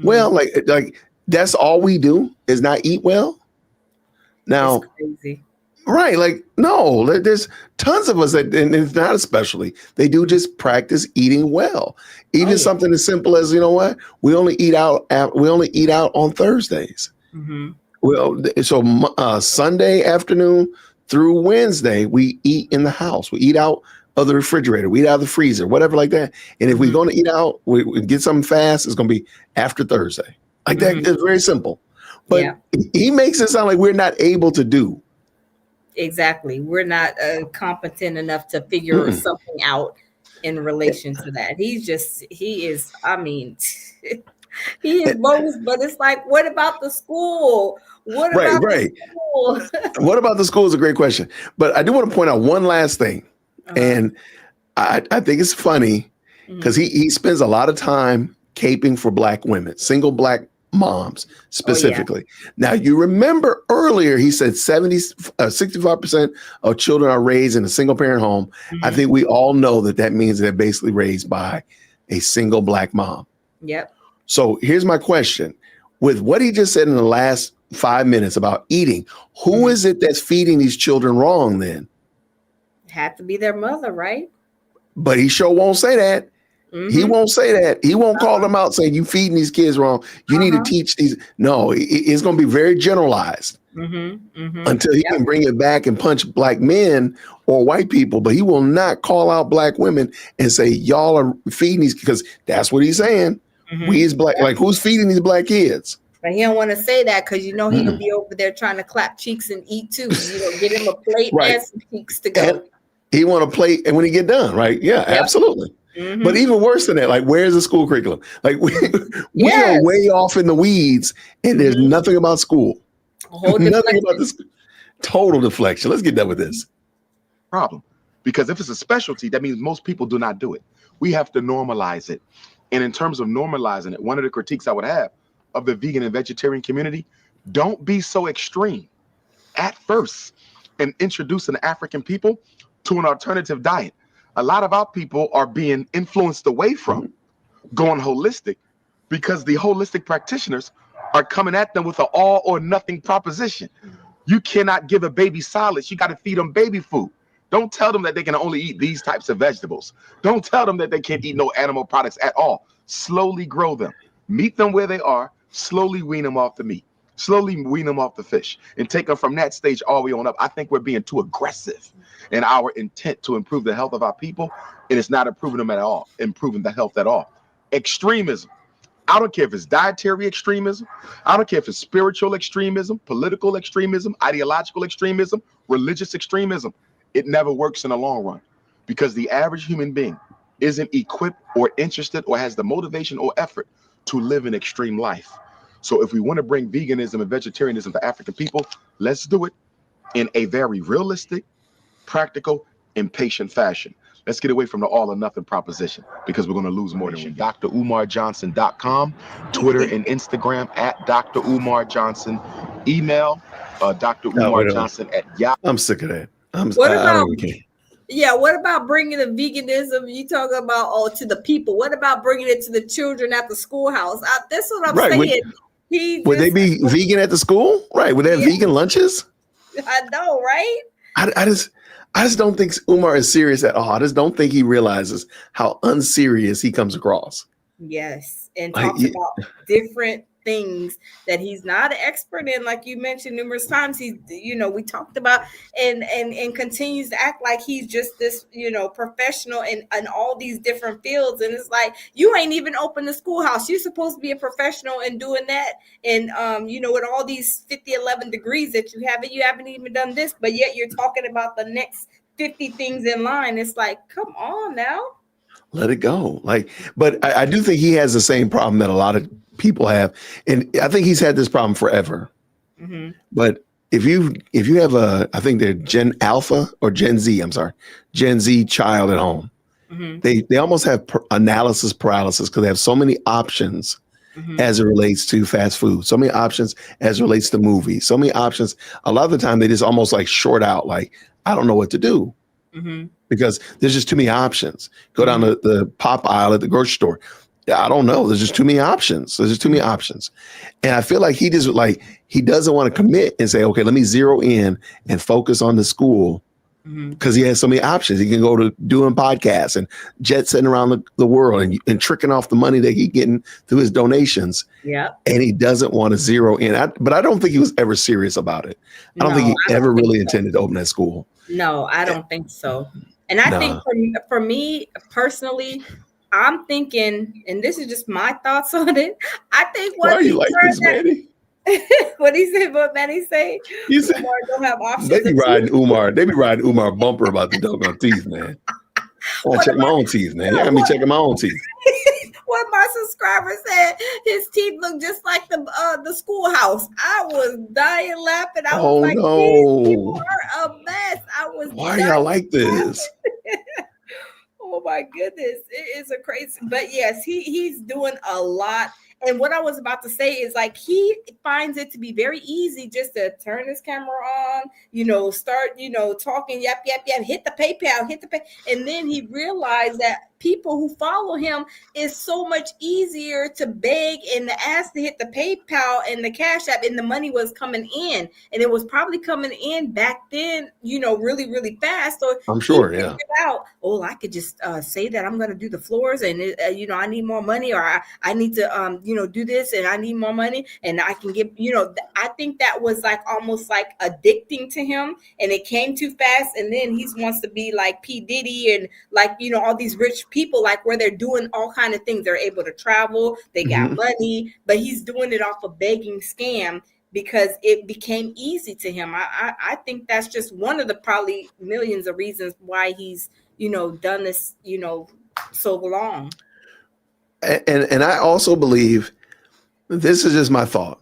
Well, like that's all we do is not eat well. Now, crazy. Right, like no, there's tons of us that, and it's not especially, they do just practice eating well. Even something as simple as, you know what, we only eat out on Thursdays. Well, so Sunday afternoon through Wednesday, we eat in the house. We eat out of the refrigerator. We eat out of the freezer, whatever like that. And if we're going to eat out, we get something fast, it's going to be after Thursday. Like that, it's very simple. But he makes it sound like we're not able to do. Exactly. We're not competent enough to figure something out in relation to that. He is, I mean, he is both, but it's like, what about the school? What about the school? What about the school is a great question. But I do want to point out one last thing. And I think it's funny because he spends a lot of time caping for Black women, single Black moms specifically. Now, you remember earlier he said 65% of children are raised in a single parent home. I think we all know that means they're basically raised by a single Black mom. So here's my question. With what he just said in the last 5 minutes about eating, who is it that's feeding these children wrong then? Have to be their mother, right? But he sure won't say that. He won't say that. He won't call them out saying you feeding these kids wrong. You need to teach these. No, it's going to be very generalized until he can bring it back and punch Black men or white people. But he will not call out Black women and say y'all are feeding these, because that's what he's saying. We as Black, like who's feeding these Black kids? But he don't want to say that because he'll be over there trying to clap cheeks and eat too. Get him a plate and some cheeks to go. And he want a plate, and when he get done, right? Yeah, absolutely. But even worse than that, like where's the school curriculum? Like we are way off in the weeds, and there's nothing about school. Nothing about this. Total deflection. Let's get done with this. Problem. Because if it's a specialty, that means most people do not do it. We have to normalize it. And in terms of normalizing it, one of the critiques I would have of the vegan and vegetarian community, don't be so extreme at first and introducing African people to an alternative diet. A lot of our people are being influenced away from going holistic because the holistic practitioners are coming at them with an all or nothing proposition. You cannot give a baby solids. You got to feed them baby food. Don't tell them that they can only eat these types of vegetables. Don't tell them that they can't eat no animal products at all. Slowly grow them. Meet them where they are. Slowly wean them off the meat. Slowly wean them off the fish and take them from that stage all the way on up. I think we're being too aggressive in our intent to improve the health of our people, and it's not improving them at all, improving the health at all. Extremism. I don't care if it's dietary extremism. I don't care if it's spiritual extremism, political extremism, ideological extremism, religious extremism. It never works in the long run because the average human being isn't equipped or interested or has the motivation or effort to live an extreme life. So if we want to bring veganism and vegetarianism to African people, let's do it in a very realistic, practical, and patient fashion. Let's get away from the all or nothing proposition because we're going to lose more than we DrUmarJohnson.com, Twitter and Instagram at Dr. Umar Johnson, email DrUmarJohnson at Yahoo. I'm sick of that. What about bringing the veganism you talk about to the people? What about bringing it to the children at the schoolhouse? That's what I'm saying. Would they be vegan at the school? Right. Would they have vegan lunches? I know, right? I just don't think Umar is serious at all. I just don't think he realizes how unserious he comes across. Yes. And talks about different things that he's not an expert in, like you mentioned numerous times. He's, we talked about and continues to act like he's just this, professional in all these different fields. And it's like, you ain't even opened the schoolhouse. You're supposed to be a professional in doing that. And, with all these 11 degrees that you haven't even done this, but yet you're talking about the next 50 things in line. It's like, come on now. Let it go. But I do think he has the same problem that a lot of people have. And I think he's had this problem forever. But if you have I think they're Gen Alpha or Gen Z, I'm sorry, Gen Z child at home, they almost have analysis paralysis because they have so many options as it relates to fast food, so many options as it relates to movies, so many options. A lot of the time they just almost like short out, like, I don't know what to do because there's just too many options. Go down the pop aisle at the grocery store. I don't know. There's just too many options. There's just too many options. And I feel like he doesn't want to commit and say, okay, let me zero in and focus on the school because he has so many options. He can go to doing podcasts and jet setting around the world and tricking off the money that he's getting through his donations. Yeah. And he doesn't want to zero in. But I don't think he was ever serious about it. I don't think he ever really intended to open that school. No, I don't think so. And I think for me personally, I'm thinking, and this is just my thoughts on it. I think why are you like this, Manny? What he said, what Manny say? He said, Umar don't have options. They be riding Umar bumper about the doggone teeth, man. I check my own teeth, man. I got me checking my own teeth. What my subscriber said, his teeth look just like the schoolhouse. I was dying laughing. I was like, no. These people are a mess. Why are y'all like this? Oh my goodness, it is a crazy. But yes, he's doing a lot. And what I was about to say is like he finds it to be very easy just to turn his camera on, start, talking, yap, hit the PayPal, and then he realized that people who follow him is so much easier to beg and to ask to hit the PayPal and the Cash App, and the money was coming in, and it was probably coming in back then, really, really fast. So I'm sure, yeah. I could just say that I'm going to do the floors, and I need more money, or I need to do this, and I need more money, and I can get, I think that was like almost like addicting to him, and it came too fast, and then he wants to be like P. Diddy and like all these rich people, like where they're doing all kind of things. They're able to travel, they got money, but he's doing it off a begging scam because it became easy to him. I think that's just one of the probably millions of reasons why he's done this so long. And I also believe, this is just my thought,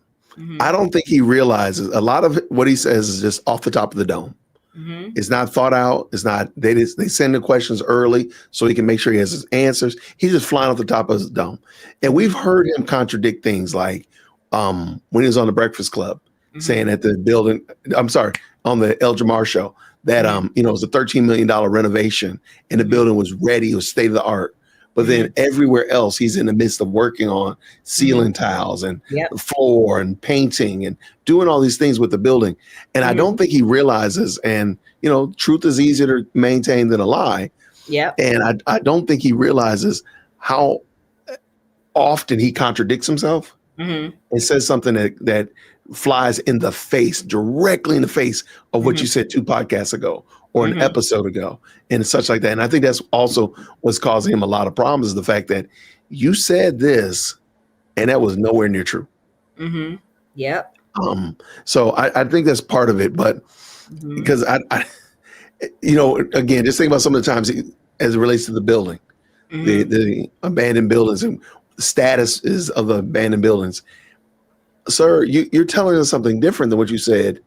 I don't think he realizes a lot of what he says is just off the top of the dome. It's not thought out. It's not, they send the questions early so he can make sure he has his answers. He's just flying off the top of his dome. And we've heard him contradict things like when he was on the Breakfast Club saying at the building, on the El Jamar show that, it was a $13 million renovation and the building was ready. It was state of the art. But then everywhere else, he's in the midst of working on ceiling tiles and floor and painting and doing all these things with the building. And I don't think he realizes, and, truth is easier to maintain than a lie. Yeah. And I don't think he realizes how often he contradicts himself and says something that flies in the face, directly in the face of what you said 2 podcasts ago or an episode ago and such like that. And I think that's also what's causing him a lot of problems, is the fact that you said this and that was nowhere near true. Yep. So I think that's part of it, but because I again, just think about some of the times as it relates to the building, the abandoned buildings and status is of the abandoned buildings. Sir, you're telling us something different than what you said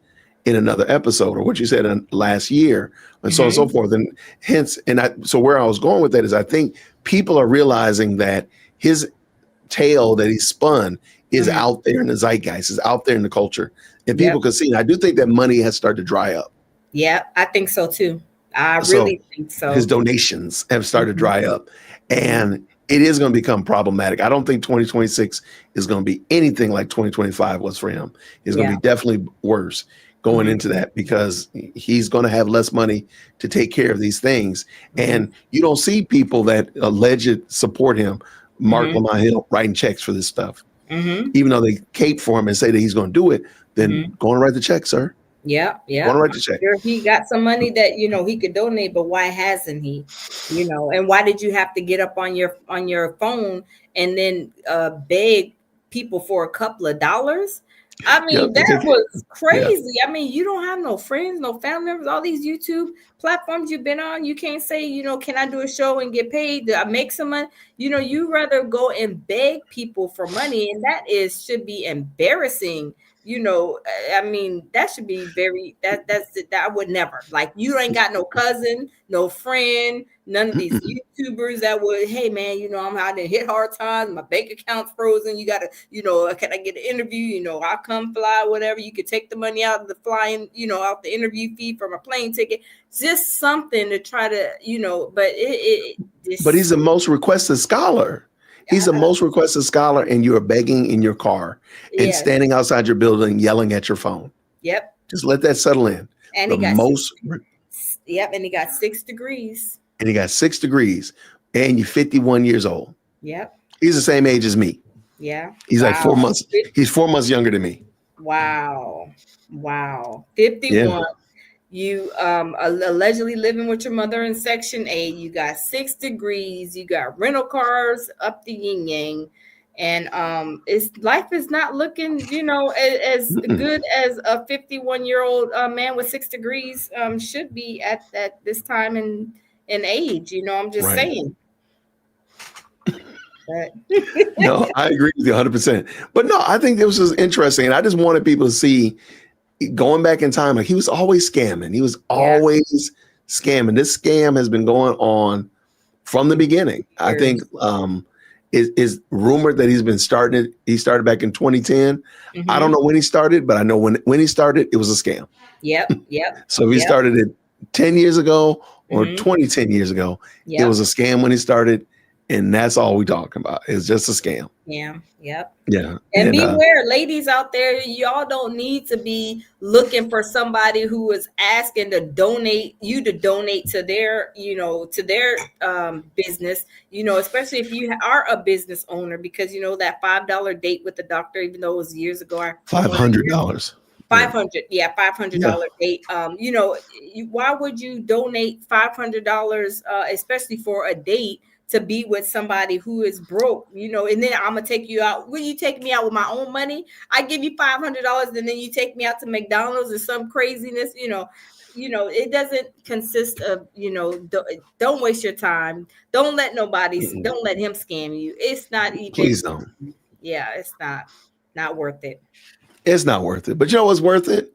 in another episode or what you said in last year and so on and so forth. And hence, so where I was going with that is I think people are realizing that his tale that he spun is out there in the zeitgeist, is out there in the culture, and people can see it. I do think that money has started to dry up. Yeah, I think so too. I really think so. His donations have started to dry up, and it is going to become problematic. I don't think 2026 is going to be anything like 2025 was for him. It's going to be definitely worse going into that, because he's going to have less money to take care of these things. And you don't see people that alleged support him, Mark Lamont Hill, writing checks for this stuff. Even though they cape for him and say that he's going to do it, then go and write the check, sir. Yeah. Go and write the check. Sure, he got some money that he could donate, but why hasn't he? And why did you have to get up on your phone and then beg people for a couple of dollars? I mean, that was crazy. I mean, you don't have no friends, no family members, all these YouTube platforms you've been on. You can't say, can I do a show and get paid? I make some money. You rather go and beg people for money. And that should be embarrassing, you know, I mean, that should be that I would never. Like, you ain't got no cousin, no friend, none of these YouTubers that would, hey man, you know, I'm out there hit hard times, my bank account's frozen. You gotta, you know, can I get an interview? You know, I'll come fly, whatever. You could take the money out of the flying, you know, out the interview fee from a plane ticket. Just something to try to, you know, but but he's the most requested scholar. He's the most requested scholar, and you're begging in your car and standing outside your building yelling at your phone. Yep. Just let that settle in. And he got and he got 6 degrees. And he got 6 degrees, and you're 51 years old. Yep. He's the same age as me. Yeah. He's like 4 months. He's 4 months younger than me. Wow. 51. Yeah. You allegedly living with your mother in Section 8. You got 6 degrees. You got rental cars up the yin yang, and life is not looking, you know, as good as a 51-year-old man with 6 degrees should be at this time in age. You know, I'm just saying. No, I agree with you 100%. But no, I think this was interesting, and I just wanted people to see. Going back in time, like he was always scamming. He was always scamming. This scam has been going on from the beginning. I think is rumored that he's been starting it. He started back in 2010. I don't know when he started, but I know when he started, it was a scam. Yep. So if he started it 10 years ago or 10 years ago, it was a scam when he started. And that's all we talking about. It's just a scam. Yeah. Yep. Yeah. And beware, ladies out there, y'all don't need to be looking for somebody who is asking to donate to their, you know, to their business, you know, especially if you are a business owner, because, you know, that $5 date with the doctor, even though it was years ago, $500. $500 date. You know, why would you donate $500, especially for a date, to be with somebody who is broke, you know, and then I'm gonna take you out. Will you take me out with my own money? I give you $500 and then you take me out to McDonald's or some craziness, you know, it doesn't consist of, you know, don't waste your time. Don't let don't let him scam you. It's not even. Please don't. Yeah, it's not worth it. It's not worth it. But you know what's worth it?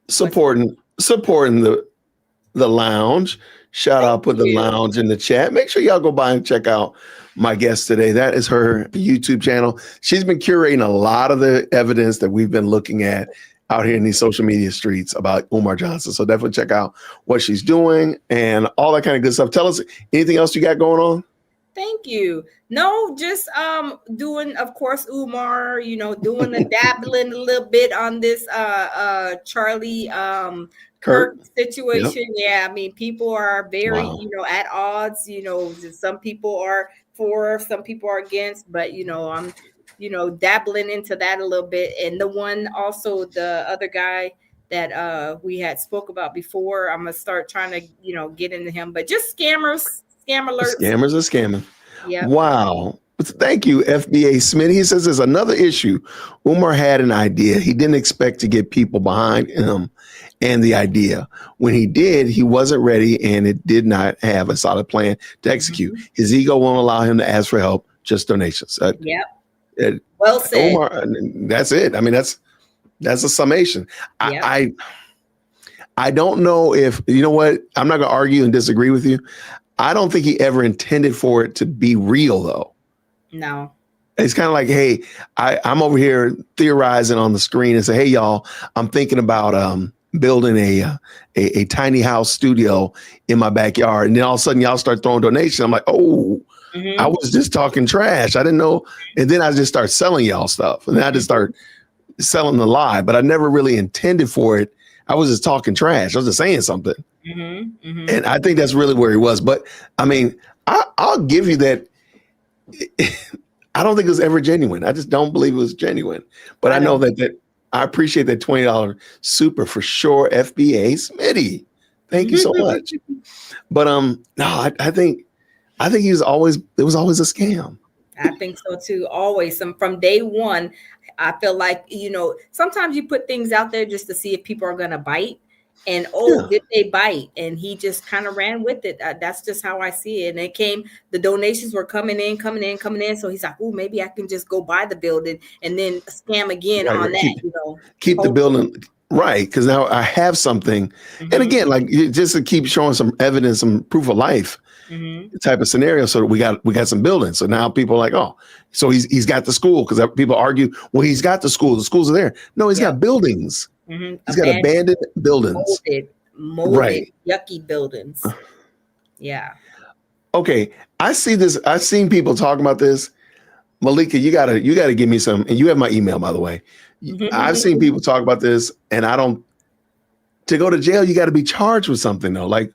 Supporting the lounge. Shout out, put the lounge in the chat. Make sure y'all go by and check out my guest today. That is her YouTube channel. She's been curating a lot of the evidence that we've been looking at out here in these social media streets about Umar Johnson. So definitely check out what she's doing and all that kind of good stuff. Tell us anything else you got going on? Thank you. No, just doing, of course, Umar, you know, doing the dabbling a little bit on this Charlie Kirk situation. Yep. Yeah, I mean, people are very, you know, at odds. You know, some people are for, some people are against, but you know, I'm, you know, dabbling into that a little bit. And the one also, the other guy that we had spoke about before, I'm gonna start trying to, you know, get into him. But just scam alerts. Scammers are scamming. Yeah. Wow. Thank you, FBA Smith. He says there's another issue. Umar had an idea. He didn't expect to get people behind him and the idea. When he did, he wasn't ready, and it did not have a solid plan to execute. His ego won't allow him to ask for help, just donations. Well said. Umar, that's it. I mean, that's a summation. Yep. I don't know if, you know what, I'm not going to argue and disagree with you. I don't think he ever intended for it to be real, though. No. It's kind of like, hey, I'm over here theorizing on the screen and say, hey, y'all, I'm thinking about building a tiny house studio in my backyard. And then all of a sudden y'all start throwing donations. I'm like, oh, I was just talking trash. I didn't know. And then I just start selling y'all stuff. And then I just start selling the lie. But I never really intended for it. I was just talking trash. I was just saying something. And I think that's really where he was. But I mean, I'll give you that. I don't think it was ever genuine. I just don't believe it was genuine. But I know that I appreciate that $20 super for sure. FBA Smitty. Thank you so much. But no, I think it was always a scam. I think so too. Always. From day one, I feel like, you know, sometimes you put things out there just to see if people are going to bite. And did they bite? And he just kind of ran with it. That's just how I see it. And the donations were coming in. So he's like, oh, maybe I can just go buy the building and then scam again on that. Keep the building. Right, because now I have something. And again, like just to keep showing some evidence, some proof of life type of scenario. So we got some buildings. So now people are like, oh, so he's got the school, because people argue, well, he's got the schools are there. No, he's got buildings. He's got abandoned buildings. Molded, yucky buildings. Yeah. Okay. I see this. I've seen people talking about this. Malika, you gotta give me some, and you have my email, by the way. I've seen people talk about this, and to go to jail, you got to be charged with something though. Like,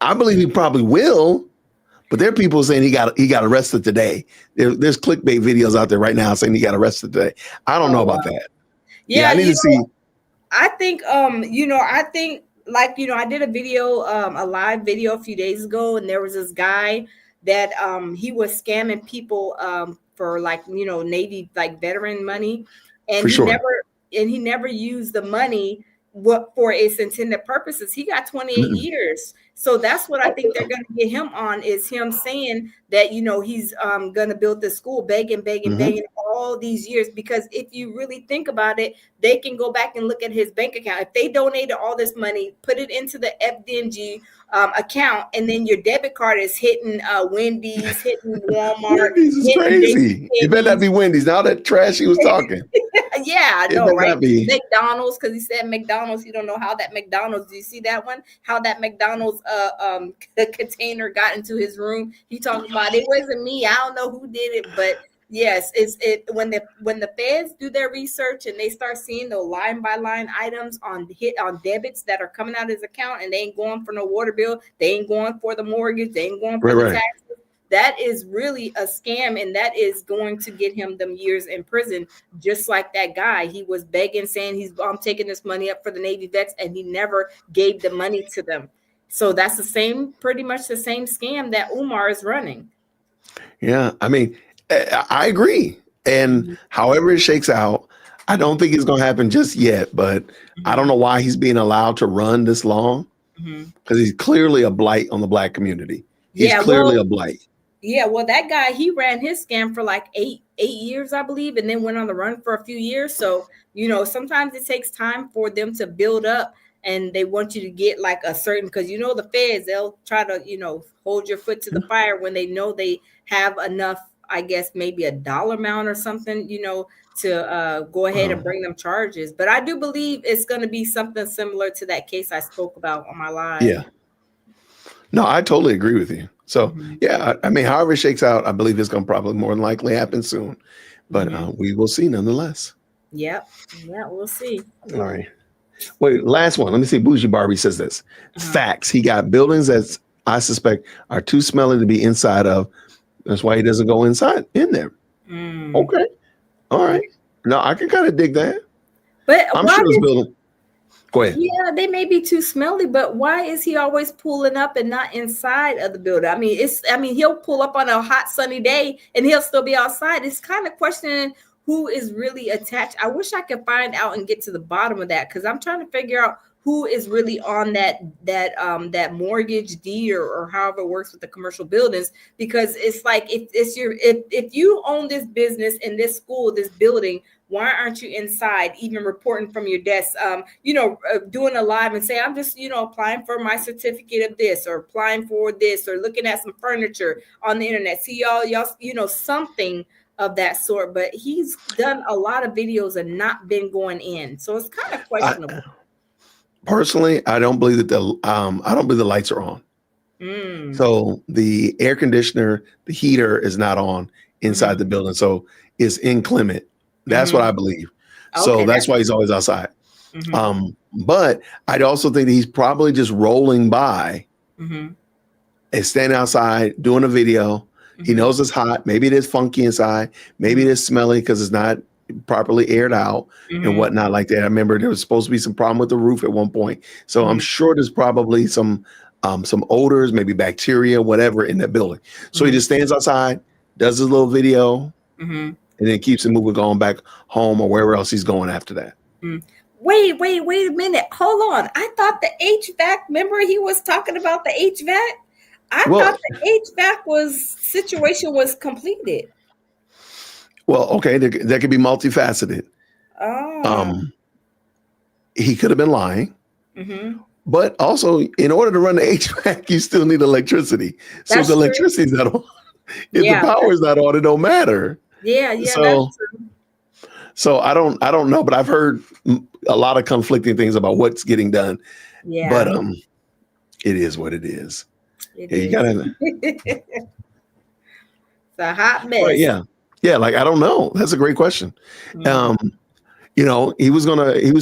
I believe he probably will, but there are people saying he got arrested today. There's clickbait videos out there right now saying he got arrested today. I don't know about that. Yeah, I need to see. I think, I did a video, a live video a few days ago, and there was this guy that he was scamming people for Navy veteran money, and he never used the money for its intended purposes. He got 28 years. So that's what I think they're going to get him on, is him saying that, he's going to build this school, begging all these years. Because if you really think about it, they can go back and look at his bank account. If they donated all this money, put it into the FDMG account, and then your debit card is hitting Wendy's, hitting Walmart. Wendy's is crazy. It better not be Wendy's. Now that trash he was talking. Yeah, I know, right? McDonald's, because he said McDonald's. You don't know how that McDonald's. Do you see that one? How that McDonald's the container got into his room. He talked about it wasn't me. I don't know who did it, but yes, when the feds do their research and they start seeing the line by line items on debits that are coming out of his account, and they ain't going for no water bill, they ain't going for the mortgage, they ain't going for the taxes. That is really a scam, and that is going to get him them years in prison, just like that guy. He was begging, saying I'm taking this money up for the Navy vets, and he never gave the money to them. So that's pretty much the same scam that Umar is running. Yeah, I mean, I agree. And however it shakes out, I don't think it's going to happen just yet, but I don't know why he's being allowed to run this long, because he's clearly a blight on the Black community. He's clearly a blight. Yeah, well, that guy, he ran his scam for like eight years, I believe, and then went on the run for a few years. So, sometimes it takes time for them to build up, and they want you to get like a certain, because the feds, they'll try to, hold your foot to the fire when they know they have enough, I guess, maybe a dollar amount or something, to go ahead and bring them charges. But I do believe it's going to be something similar to that case I spoke about on my live. Yeah. No, I totally agree with you. So, yeah, I mean, however it shakes out, I believe it's going to probably more than likely happen soon. But we will see nonetheless. Yep. Yeah, we'll see. All right. Wait, last one. Let me see. Bougie Barbie says this. Facts. He got buildings that I suspect are too smelly to be inside of. That's why he doesn't go in there. Okay. All right. No, I can kind of dig that. But I'm sure this building. Go ahead. Yeah, they may be too smelly, but why is he always pulling up and not inside of the building? I mean, he'll pull up on a hot sunny day and he'll still be outside. It's kind of questioning who is really attached. I wish I could find out and get to the bottom of that, because I'm trying to figure out who is really on that mortgage deed or however it works with the commercial buildings. Because it's like, if you own this business and this school, this building, why aren't you inside, even reporting from your desk, doing a live and say, I'm just, applying for my certificate of this, or applying for this, or looking at some furniture on the internet. See y'all, something of that sort. But he's done a lot of videos and not been going in. So it's kind of questionable. Personally, I don't believe that the lights are on. So the air conditioner, the heater is not on inside the building. So it's inclement. That's what I believe. So that's why he's always outside. But I'd also think that he's probably just rolling by and standing outside doing a video. He knows it's hot. Maybe it is funky inside. Maybe it is smelly because it's not properly aired out and whatnot like that. I remember there was supposed to be some problem with the roof at one point. So I'm sure there's probably some odors, maybe bacteria, whatever in that building. So he just stands outside, does his little video, and then keeps it moving, going back home or wherever else he's going after that. Wait a minute. Hold on. I thought the HVAC, remember he was talking about the HVAC? I thought the HVAC situation was completed. Well, okay, that could be multifaceted. Oh. He could have been lying. Mm-hmm. But also, in order to run the HVAC, you still need electricity. So if the electricity's not on, if the power's not on, it don't matter. Yeah, so, that's true. So I don't know, but I've heard a lot of conflicting things about what's getting done. Yeah. But it is what it is. You gotta. It's a hot mess. Right, yeah. Like I don't know. That's a great question. Mm-hmm. He was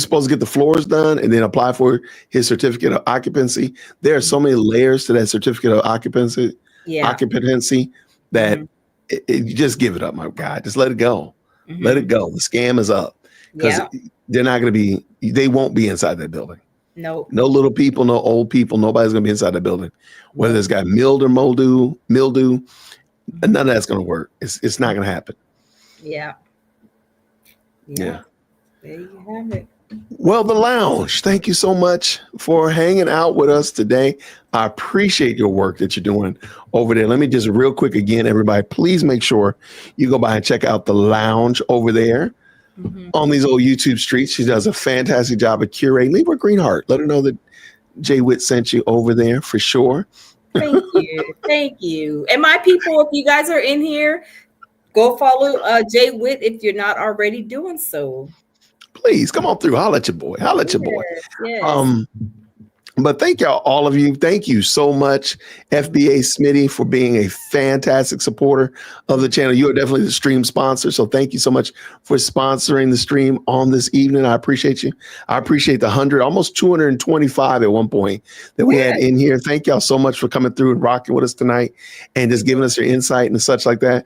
supposed to get the floors done and then apply for his certificate of occupancy. There are so many layers to that certificate of occupancy that you just give it up, my guy. Just let it go. Mm-hmm. Let it go. The scam is up because they're not going to be. They won't be inside that building. No. No little people, no old people. Nobody's going to be inside that building. Whether it's got mildew, none of that's going to work. It's not going to happen. Yeah. There you have it. Well, the lounge, thank you so much for hanging out with us today. I appreciate your work that you're doing over there. Let me just real quick again, everybody, please make sure you go by and check out the lounge over there on these old YouTube streets. She does a fantastic job of curating. Leave her a green heart. Let her know that Jay Witt sent you over there for sure. Thank you. Thank you. And my people, if you guys are in here, go follow Jay Witt if you're not already doing so. Please come on through. Holla at your boy. Yes. But thank y'all, all of you. Thank you so much, FBA Smitty, for being a fantastic supporter of the channel. You are definitely the stream sponsor. So thank you so much for sponsoring the stream on this evening. I appreciate you. I appreciate the 100, almost 225 at one point that we had in here. Thank y'all so much for coming through and rocking with us tonight and just giving us your insight and such like that.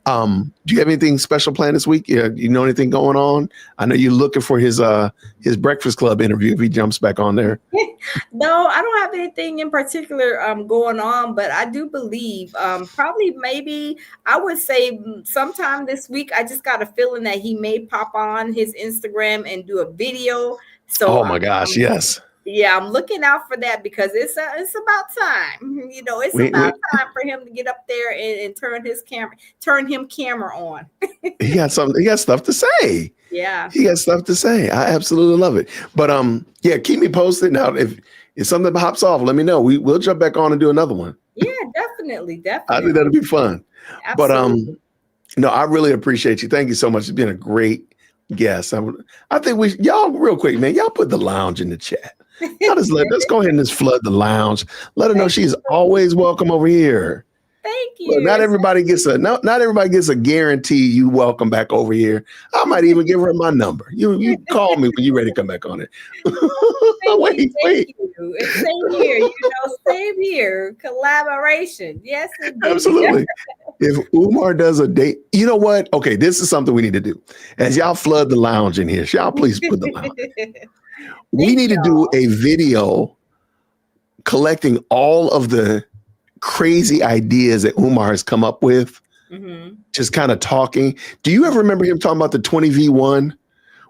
Do you have anything special planned this week? You know anything going on? I know you're looking for his Breakfast Club interview if he jumps back on there. No, I don't have anything in particular going on, but I do believe probably maybe I would say sometime this week. I just got a feeling that he may pop on his Instagram and do a video. So oh my gosh, yes. Yeah, I'm looking out for that because it's about time. It's about time for him to get up there and turn him camera on. He got stuff to say. Yeah. He got stuff to say. I absolutely love it. But keep me posted. Now, if something pops off, let me know. We'll jump back on and do another one. Yeah, definitely. I think that'll be fun. Absolutely. But no, I really appreciate you. Thank you so much. It's been a great guest. I think y'all real quick, man, y'all put the lounge in the chat. Let's go ahead and just flood the lounge. Let her know she's always welcome over here. Thank you. Look, not everybody gets a guarantee you welcome back over here. I might even give her my number. You call me when you're ready to come back on it. Wait. You. Same here. Same here. Collaboration. Yes, indeed. Absolutely. If Umar does a date, you know what? Okay, this is something we need to do. As y'all flood the lounge in here, y'all please put the lounge. We need to do a video collecting all of the crazy ideas that Umar has come up with, just kind of talking. Do you ever remember him talking about the 20v1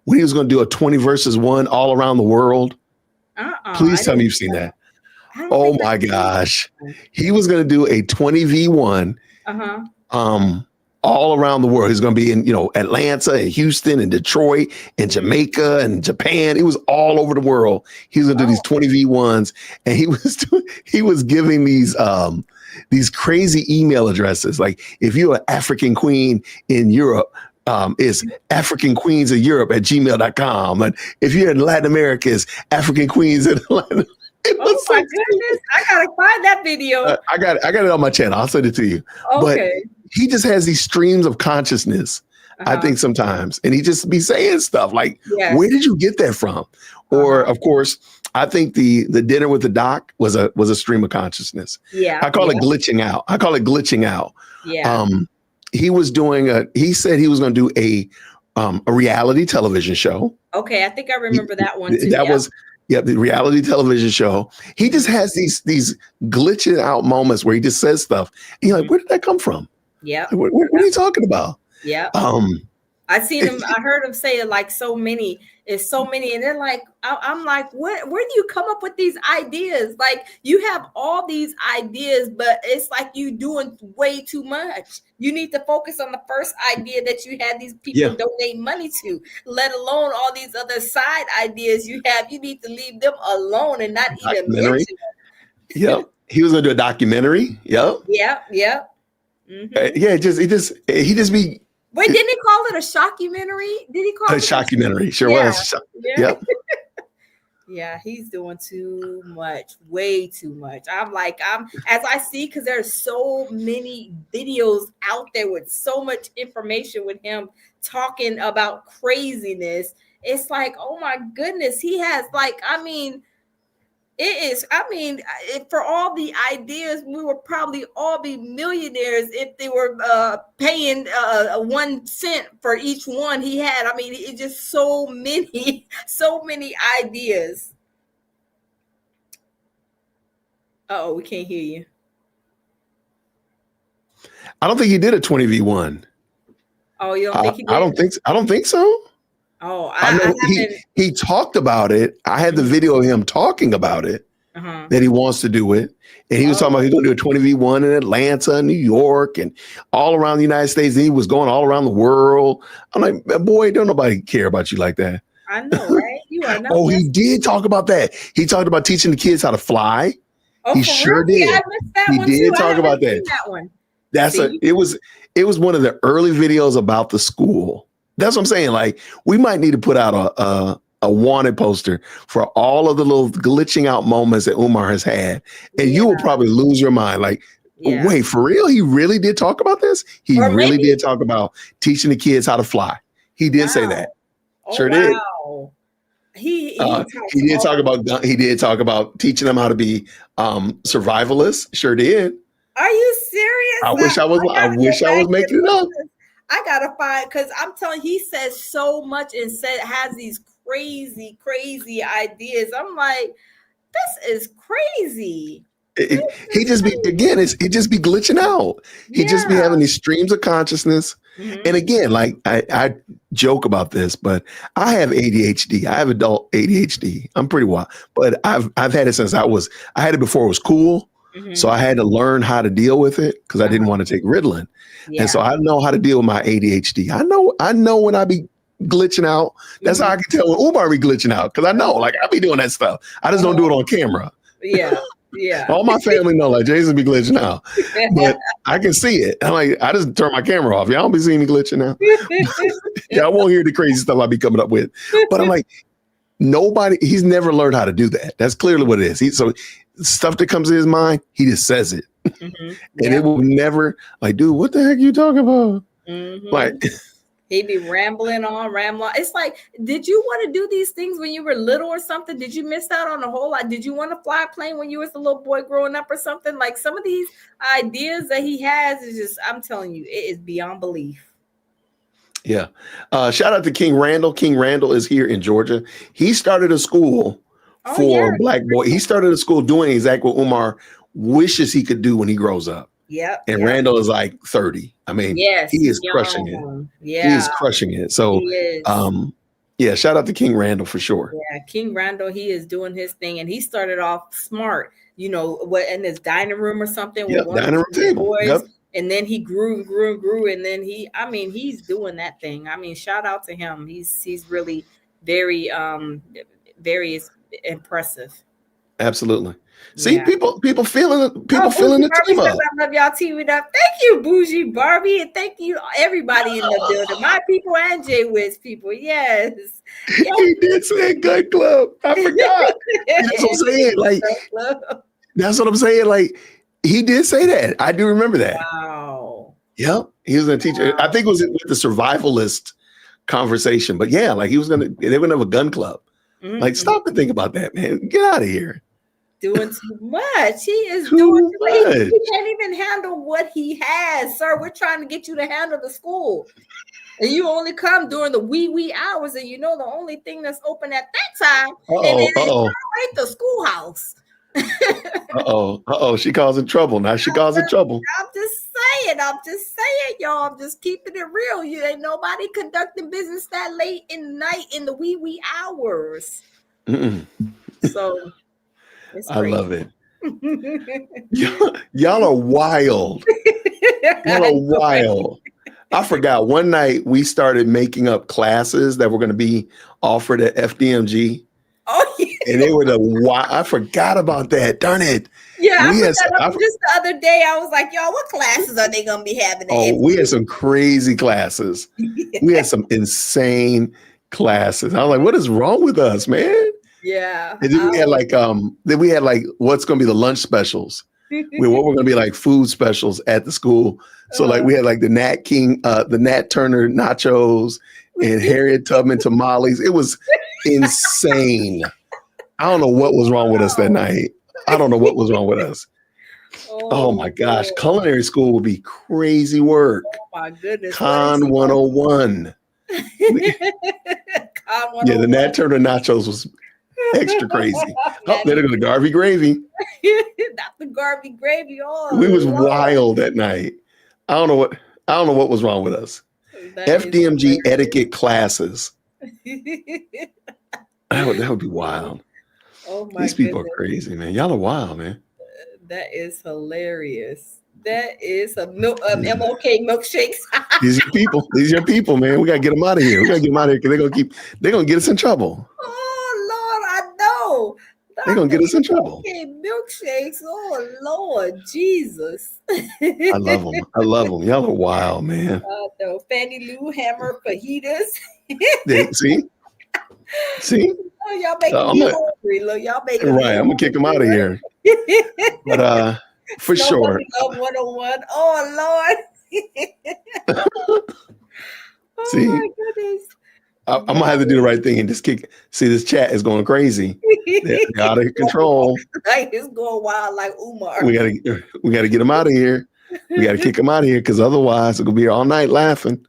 when he was going to do a 20 versus 1 all around the world? Please tell me you've seen that. Oh my gosh. He was going to do a 20v1 all around the world. He's going to be in, Atlanta and Houston and Detroit and Jamaica and Japan. It was all over the world. He was going to do these 20v1s, and he was giving these crazy email addresses. Like if you're an African queen in Europe, it's africanqueensofeurope@gmail.com. And if you're in Latin America, it's African queens in Latin. Oh my goodness. I got to find that video. I got it on my channel. I'll send it to you. Okay. But he just has these streams of consciousness, I think sometimes. And he just be saying stuff like, where did you get that from? Or of course, I think the dinner with the doc was a stream of consciousness. Yeah. I call it glitching out. Yeah. He said he was going to do a reality television show. Okay. I think I remember that one too. The reality television show. He just has these glitching out moments where he just says stuff. And you're like, where did that come from? Yeah. What are you talking about? Yeah. I seen him. I heard him say it like so many. It's so many, and then like I'm like, what? Where do you come up with these ideas? Like you have all these ideas, but it's like you doing way too much. You need to focus on the first idea that you had these people donate money to, let alone all these other side ideas you have. You need to leave them alone and not even mention them. Yep, he was gonna do a documentary. Yep. Yep. Mm-hmm. Yeah, he just be. Wait, didn't he call it a shockumentary? Did he call it a shockumentary? Sure was. Yeah. Yep. Yeah, he's doing too much, way too much. I'm as I see, because there's so many videos out there with so much information with him talking about craziness. It's like, oh my goodness, he has for all the ideas, we would probably all be millionaires if they were paying 1 cent for each one he had. I mean, it's just so many ideas. Uh-oh, we can't hear you. I don't think he did a 20v1. Oh, you don't think he did? I don't think so. Oh, I know he talked about it. I had the video of him talking about it, that he wants to do it. And he was talking about he's going to do a 20v1 in Atlanta, New York, and all around the United States. And he was going all around the world. I'm like, boy, don't nobody care about you like that. I know, right? You are not. Oh, he did talk about that. He talked about teaching the kids how to fly. Oh, he sure did. Yeah, I missed that one did too. talk about that. That one. It was one of the early videos about the school. That's what I'm saying. Like, we might need to put out a wanted poster for all of the little glitching out moments that Umar has had. And you will probably lose your mind. Like, wait, for real? He really did talk about this? He really did talk about teaching the kids how to fly. He did say that. Sure did. He did talk about teaching them how to be survivalists. Sure did. Are you serious? I wish I was making it up. I gotta find, because I'm telling you, he says so much and has these crazy ideas. I'm like, this is crazy. He just be glitching out. He just be having these streams of consciousness. Mm-hmm. And again, like I joke about this, but I have ADHD. I have adult ADHD. I'm pretty wild, but I've had it since I had it before it was cool. Mm-hmm. So I had to learn how to deal with it because I didn't want to take Ritalin. And so I know how to deal with my ADHD. I know when I be glitching out. That's how I can tell when Umar be glitching out, because I know, like, I be doing that stuff. I just don't do it on camera. Yeah. All my family know, like, Jason be glitching out, but I can see it. I'm like, I just turn my camera off. Y'all don't be seeing me glitching out. Y'all won't hear the crazy stuff I be coming up with. But I'm like, he's never learned how to do that. That's clearly what it is. So stuff that comes in his mind, he just says it. Mm-hmm. And it will never, like, dude, what the heck are you talking about? Mm-hmm. Like, he'd be rambling on. It's like, did you want to do these things when you were little or something? Did you miss out on a whole lot? Did you want to fly a plane when you was a little boy growing up or something? Like, some of these ideas that he has is just, I'm telling you, it is beyond belief. Yeah. Shout out to King Randall. King Randall is here in Georgia. He started a school for Black boys. He started a school doing exactly what Umar wishes he could do when he grows up. Yep. And Randall is like 30. I mean, he is crushing it. Yeah. He is crushing it. So, shout out to King Randall for sure. Yeah, King Randall, he is doing his thing, and he started off smart, in his dining room or something. With dining room table. Boys. Yep. And then he grew, and then he's doing that thing. I mean, shout out to him. He's really very, very impressive. Absolutely. See, people feeling the team up. I love y'all teaming up. Thank you, Bougie Barbie, and thank you everybody in the building. My people and Jay Wiz people. Yes. He did say Gun Club. I forgot. That's what I'm saying. Like, that's what I'm saying. Like, he did say that. I do remember that. Wow. Yep. He was gonna teach. Wow. I think it was with the survivalist conversation. But yeah, like, they were gonna have a gun club. Mm-hmm. Like, stop and think about that, man. Get out of here. Doing too much. He is doing too much. He can't even handle what he has, sir. We're trying to get you to handle the school. And you only come during the wee hours, and the only thing that's open at that time is right the schoolhouse. Uh-oh. She causing trouble. Now she causing trouble. I'm just saying, y'all. I'm just keeping it real. You ain't nobody conducting business that late in the night in the wee hours. Mm-mm. So it's I crazy. love it. Y'all are wild. Y'all are wild. I forgot one night we started making up classes that were going to be offered at FDMG. Oh, yeah. And they were I forgot about that. Darn it. Yeah, I put that up just the other day. I was like, y'all, what classes are they going to be having? We had some crazy classes. We had some insane classes. I was like, what is wrong with us, man? Yeah. And then we had like what's going to be the lunch specials. What were going to be like food specials at the school. So like we had like the Nat Turner nachos and Harriet Tubman tamales. It was insane. I don't know what was wrong with us that night. I don't know what was wrong with us. Oh my gosh. Culinary school would be crazy work. Oh my goodness. Con 101. Yeah, the Nat Turner nachos was extra crazy. Then they're going to Garvey gravy. Not the Garvey gravy. Oh, we was wild that night. I don't know what was wrong with us. FDMG etiquette classes. That would be wild. Oh my These people are crazy, man. Y'all are wild, man. That is hilarious. That is a MOK milkshakes. These are your people, man. We gotta get them out of here. We gotta get them out of here because they're gonna get us in trouble. Oh Lord, I know. They're gonna get us in trouble. Okay, milkshakes. Oh Lord, Jesus. I love them. Y'all are wild, man. No, Fannie Lou Hammer fajitas. See? Oh, y'all making me hungry. Look, y'all making me right. I'm gonna kick them out of here. But for sure. 101. Oh Lord. See? My goodness. I'm gonna have to do the right thing and just kick. See, this chat is going crazy. They're out of control. Like it's going wild, like Umar. We gotta get them out of here. We gotta kick them out of here because otherwise we're gonna be here all night laughing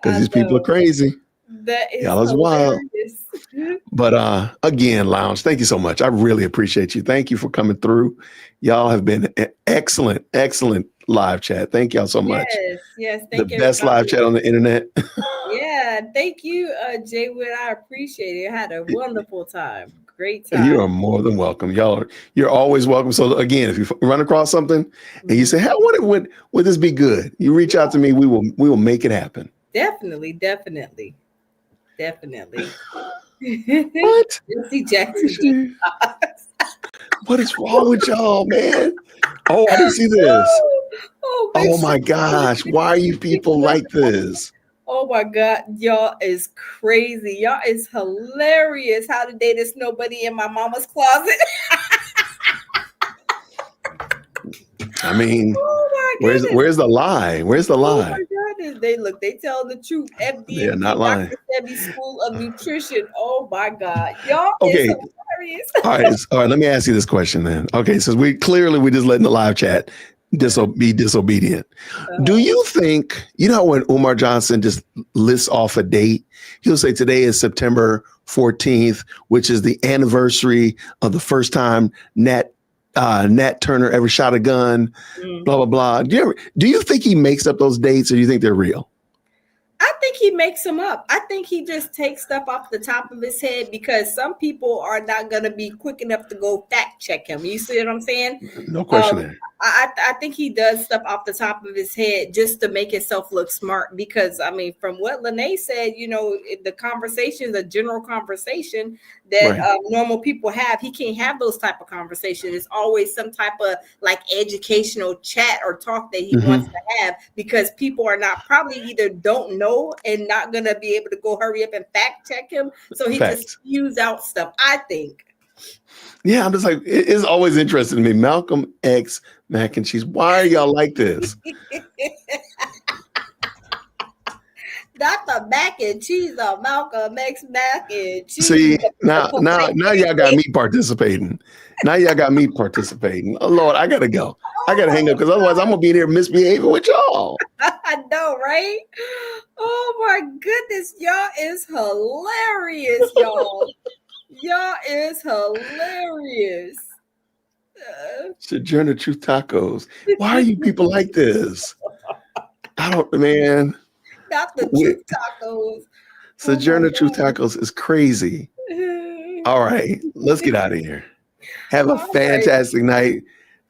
because these people are crazy. That is y'all is wild. But again, Lounge, thank you so much. I really appreciate you. Thank you for coming through. Y'all have been an excellent live chat. Thank y'all so much. Yes. Thank you. The best live chat on the internet. Yeah, thank you, Jay Wood. I appreciate it. I had a wonderful time. Great time. You are more than welcome. You're always welcome. So again, if you run across something and you say, "Hey, would this be good?" You reach out to me. We will make it happen. Definitely. What? See Jackson. What is wrong with y'all, man? Oh, I didn't see this. Oh my gosh. Why are you people like this? Oh my God. Y'all is crazy. Y'all is hilarious. How to date is nobody in my mama's closet. I mean, where's the lie? Where's the lie? Oh my goodness. They tell the truth. FDMG, they're not lying. Dr. Sebi School of Nutrition. Oh my God. Y'all okay. is hilarious. All right. Let me ask you this question then. Okay. So we just letting the live chat be disobedient. Do you think, when Umar Johnson just lists off a date, he'll say today is September 14th, which is the anniversary of the first time Nat Turner ever shot a gun, blah, blah, blah. Do you think he makes up those dates or do you think they're real? I think he makes them up. I think he just takes stuff off the top of his head because some people are not going to be quick enough to go fact check him. You see what I'm saying? No question there. I think he does stuff off the top of his head just to make himself look smart because, I mean, from what Lene said, the conversation, the general conversation that normal people have, he can't have those type of conversations. It's always some type of like educational chat or talk that he wants to have because people are not probably either don't know and not going to be able to go hurry up and fact check him. So he just spews out stuff, I think. Yeah, I'm just like, it's always interesting to me. Malcolm X mac and cheese. Why are y'all like this? Not the mac and cheese or Malcolm X mac and cheese. See, now y'all got me participating. Oh, Lord, I gotta go. I gotta hang up because otherwise I'm gonna be in here misbehaving with y'all. I know, right? Oh my goodness, y'all is hilarious, y'all. Y'all is hilarious. Sojourner Truth Tacos. Why are you people like this? I don't, man. Not the truth tacos. Sojourner Truth Tacos is crazy. All right, let's get out of here. Have a fantastic night.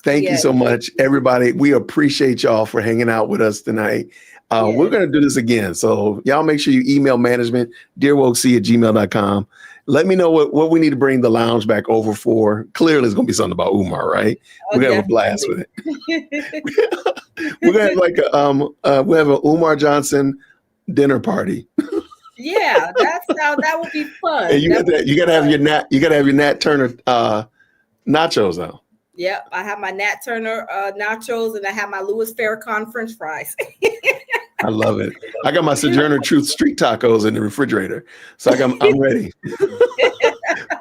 Thank you so much, everybody. We appreciate y'all for hanging out with us tonight. We're going to do this again. So y'all make sure you email management, dearwokec@gmail.com. Let me know what we need to bring the lounge back over for. Clearly, it's going to be something about Umar, right? We're going to have a blast with it. We're going to have like we have an Umar Johnson dinner party. Yeah, that would be fun. And you got to have your Nat Turner nachos out. Yep, I have my Nat Turner nachos and I have my Louis Farrakhan French fries. I love it. I got my Sojourner Truth street tacos in the refrigerator, so I'm ready.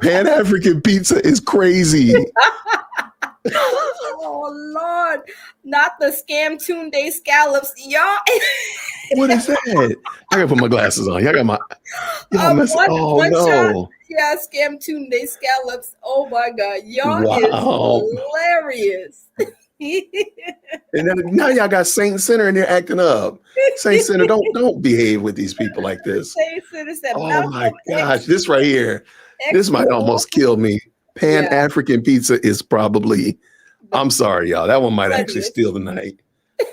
Pan African pizza is crazy. Oh Lord, not the Scam Tunde scallops, y'all. What is that? I gotta put my glasses on. Y'all got my. No. Shot. Yeah, Scam Tunde scallops. Oh my God, y'all is hilarious. And then now y'all got Saint Center and they're acting up. Saint Center, don't behave with these people like this. Saint Center said, oh my gosh, this right here, this might almost kill me. Pan African pizza is probably. I'm sorry, y'all. That one might actually steal the night.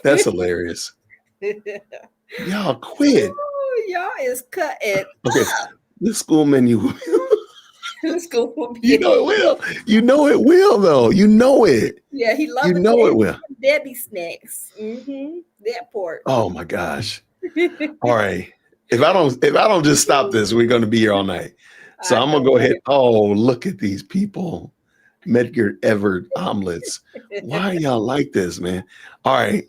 That's hilarious. Y'all quit. Oh, y'all is cutting. Okay, the school menu. School will be you know it will. You know it will, though. You know it. Yeah, he loves. You know it will. Debbie snacks. That part. Oh my gosh. All right. If I don't just stop this, we're going to be here all night. So I'm gonna go ahead. Oh, look at these people. Medgar Evert omelets. Why are y'all like this, man? All right.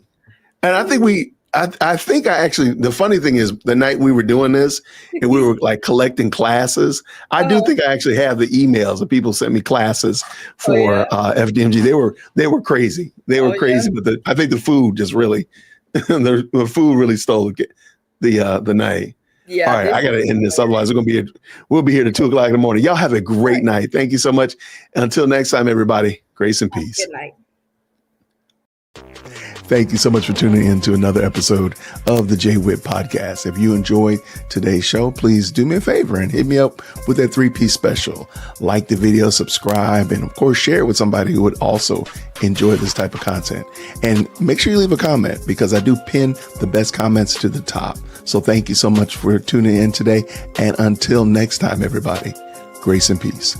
And I think I actually, the funny thing is the night we were doing this and we were like collecting classes, I do think I actually have the emails that people sent me classes for FDMG. They were crazy. They were crazy, but I think the food just really, the food really stole the night. Yeah. All right, I gotta end this. Otherwise, we'll be here till 2:00 in the morning. Y'all have a great night. Thank you so much. Until next time, everybody, grace and peace. Good night. Thank you so much for tuning in to another episode of the Jay Witt Podcast. If you enjoyed today's show, please do me a favor and hit me up with that 3-piece special. Like the video, subscribe, and of course, share it with somebody who would also enjoy this type of content. And make sure you leave a comment because I do pin the best comments to the top. So thank you so much for tuning in today. And until next time, everybody, grace and peace.